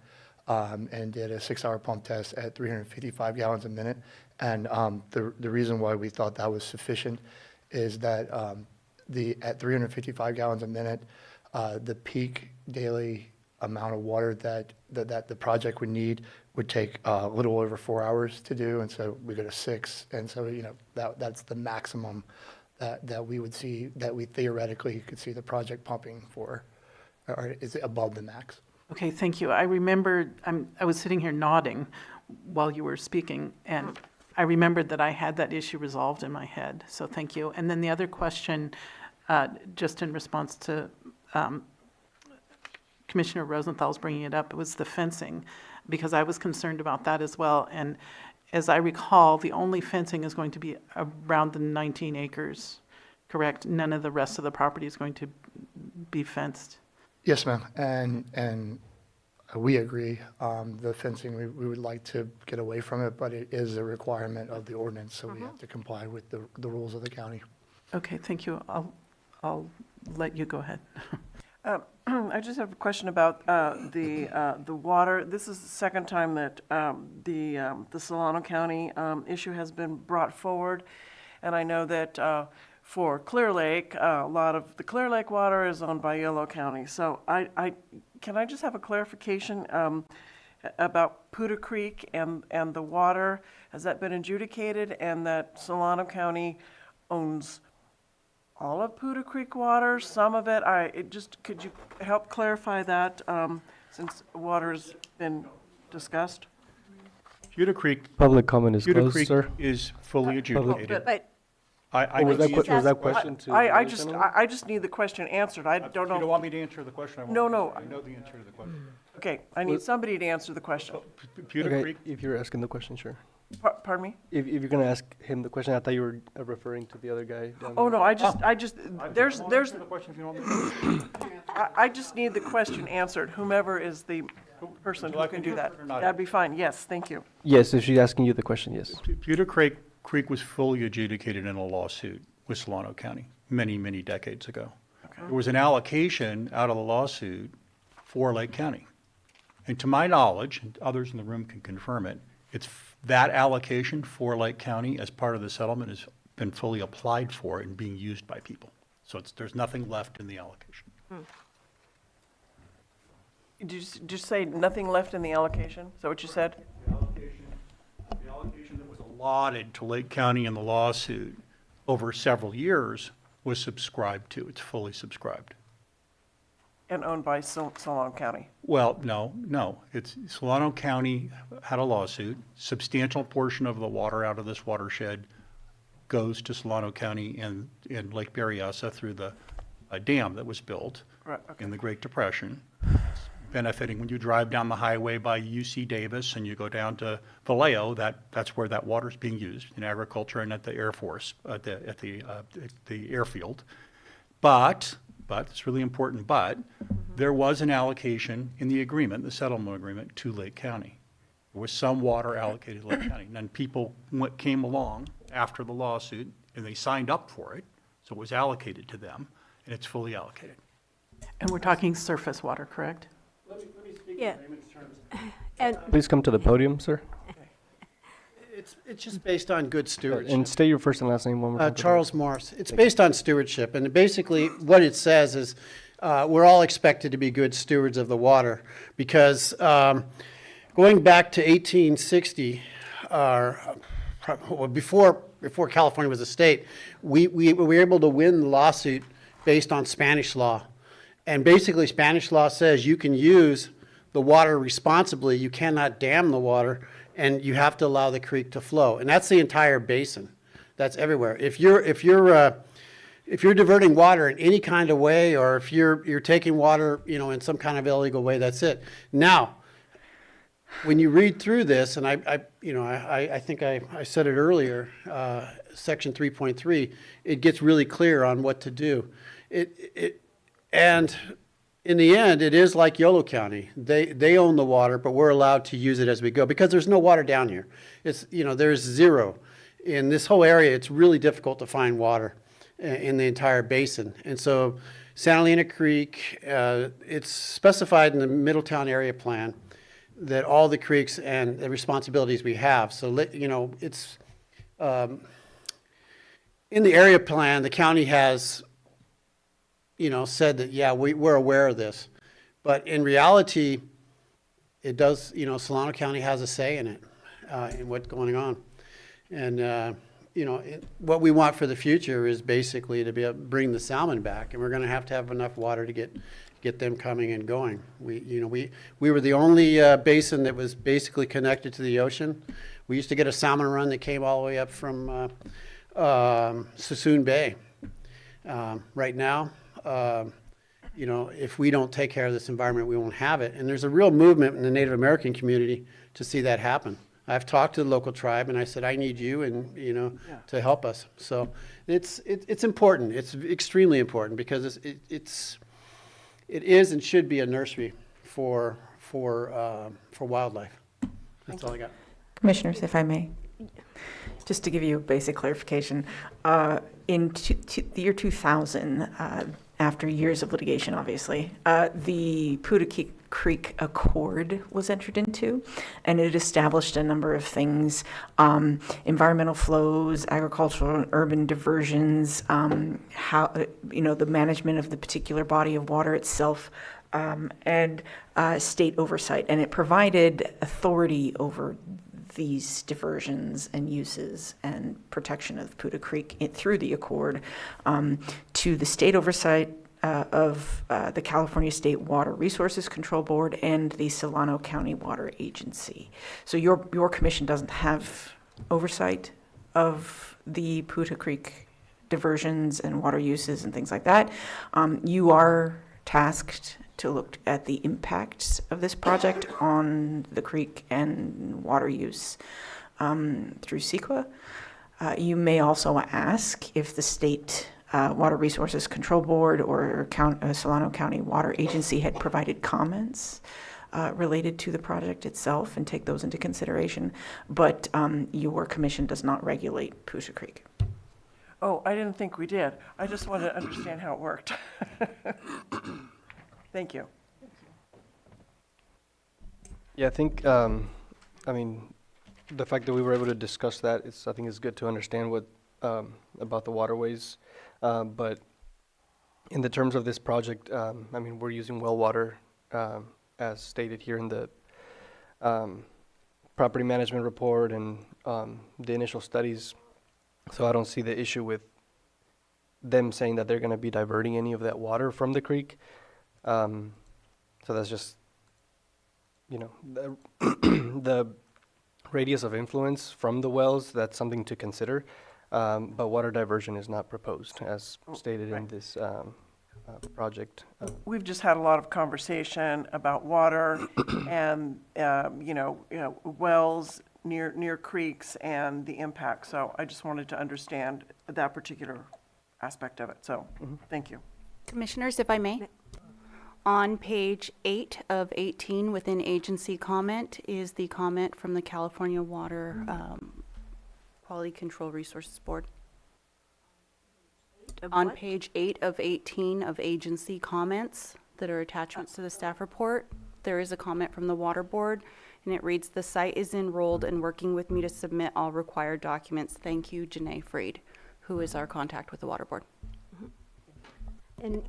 and did a 6-hour pump test at 355 gallons a minute. And the reason why we thought that was sufficient is that at 355 gallons a minute, the peak daily amount of water that the project would need would take a little over 4 hours to do, and so we go to 6, and so that's the maximum that we would see, that we theoretically could see the project pumping for, or is it above the max? Okay, thank you. I remembered, I was sitting here nodding while you were speaking, and I remembered that I had that issue resolved in my head, so thank you. And then the other question, just in response to Commissioner Rosenthal's bringing it up, was the fencing, because I was concerned about that as well. And as I recall, the only fencing is going to be around the 19 acres, correct? None of the rest of the property is going to be fenced? Yes, ma'am, and we agree. The fencing, we would like to get away from it, but it is a requirement of the ordinance, so we have to comply with the rules of the county. Okay, thank you. I'll let you go ahead. I just have a question about the water. This is the second time that the Solano County issue has been brought forward, and I know that for Clear Lake, a lot of the Clear Lake water is owned by Yolo County. So can I just have a clarification about Poudre Creek and the water? Has that been adjudicated, and that Solano County owns all of Poudre Creek water, some of it? Could you help clarify that, since water's been discussed? Poudre Creek. Public comment is Poudre closed, Creek sir. is fully adjudicated. But Was that question to? I just need the question answered. I don't know. You don't want me to answer the question? No. I know the answer to the question. Okay, I need somebody to answer the question. Poudre Okay, Creek, if you're asking the question, sure. Pardon me? If you're gonna ask him the question, I thought you were referring to the other guy down Oh, there. no, there's, the question if you want me to. I just need the question answered, whomever is the person who can do that. That'd be fine, yes, thank you. Yes, if she's asking you the question, yes. Poudre Creek was fully adjudicated in a lawsuit with Solano County many, many decades ago. There was an allocation out of the lawsuit for Lake County. And to my knowledge, and others in the room can confirm it, that allocation for Lake County as part of the settlement has been fully applied for and being used by people. So there's nothing left in the allocation. Did you just say nothing left in the allocation? Is that what you said? The allocation that was allotted to Lake County in the lawsuit over several years was subscribed to. It's fully subscribed. And owned by Solano County? Well, no. It's Solano County had a lawsuit. Substantial portion of the water out of this watershed goes to Solano County and Lake Berryessa through the dam that was built in the Great Depression. Benefiting when you drive down the highway by UC Davis and you go down to Vallejo, that's where that water is being used in agriculture and at the Air Force, at the airfield. But it's really important, there was an allocation in the agreement, the settlement agreement, to Lake County. There was some water allocated to Lake County. And then people came along after the lawsuit and they signed up for it, so it was allocated to them, and it's fully allocated. And we're talking surface water, correct? Let me speak Yeah. in layman's terms. And Please come to the podium, sir, It's just based on good stewardship. and state your first and last name one more time. Charles Morris. It's based on stewardship, and basically what it says is we're all expected to be good stewards of the water because going back to 1860, before California was a state, we were able to win the lawsuit based on Spanish law. And basically Spanish law says you can use the water responsibly, you cannot dam the water, and you have to allow the creek to flow. And that's the entire basin. That's everywhere. If you're diverting water in any kind of way, or if you're taking water, in some kind of illegal way, that's it. Now, when you read through this, and I think I said it earlier, section 3.3, it gets really clear on what to do. And in the end, it is like Yolo County. They own the water, but we're allowed to use it as we go because there's no water down here. It's, there's zero. In this whole area, it's really difficult to find water in the entire basin. And so Santa Elena Creek, it's specified in the Middletown Area Plan that all the creeks and the responsibilities we have. So, it's in the area plan, the county has said that, yeah, we're aware of this. But in reality, it does, Solano County has a say in it, in what's going on. And, what we want for the future is basically to be able to bring the salmon back. And we're going to have enough water to get them coming and going. We were the only basin that was basically connected to the ocean. We used to get a salmon run that came all the way up from Suisun Bay. Right now, if we don't take care of this environment, we won't have it. And there's a real movement in the Native American community to see that happen. I've talked to the local tribe, and I said, I need you and, to help us. So it's important. It's extremely important because it is and should be a nursery for wildlife. That's all I got. Commissioners, if I may, just to give you a basic clarification, in the year 2000, after years of litigation, obviously, the Putah Creek Accord was entered into, and it established a number of things: environmental flows, agricultural and urban diversions, how the management of the particular body of water itself, and state oversight, and it provided authority over these diversions and uses and protection of Putah Creek through the Accord to the state oversight of the California State Water Resources Control Board and the Solano County Water Agency. So your commission doesn't have oversight of the Putah Creek diversions and water uses and things like that. You are tasked to look at the impacts of this project on the creek and water use through CEQA. You may also ask if the State Water Resources Control Board or Solano County Water Agency had provided comments related to the project itself and take those into consideration. But your commission does not regulate Putah Creek. Oh, I didn't think we did. I just wanted to understand how it worked. Thank you. Yeah, I think, the fact that we were able to discuss that, I think it's good to understand what, about the waterways. But in the terms of this project, we're using well water, as stated here in the property management report and the initial studies. So I don't see the issue with them saying that they're going to be diverting any of that water from the creek. So that's just, the radius of influence from the wells, that's something to consider. But water diversion is not proposed as stated in this project. We've just had a lot of conversation about water and, wells near creeks and the impact. So I just wanted to understand that particular aspect of it. So thank you. Commissioners, if I may. On page 8 of 18 within agency comment is the comment from the California Water Quality Control Resources Board. On page 8 of 18 of agency comments that are attachments to the staff report, there is a comment from the Water Board, and it reads, "The site is enrolled and working with me to submit all required documents. Thank you, Janae Freed," who is our contact with the Water Board. And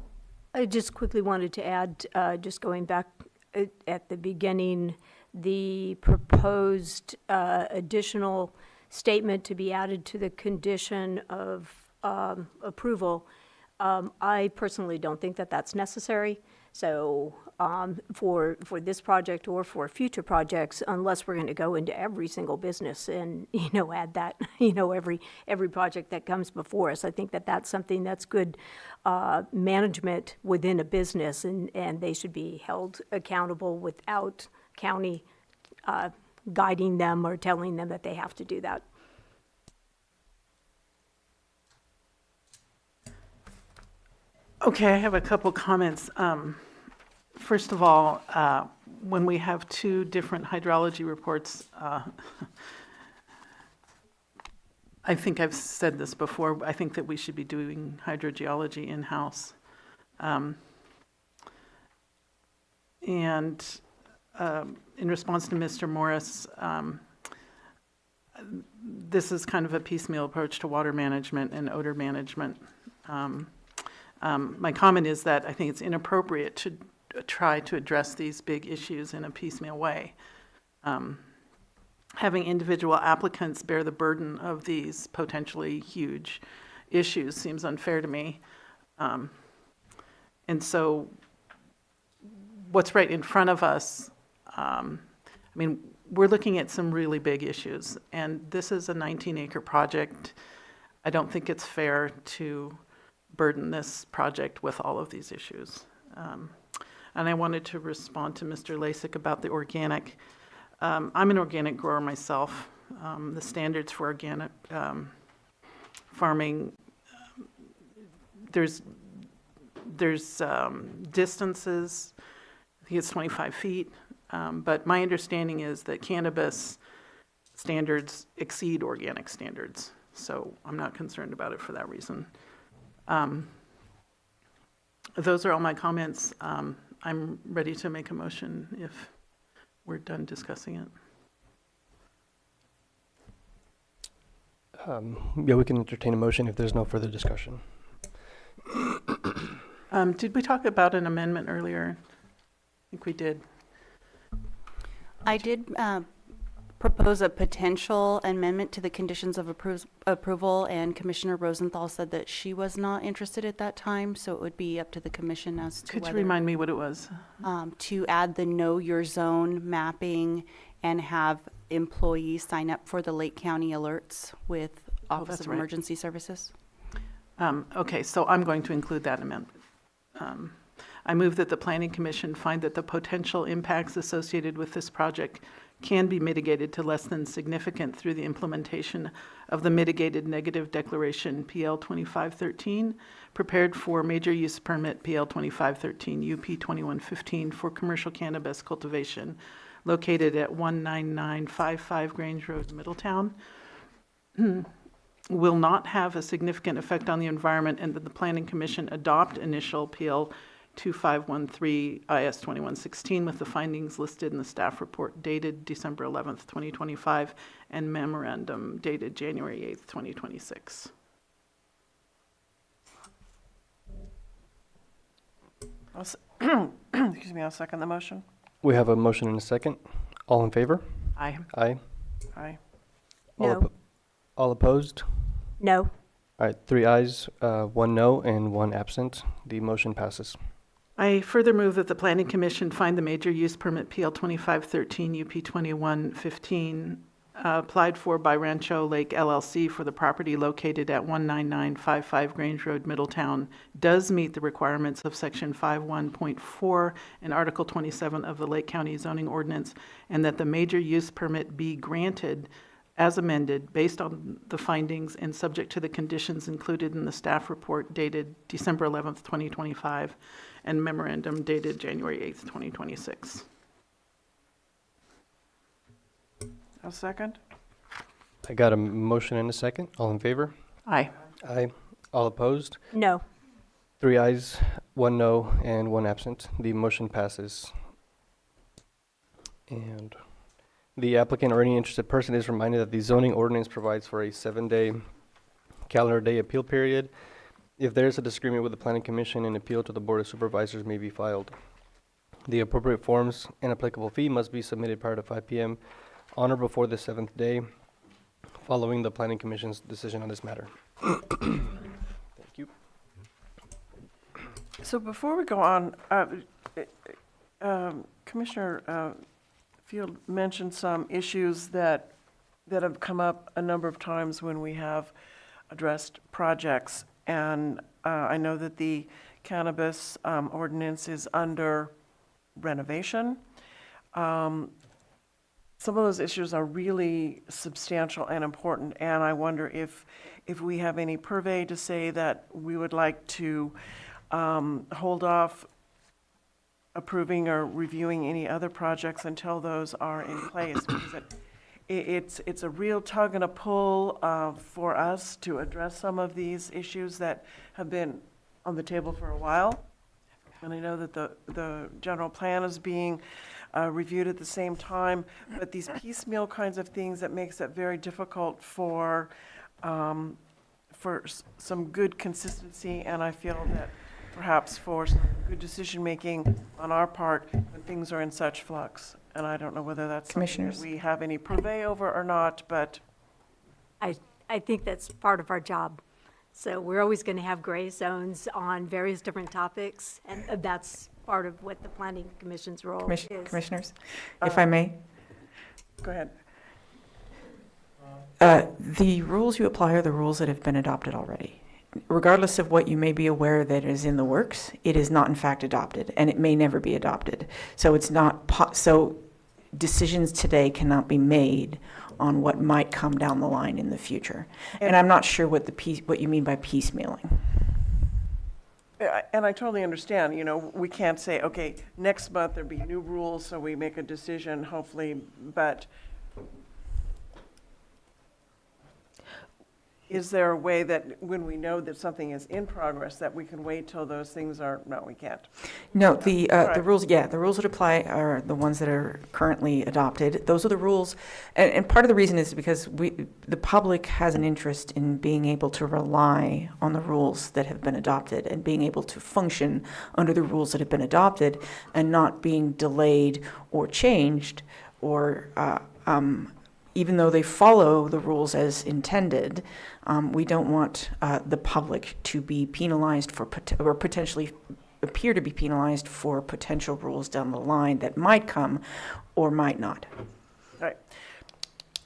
I just quickly wanted to add, just going back at the beginning, the proposed additional statement to be added to the condition of approval. I personally don't think that that's necessary. So for this project or for future projects, unless we're going to go into every single business and add that every project that comes before us, I think that that's something that's good management within a business, and they should be held accountable without county guiding them or telling them that they have to do that. Okay, I have a couple comments. First of all, when we have two different hydrology reports, I think I've said this before, I think that we should be doing hydrogeology in-house. And in response to Mr. Morris, this is kind of a piecemeal approach to water management and odor management. My comment is that I think it's inappropriate to try to address these big issues in a piecemeal way. Having individual applicants bear the burden of these potentially huge issues seems unfair to me. And so what's right in front of us, we're looking at some really big issues, and this is a 19-acre project. I don't think it's fair to burden this project with all of these issues. And I wanted to respond to Mr. Lasik about the organic. I'm an organic grower myself. The standards for organic farming, there's distances, I think it's 25 feet, but my understanding is that cannabis standards exceed organic standards, so I'm not concerned about it for that reason. Those are all my comments. I'm ready to make a motion if we're done discussing it. Yeah, we can entertain a motion if there's no further discussion. Did we talk about an amendment earlier? I think we did. I did propose a potential amendment to the conditions of approval, and Commissioner Rosenthal said that she was not interested at that time, so it would be up to the commission as to Could whether, you remind me what it was? to add the Know Your Zone mapping and have employees sign up for the Lake County alerts with Office that's of right. Emergency Services. Okay, so I'm going to include that amendment. I move that the Planning Commission find that the potential impacts associated with this project can be mitigated to less than significant through the implementation of the Mitigated Negative Declaration, PL 2513, prepared for Major Use Permit, PL 2513, UP 2115, for commercial cannabis cultivation located at 19955 Grange Road, Middletown. Will not have a significant effect on the environment, and that the Planning Commission adopt initial PL 2513 IS 2116 with the findings listed in the staff report dated December 11th, 2025, and memorandum dated January 8th, 2026. Excuse me, I'll second the motion. We have a motion and a second. All in favor? Aye. Aye. Aye. No. All opposed? No. All right, 3 ayes, 1 no, and 1 absent. The motion passes. I further move that the Planning Commission find the Major Use Permit, PL 2513, UP 2115, applied for by Rancho Lake LLC for the property located at 19955 Grange Road, Middletown, does meet the requirements of Section 51.4 and Article 27 of the Lake County Zoning Ordinance, and that the Major Use Permit be granted as amended based on the findings and subject to the conditions included in the staff report dated December 11th, 2025, and memorandum dated January 8th, 2026. I'll second. I got a motion and a second. All in favor? Aye. Aye. All opposed? No. 3 ayes, 1 no, and 1 absent. The motion passes. And the applicant or any interested person is reminded that the zoning ordinance provides for a 7-day calendar day appeal period. If there is a disagreement with the Planning Commission, an appeal to the Board of Supervisors may be filed. The appropriate forms and applicable fee must be submitted prior to 5 p.m. on or before the 7th day following the Planning Commission's decision on this matter. Thank you. So before we go on, Commissioner Field mentioned some issues that have come up a number of times when we have addressed projects. And I know that the cannabis ordinance is under renovation. Some of those issues are really substantial and important, and I wonder if we have any purvey to say that we would like to hold off approving or reviewing any other projects until those are in place, because it's a real tug and a pull for us to address some of these issues that have been on the table for a while. And I know that the general plan is being reviewed at the same time, but these piecemeal kinds of things that makes it very difficult for some good consistency, and I feel that perhaps for some good decision-making on our part when things are in such flux. And I don't know whether that's something that we have any purvey over or not, but I think that's part of our job. So we're always going to have gray zones on various different topics, and that's part of what the Planning Commission's role is. Commissioners, if I may. Go ahead. The rules you apply are the rules that have been adopted already. Regardless of what you may be aware that is in the works, it is not in fact adopted, and it may never be adopted. So it's not, so decisions today cannot be made on what might come down the line in the future. And I'm not sure what what you mean by piecemealing. And I totally understand, you know, we can't say, okay, next month there'll be new rules, so we make a decision, hopefully, but is there a way that when we know that something is in progress, that we can wait till those things are, no, we can't? No, the Right. rules, yeah, the rules that apply are the ones that are currently adopted. Those are the rules, and part of the reason is because the public has an interest in being able to rely on the rules that have been adopted and being able to function under the rules that have been adopted and not being delayed or changed or, even though they follow the rules as intended, we don't want the public to be penalized for, or potentially appear to be penalized for potential rules down the line that might come or might not. Right.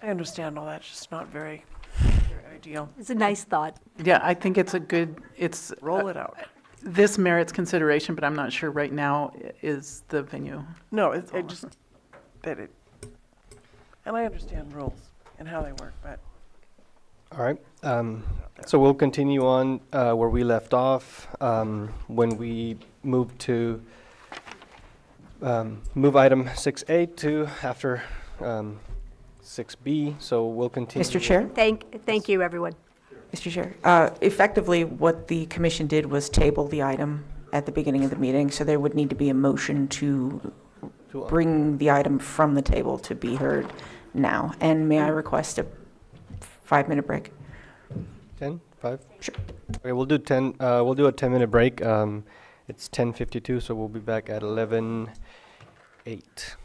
I understand all that, it's just not very ideal. It's a nice thought. Yeah, I think it's a good, Roll it out. this merits consideration, but I'm not sure right now is the venue. No, it just, that it, and I understand rules and how they work, but. All right. So we'll continue on where we left off when we move to move item 6A to after 6B. So we'll continue. Mr. Chair? Thank you, everyone. Mr. Chair, effectively, what the commission did was table the item at the beginning of the meeting, so there would need to be a motion to bring the item from the table to be heard now. And may I request a 5-minute break? 10, 5? Sure. Okay, we'll do 10. We'll do a 10-minute break. It's 10:52, so we'll be back at 11:08.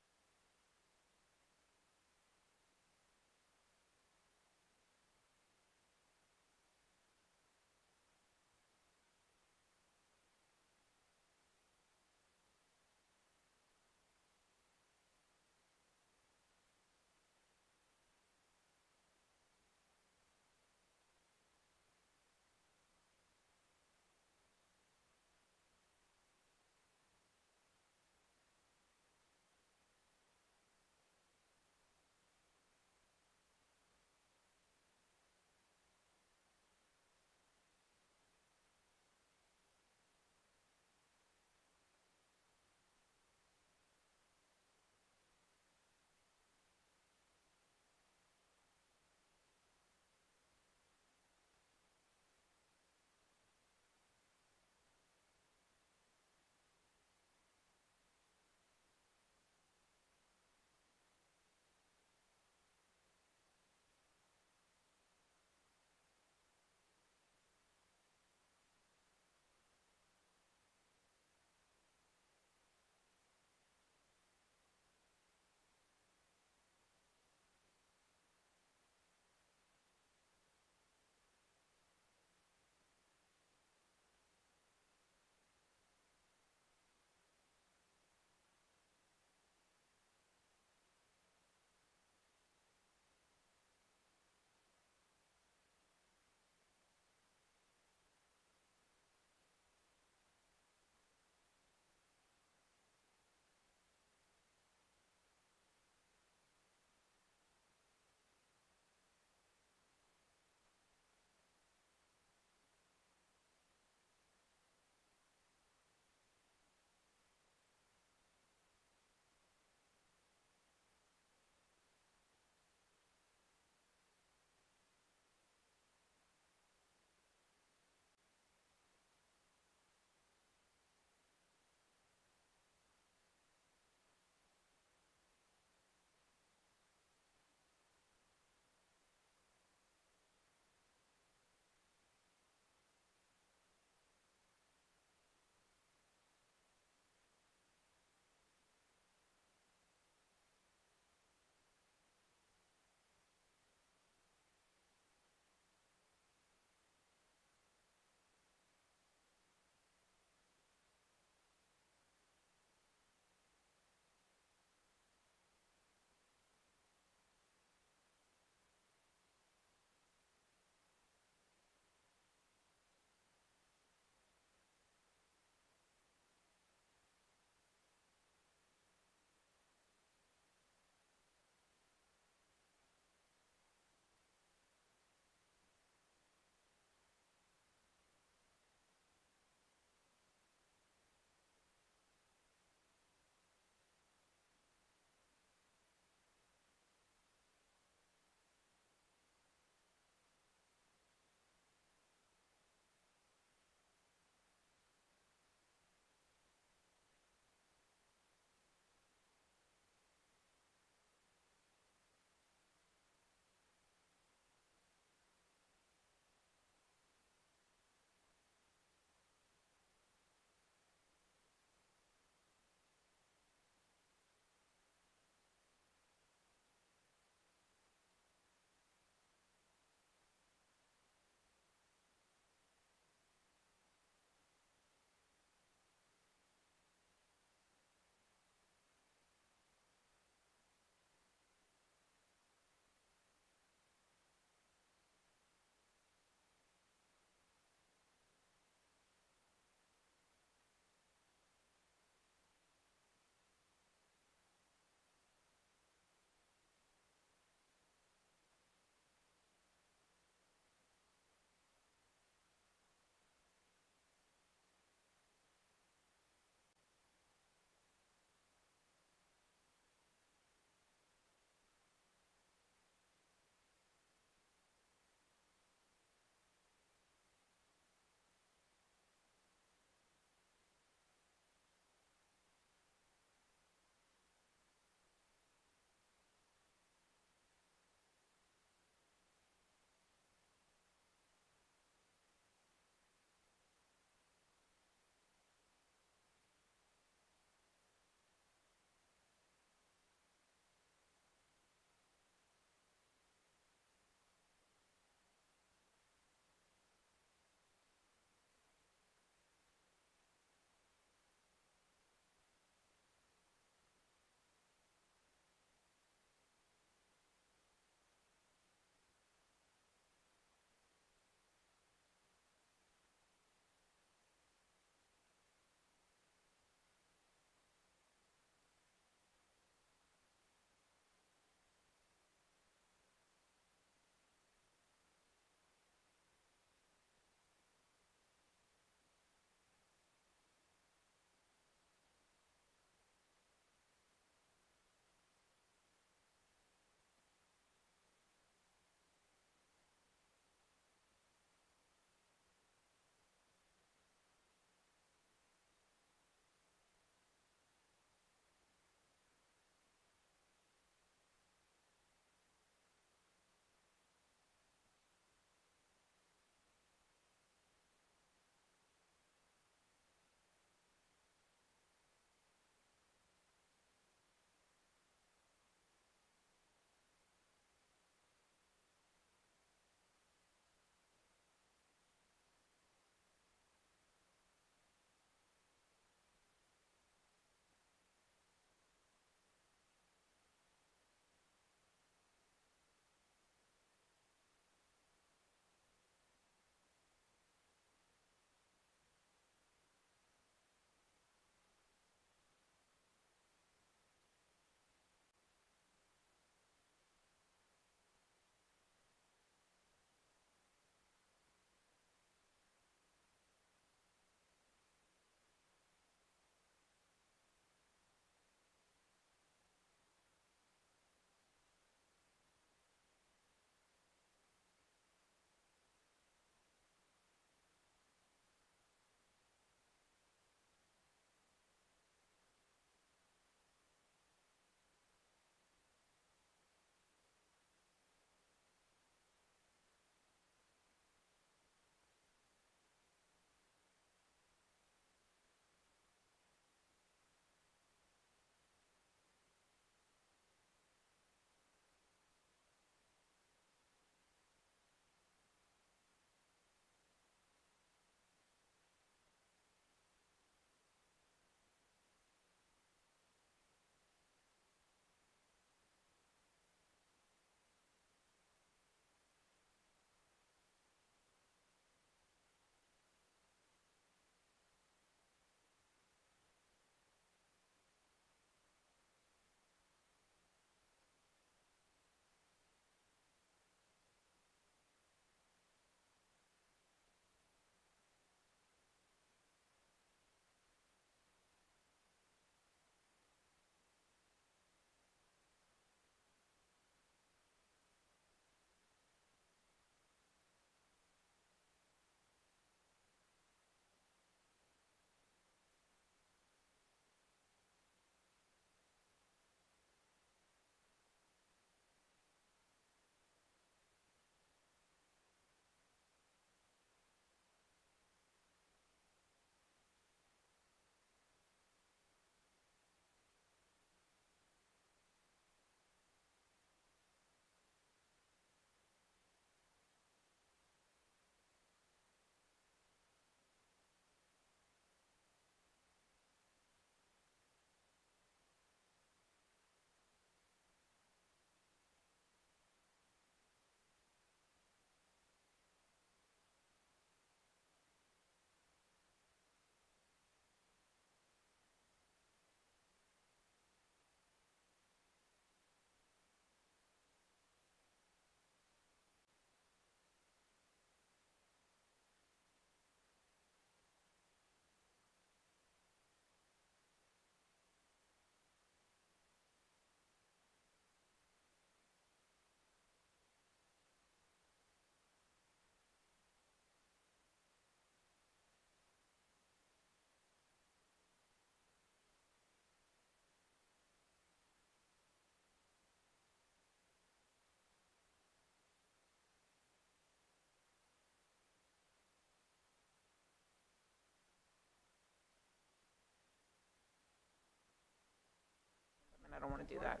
want to do that.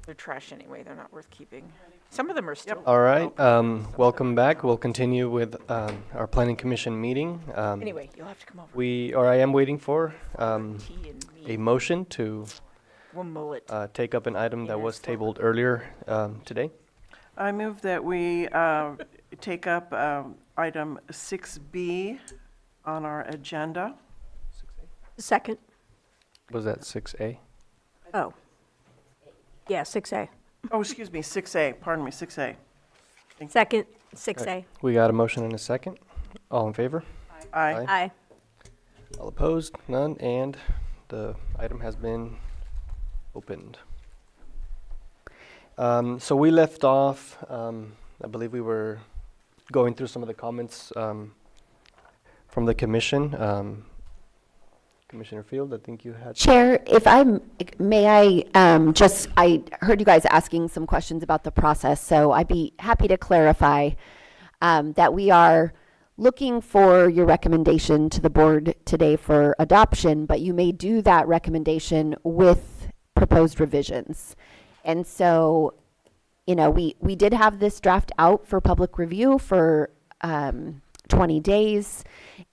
They're trash anyway, they're not worth keeping. Some of them are still. All right, welcome back. We'll continue with our planning commission meeting. Anyway, you'll have to come over. I am waiting for a motion to We'll mull it. take up an item that was tabled earlier today. I move that we take up item 6B on our agenda. Second. Was that 6A? Oh. Yeah, 6A. Oh, excuse me, 6A, pardon me, 6A. Second, 6A. We got a motion and a second. All in favor? Aye. Aye. All opposed? None, and the item has been opened. So we left off, I believe we were going through some of the comments from the commission. Commissioner Field, I think you had. Chair, may I I heard you guys asking some questions about the process, so I'd be happy to clarify that we are looking for your recommendation to the board today for adoption, but you may do that recommendation with proposed revisions. And so, we did have this draft out for public review for 20 days,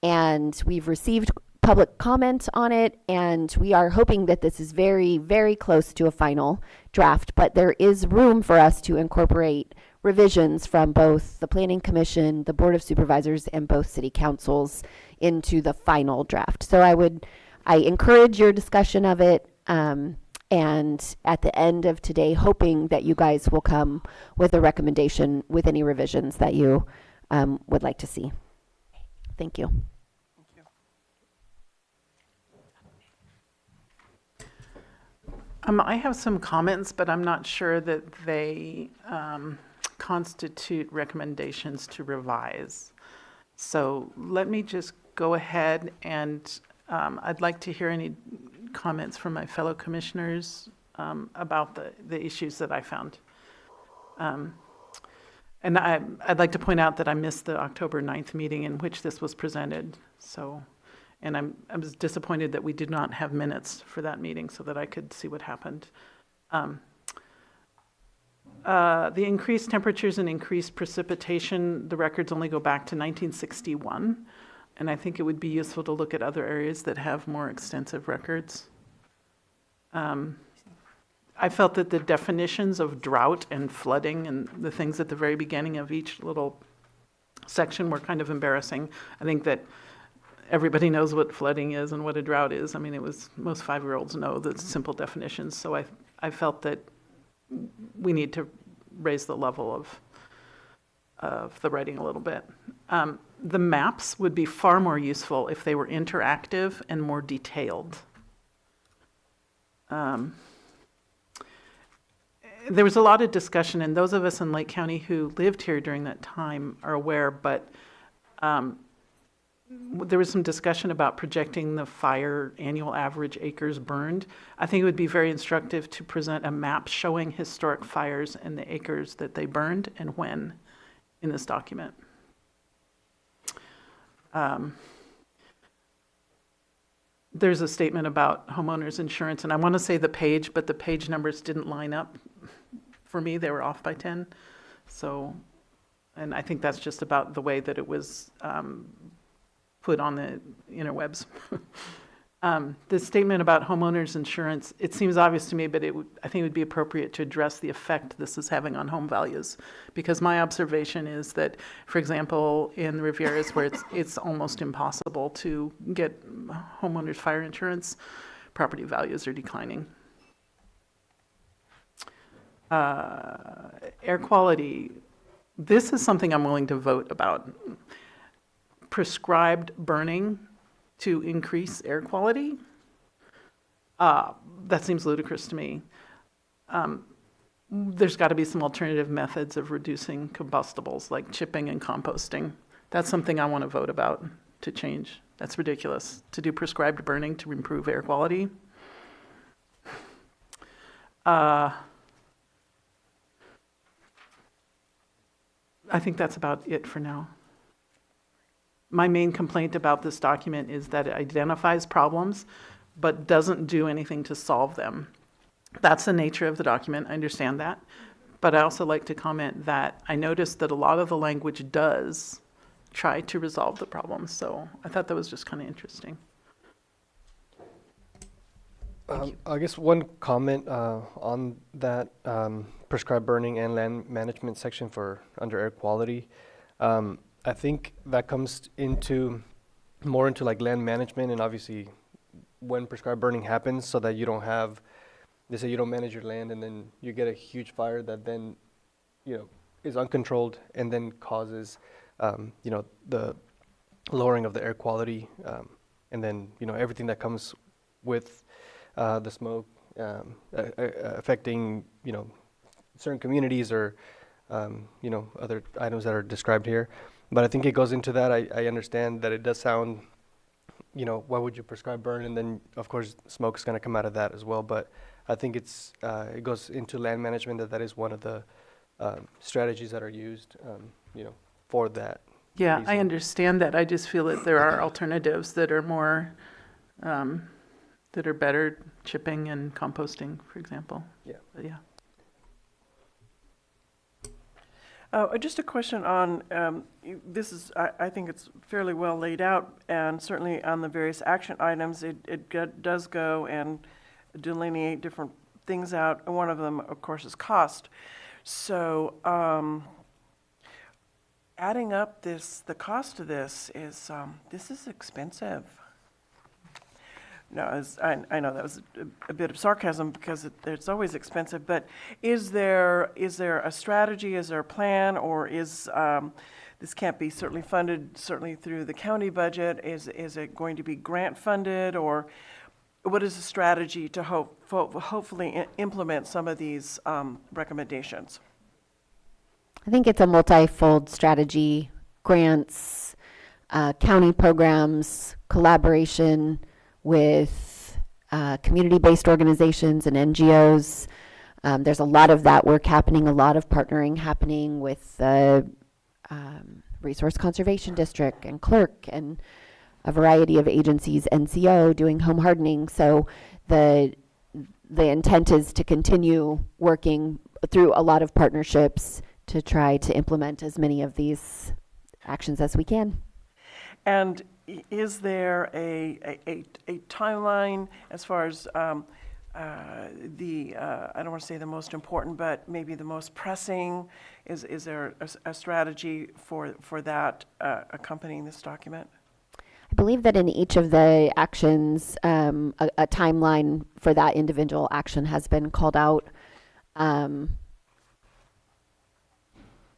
and we've received public comment on it, and we are hoping that this is very, very close to a final draft, but there is room for us to incorporate revisions from both the Planning Commission, the Board of Supervisors, and both city councils into the final draft. So I encourage your discussion of it, and at the end of today, hoping that you guys will come with a recommendation with any revisions that you would like to see. Thank you. I have some comments, but I'm not sure that they constitute recommendations to revise. So let me just go ahead and I'd like to hear any comments from my fellow commissioners about the issues that I found. And I'd like to point out that I missed the October 9th meeting in which this was presented. And I was disappointed that we did not have minutes for that meeting so that I could see what happened. The increased temperatures and increased precipitation, the records only go back to 1961. And I think it would be useful to look at other areas that have more extensive records. I felt that the definitions of drought and flooding and the things at the very beginning of each little section were kind of embarrassing. I think that everybody knows what flooding is and what a drought is. I mean, most 5-year-olds know the simple definitions. So I felt that we need to raise the level of the writing a little bit. The maps would be far more useful if they were interactive and more detailed. There was a lot of discussion, and those of us in Lake County who lived here during that time are aware, but there was some discussion about projecting the fire annual average acres burned. I think it would be very instructive to present a map showing historic fires and the acres that they burned and when in this document. There's a statement about homeowners insurance, and I want to say the page, but the page numbers didn't line up for me. They were off by 10. So, and I think that's just about the way that it was put on the interwebs. The statement about homeowners insurance, it seems obvious to me, but I think it would be appropriate to address the effect this is having on home values. Because my observation is that, for example, in the Rivieras where it's almost impossible to get homeowners fire insurance, property values are declining. Air quality, this is something I'm willing to vote about. Prescribed burning to increase air quality, that seems ludicrous to me. There's got to be some alternative methods of reducing combustibles like chipping and composting. That's something I want to vote about to change. That's ridiculous to do prescribed burning to improve air quality. I think that's about it for now. My main complaint about this document is that it identifies problems, but doesn't do anything to solve them. That's the nature of the document, I understand that. But I also like to comment that I noticed that a lot of the language does try to resolve the problem, so I thought that was just kind of interesting. I guess one comment on that prescribed burning and land management section for under air quality. I think that comes more into like land management, and obviously when prescribed burning happens, so that you don't have, they say you don't manage your land and then you get a huge fire that then, is uncontrolled and then causes, the lowering of the air quality, and then, everything that comes with the smoke affecting, certain communities or, other items that are described here. But I think it goes into that. I understand that it does sound, why would you prescribe burn? And then, of course, smoke is going to come out of that as well. But I think it goes into land management, that is one of the strategies that are used, for that. Yeah, reason. I understand that. I just feel that there are alternatives that are more, that are better, chipping and composting, for example. Yeah. But yeah. Just a question on, this is, I think it's fairly well laid out, and certainly on the various action items, it does go and delineate different things out, and one of them, of course, is cost. So, adding up the cost of this is expensive. No, I know that was a bit of sarcasm because it's always expensive, but is there a strategy, is there a plan, or is this can't be certainly funded through the county budget? Is it going to be grant funded, or what is the strategy to hopefully implement some of these recommendations? I think it's a multi-fold strategy: grants, county programs, collaboration with community-based organizations and NGOs. There's a lot of that work happening, a lot of partnering happening with the Resource Conservation District and Clerk and a variety of agencies, NCO, doing home hardening. So the intent is to continue working through a lot of partnerships to try to implement as many of these actions as we can. And is there a timeline as far as I don't want to say the most important, but maybe the most pressing? Is there a strategy for that accompanying this document? I believe that in each of the actions, a timeline for that individual action has been called out.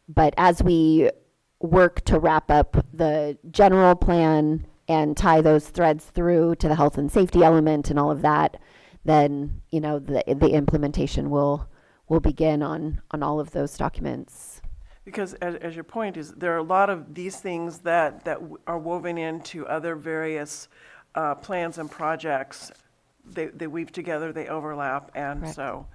But as we work to wrap up the general plan and tie those threads through to the health and safety element and all of that, then the implementation will begin on all of those documents. Because as your point is, there are a lot of these things that are woven into other various plans and projects. They weave together, they overlap, and correct. So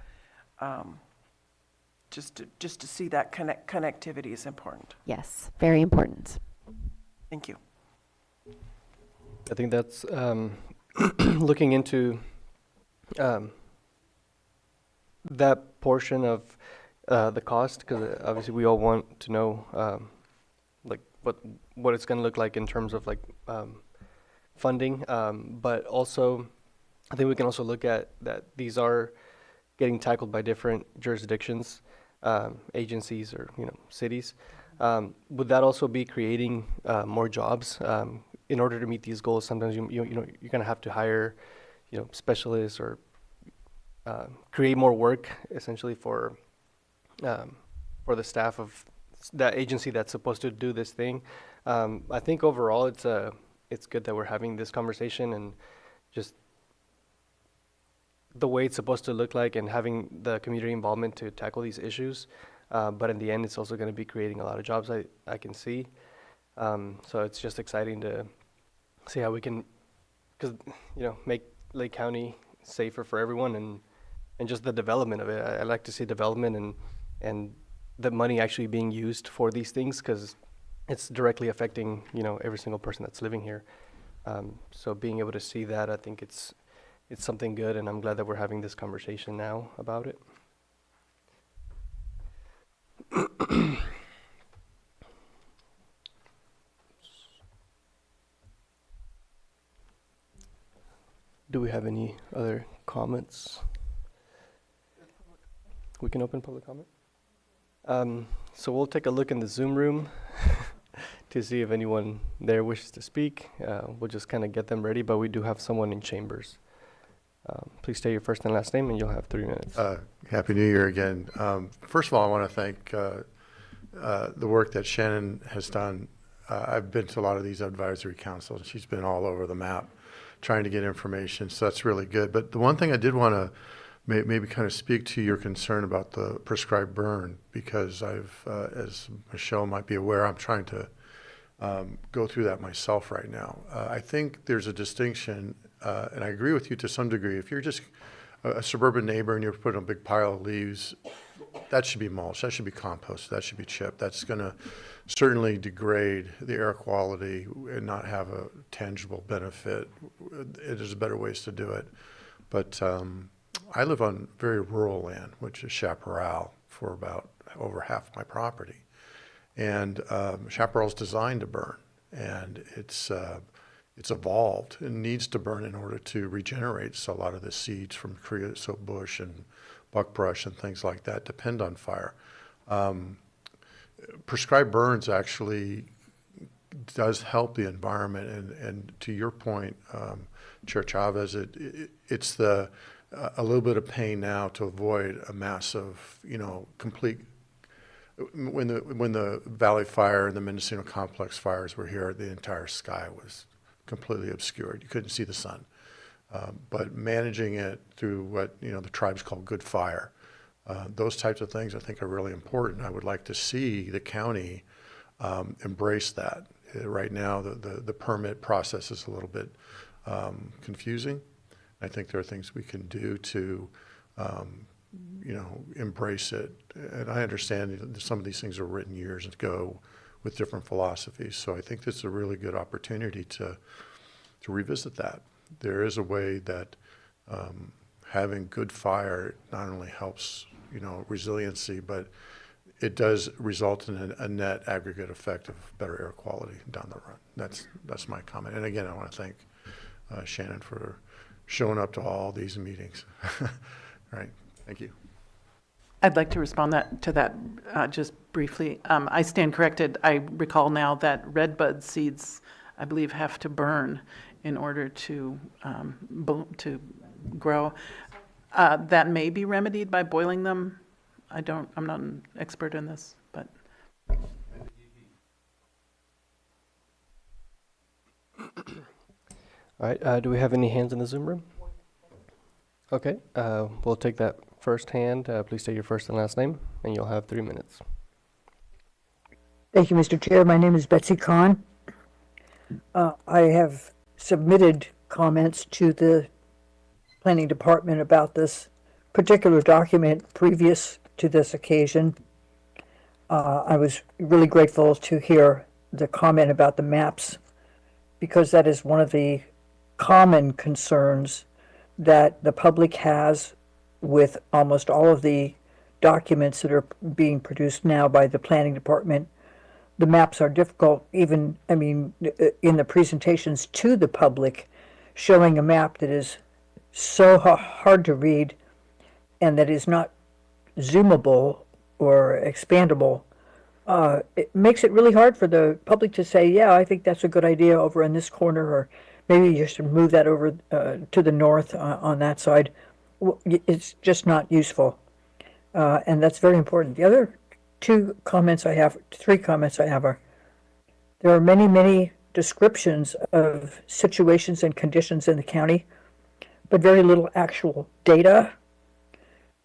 just to see that connectivity is important. Yes, very important. Thank you. I think that's looking into that portion of the cost, because obviously we all want to know like what it's going to look like in terms of like funding, but also I think we can also look at that these are getting tackled by different jurisdictions, agencies, or cities. Would that also be creating more jobs? In order to meet these goals, sometimes you're going to have to hire specialists or create more work essentially for the staff of that agency that's supposed to do this thing. I think overall it's good that we're having this conversation and just the way it's supposed to look like and having the community involvement to tackle these issues. But in the end, it's also going to be creating a lot of jobs I can see. So it's just exciting to see how we can, make Lake County safer for everyone and just the development of it. I like to see development and the money actually being used for these things, because it's directly affecting every single person that's living here. So being able to see that, I think it's it's something good, and I'm glad that we're having this conversation now about it. Do we have any other comments? We can open public comment. So we'll take a look in the Zoom room to see if anyone there wishes to speak. We'll just kind of get them ready, but we do have someone in chambers. Please state your first and last name, and you'll have 3 minutes. Happy New Year again. First of all, I want to thank the work that Shannon has done. I've been to a lot of these advisory councils, and she's been all over the map trying to get information, so that's really good. But the one thing I did want to maybe kind of speak to your concern about the prescribed burn, because I've, as Michelle might be aware, I'm trying to go through that myself right now. I think there's a distinction, and I agree with you to some degree. If you're just a suburban neighbor and you're putting a big pile of leaves, that should be mulch, that should be compost, that should be chipped. That's going to certainly degrade the air quality and not have a tangible benefit. There's better ways to do it. But I live on very rural land, which is chaparral, for about over half my property. And chaparral is designed to burn, and it's evolved and needs to burn in order to regenerate. So a lot of the seeds from creosote bush and buckbrush and things like that depend on fire. Prescribed burns actually does help the environment, and to your point, Chair Chavez, it's a little bit of pain now to avoid a massive, complete. When the Valley Fire and the Mendocino Complex fires were here, the entire sky was completely obscured. You couldn't see the sun. But managing it through what the tribes call good fire, those types of things I think are really important. I would like to see the county embrace that. Right now, the permit process is a little bit confusing. I think there are things we can do to embrace it. And I understand that some of these things were written years ago with different philosophies. So I think this is a really good opportunity to revisit that. There is a way that having good fire not only helps, resiliency, but it does result in a net aggregate effect of better air quality down the run. That's my comment. And again, I want to thank Shannon for showing up to all these meetings. All right, thank you. I'd like to respond to that just briefly. I stand corrected. I recall now that redbud seeds, I believe, have to burn in order to grow. That may be remedied by boiling them. I'm not an expert in this, but. All right, do we have any hands in the Zoom room? Okay, we'll take that first hand. Please state your first and last name, and you'll have 3 minutes. Thank you, Mr. Chair. My name is Betsy Kahn. I have submitted comments to the Planning Department about this particular document previous to this occasion. I was really grateful to hear the comment about the maps, because that is one of the common concerns that the public has with almost all of the documents that are being produced now by the Planning Department. The maps are difficult, even, in the presentations to the public, showing a map that is so hard to read and that is not zoomable or expandable. It makes it really hard for the public to say, yeah, I think that's a good idea over in this corner, or maybe you should move that over to the north on that side. It's just not useful. And that's very important. The other three comments I have are, there are many, many descriptions of situations and conditions in the county, but very little actual data.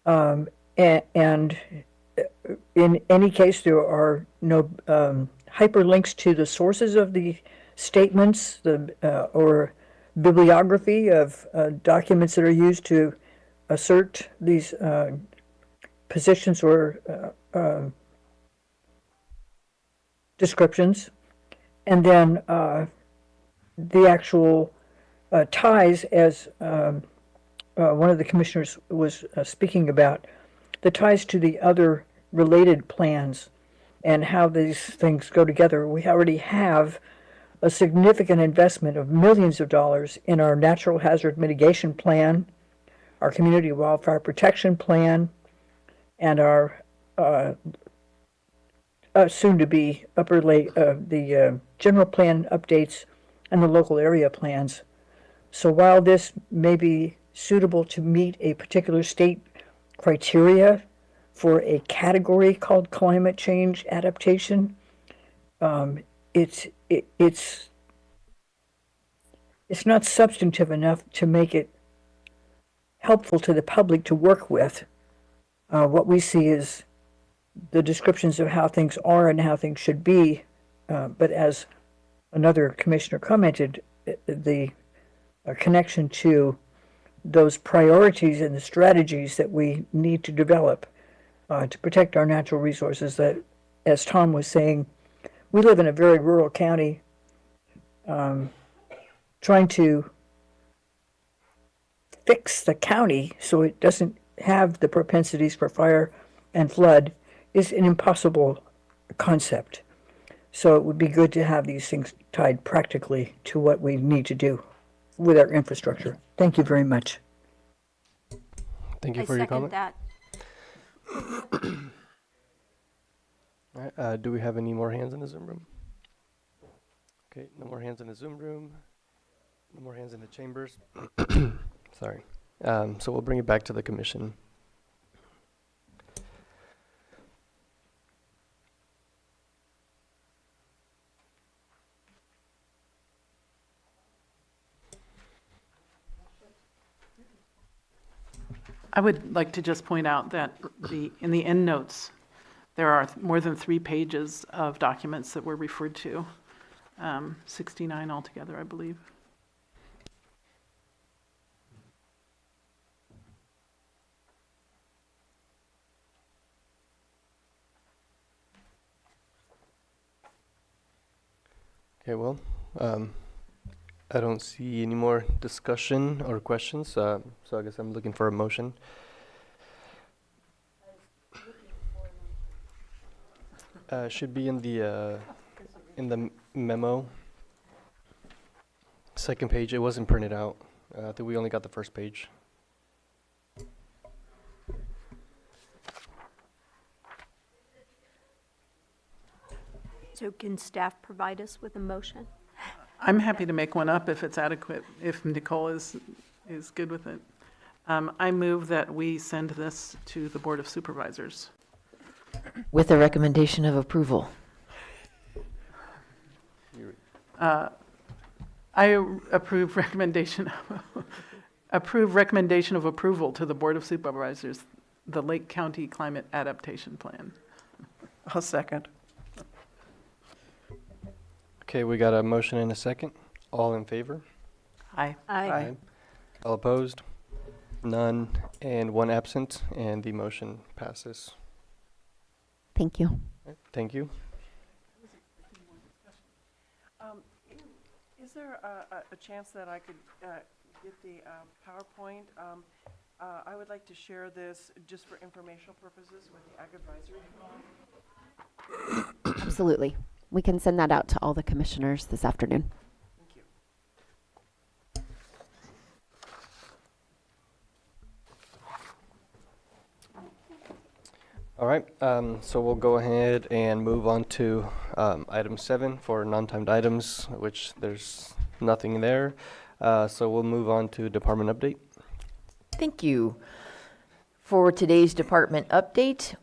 And in any case, there are no hyperlinks to the sources of the statements, or bibliography of documents that are used to assert these positions or descriptions. And then the actual ties, as one of the commissioners was speaking about, the ties to the other related plans and how these things go together. We already have a significant investment of millions of dollars in our natural hazard mitigation plan, our community wildfire protection plan, and our soon-to-be the general plan updates and the local area plans. So while this may be suitable to meet a particular state criteria for a category called climate change adaptation, it's not substantive enough to make it helpful to the public to work with. What we see is the descriptions of how things are and how things should be, but as another commissioner commented, the connection to those priorities and the strategies that we need to develop to protect our natural resources. That, as Tom was saying, we live in a very rural county. Trying to fix the county so it doesn't have the propensities for fire and flood is an impossible concept. So it would be good to have these things tied practically to what we need to do with our infrastructure. Thank you very much. Thank you for your comment. I All second right, do we have any more hands in the Zoom room? Okay, no more hands in the Zoom room. No more hands in the chambers. Sorry. So we'll bring it back to the commission. I would like to just point out that in the end notes, there are more than 3 pages of documents that were referred to, 69 altogether, I believe. Okay, well, I don't see any more discussion or questions, so I guess I'm looking for a motion. Should be in the memo. Second page, it wasn't printed out. I think we only got the first page. So can staff provide us with a motion? I'm happy to make one up if it's adequate, if Nicole is good with it. I move that we send this to the Board of Supervisors. With a recommendation of approval. I approve recommendation of approval to the Board of Supervisors, the Lake County Climate Adaptation Plan. I'll second. Okay, we got a motion and a second. All in favor? Aye. Aye. All opposed? None, and 1 absent, and the motion passes. Thank you. Okay, thank you. Is there a chance that I could get the PowerPoint? I would like to share this just for informational purposes with the Ag Advisory. Absolutely. We can send that out to all the commissioners this afternoon. Thank you. All right, so we'll go ahead and move on to item 7 for non-timed items, which there's nothing there. So we'll move on to department update. Thank you. For today's department update,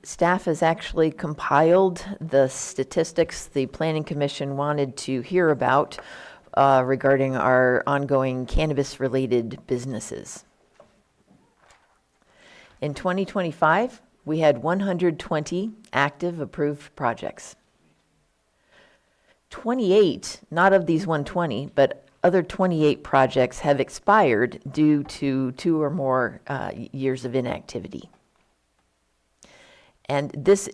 staff has actually compiled the statistics the Planning Commission wanted to hear about regarding our ongoing cannabis-related businesses. In 2025, we had 120 active approved projects. 28, not of these 120, but other 28 projects have expired due to 2 or more years of inactivity. And this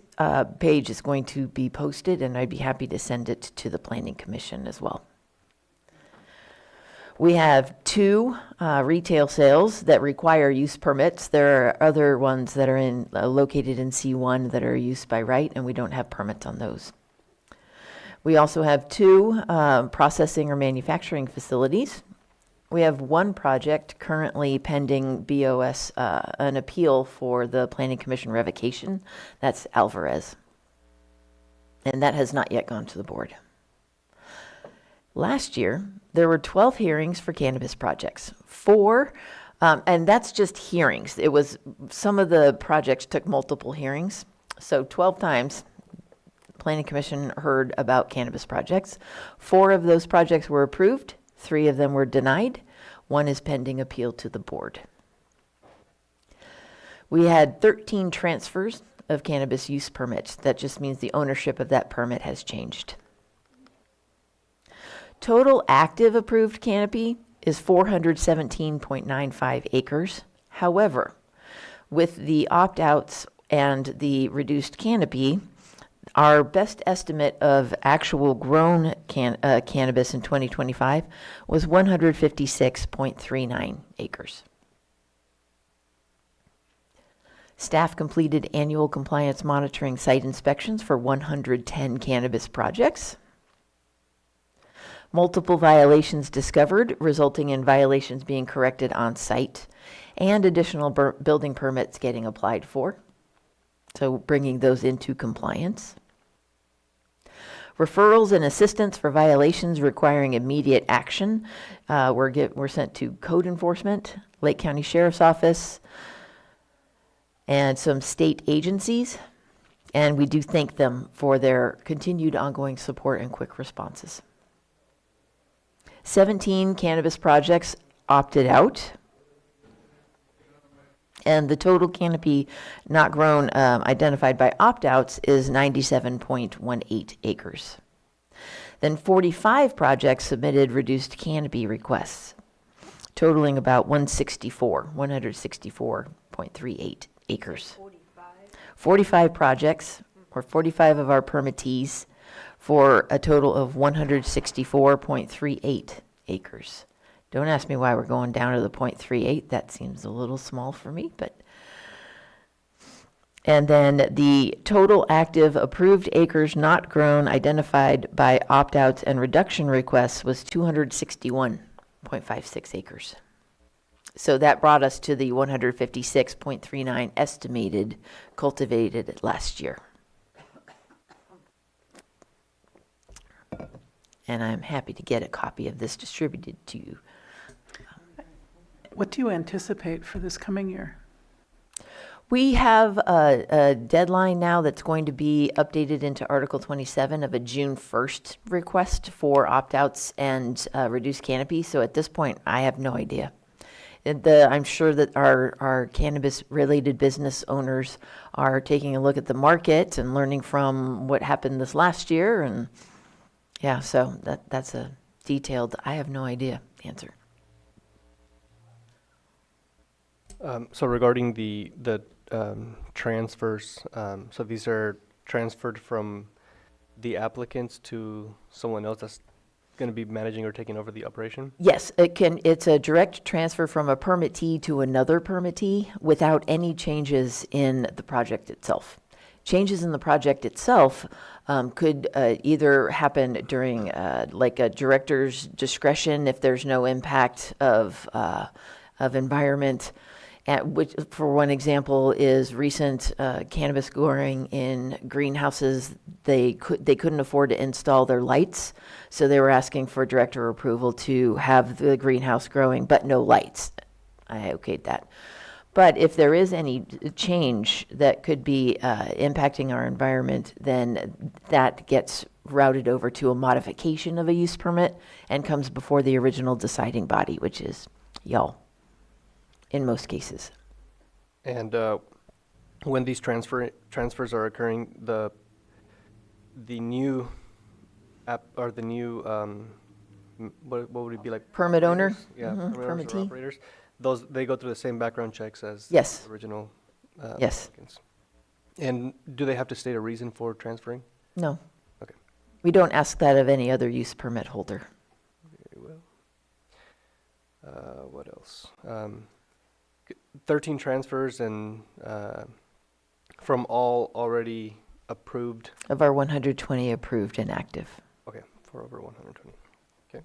page is going to be posted, and I'd be happy to send it to the Planning Commission as well. We have 2 retail sales that require use permits. There are other ones that are located in C1 that are used by right, and we don't have permits on those. We also have 2 processing or manufacturing facilities. We have 1 project currently pending BOS, an appeal for the Planning Commission revocation. That's Alvarez. And that has not yet gone to the board. Last year, there were 12 hearings for cannabis projects. 4, and that's just hearings. It was, some of the projects took multiple hearings. So 12 times, the Planning Commission heard about cannabis projects. 4 of those projects were approved. 3 of them were denied. 1 is pending appeal to the board. We had 13 transfers of cannabis use permits. That just means the ownership of that permit has changed. Total active approved canopy is 417.95 acres. However, with the opt-outs and the reduced canopy, our best estimate of actual grown cannabis in 2025 was 156.39 acres. Staff completed annual compliance monitoring site inspections for 110 cannabis projects. Multiple violations discovered, resulting in violations being corrected on site, and additional building permits getting applied for. So bringing those into compliance. Referrals and assistance for violations requiring immediate action were sent to code enforcement, Lake County Sheriff's Office, and some state agencies. And we do thank them for their continued ongoing support and quick responses. 17 cannabis projects opted out. And the total canopy not grown identified by opt-outs is 97.18 acres. Then 45 projects submitted reduced canopy requests, totaling about 164.38 acres. 45 projects, or 45 of our permittees, for a total of 164.38 acres. Don't ask me why we're going down to the 0.38. That seems a little small for me, but. And then the total active approved acres not grown identified by opt-outs and reduction requests was 261.56 acres. So that brought us to the 156.39 estimated cultivated last year. And I'm happy to get a copy of this distributed to you. What do you anticipate for this coming year? We have a deadline now that's going to be updated into Article 27 of a June 1st request for opt-outs and reduced canopy. So at this point, I have no idea. I'm sure that our cannabis-related business owners are taking a look at the market and learning from what happened this last year. And yeah, so that's a detailed, I have no idea answer. So regarding the transfers, so these are transferred from the applicants to someone else that's going to be managing or taking over the operation? Yes, it's a direct transfer from a permittee to another permittee without any changes in the project itself. Changes in the project itself could either happen during like a director's discretion if there's no impact of environment. Which, for one example, is recent cannabis growing in greenhouses. They couldn't afford to install their lights, so they were asking for director approval to have the greenhouse growing, but no lights. I okayed that. But if there is any change that could be impacting our environment, then that gets routed over to a modification of a use permit and comes before the original deciding body, which is y'all. In most cases. And when these transfers are occurring, the new app or the new what would it be like? Permit owner? Yeah, Mm-hmm. permit owners or Permittee. operators. Those they go through the same background checks as Yes. the original. Yes. Applicants. And do they have to state a reason for transferring? No. Okay. We don't ask that of any other use permit holder. Very well. What else? 13 transfers and from all already approved. Of our 120 approved and active. Okay, for over 120. Okay.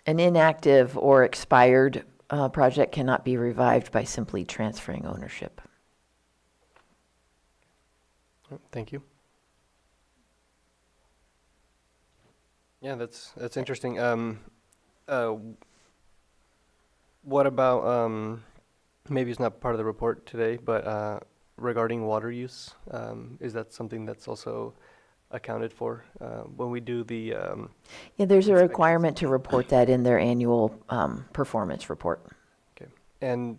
An inactive or expired project cannot be revived by simply transferring ownership. Thank you. Yeah, that's interesting. What about maybe it's not part of the report today, but regarding water use, is that something that's also accounted for when we do the? Yeah, there's a requirement to report that in their annual performance report. Okay, and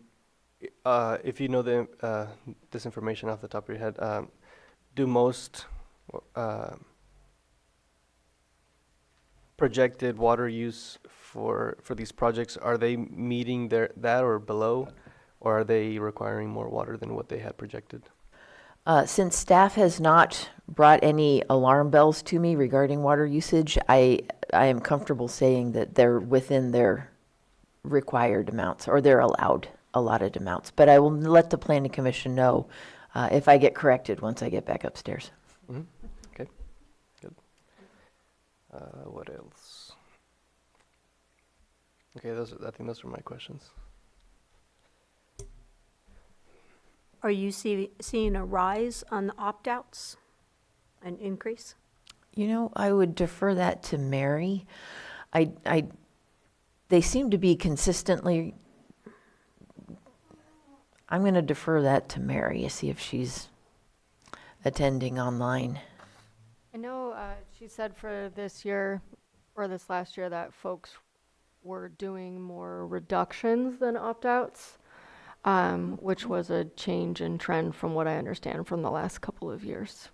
if you know this information off the top of your head, do most projected water use for these projects, are they meeting that or below, or are they requiring more water than what they had projected? Since staff has not brought any alarm bells to me regarding water usage, I am comfortable saying that they're within their required amounts, or their allotted amounts. But I will let the Planning Commission know if I get corrected once I get back upstairs. Mm-hmm. Okay, good. What else? Okay, I think those are my questions. Are you seeing a rise on the opt-outs, an increase? You know, I would defer that to Mary. They seem to be consistently. I'm going to defer that to Mary to see if she's attending online. I know she said for this year or this last year that folks were doing more reductions than opt-outs, which was a change in trend from what I understand from the last couple of years.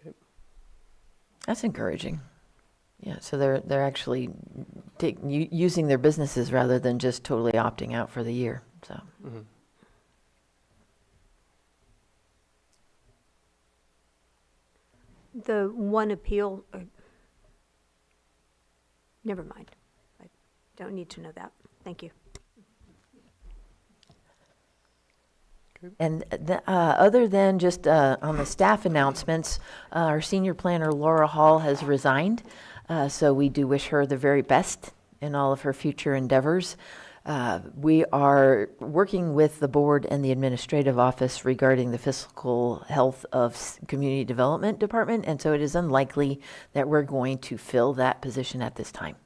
Okay. That's encouraging. Yeah, so they're actually using their businesses rather than just totally opting out for the year. So. Mm-hmm. The one appeal, never mind. I don't need to know that. Thank you. And other than just on the staff announcements, our senior planner, Laura Hall, has resigned. So we do wish her the very best in all of her future endeavors. We are working with the board and the administrative office regarding the fiscal health of Community Development Department, and so it is unlikely that we're going to fill that position at this time.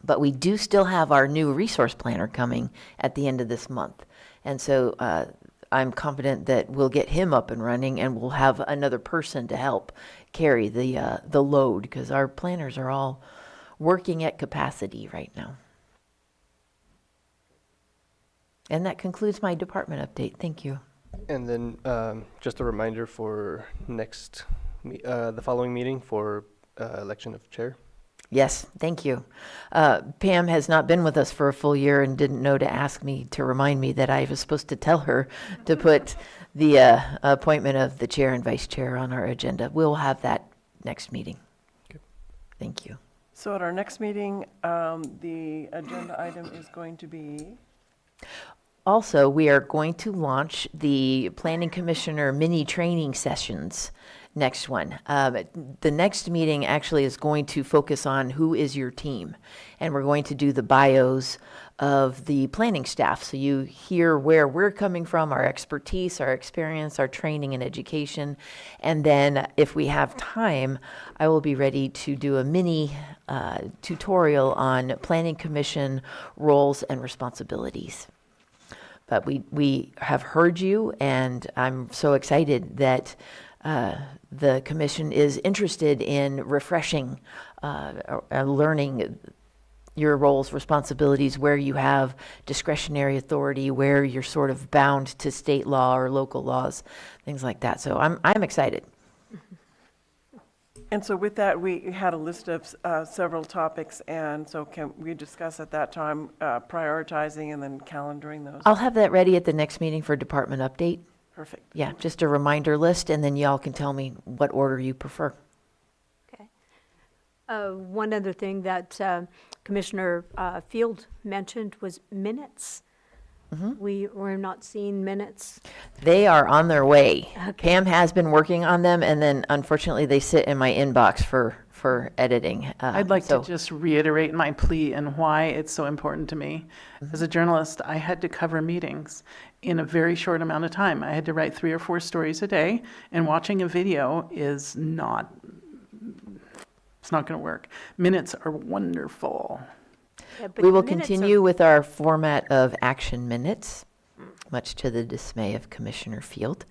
But we do still have our new resource planner coming at the end of this month, and so I'm confident that we'll get him up and running, and we'll have another person to help carry the load, because our planners are all working at capacity right now. And that concludes my department update. Thank you. And then just a reminder for the following meeting for election of chair. Yes, thank you. Pam has not been with us for a full year and didn't know to ask me to remind me that I was supposed to tell her to put the appointment of the chair and vice chair on our agenda. We'll have that next meeting. Okay. Thank you. So at our next meeting, the agenda item is going to be? Also, we are going to launch the Planning Commissioner mini training sessions. Next one. The next meeting actually is going to focus on who is your team. And we're going to do the bios of the planning staff. So you hear where we're coming from, our expertise, our experience, our training and education. And then if we have time, I will be ready to do a mini tutorial on Planning Commission roles and responsibilities. But we have heard you, and I'm so excited that the commission is interested in refreshing, learning your roles, responsibilities, where you have discretionary authority, where you're sort of bound to state law or local laws, things like that. So I'm excited. And so with that, we had a list of several topics, and so can we discuss at that time prioritizing and then calendaring those? I'll have that ready at the next meeting for department update. Perfect. Yeah, just a reminder list, and then y'all can tell me what order you prefer. Okay. One other thing that Commissioner Field mentioned was minutes. We're not seeing minutes. They are on their way. Pam has been working on them, and then unfortunately, they sit in my inbox for editing. I'd like so- to just reiterate my plea and why it's so important to me. As a journalist, I had to cover meetings in a very short amount of time. I had to write 3 or 4 stories a day, and watching a video is not, it's not going to work. Minutes are wonderful. Yeah, but We will minutes continue with our format of action minutes, much to the dismay of Commissioner Field.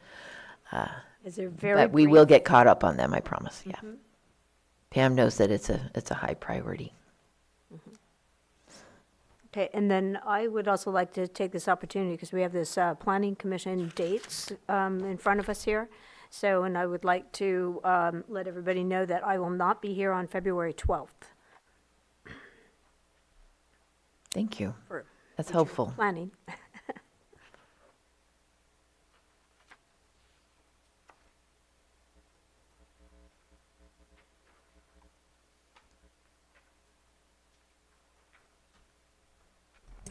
Is there very But we brief- will get caught up on them, I promise, yeah. Pam knows that it's a high priority. Okay, and then I would also like to take this opportunity, because we have this Planning Commission dates in front of us here. So, and I would like to let everybody know that I will not be here on February 12th. Thank you. For That's future helpful. Planning.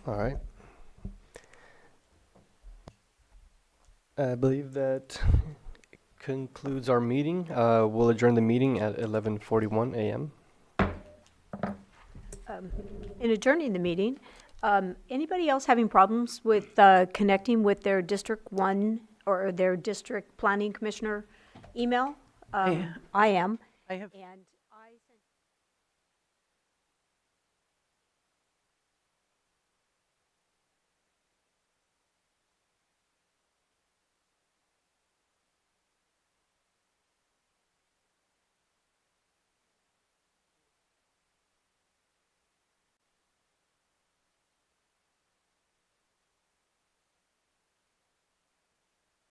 All right. I believe that concludes our meeting. We'll adjourn the meeting at 11:41 a.m. In adjourning the meeting, anybody else having problems with connecting with their District 1 or their District Planning Commissioner email? I am. I have. And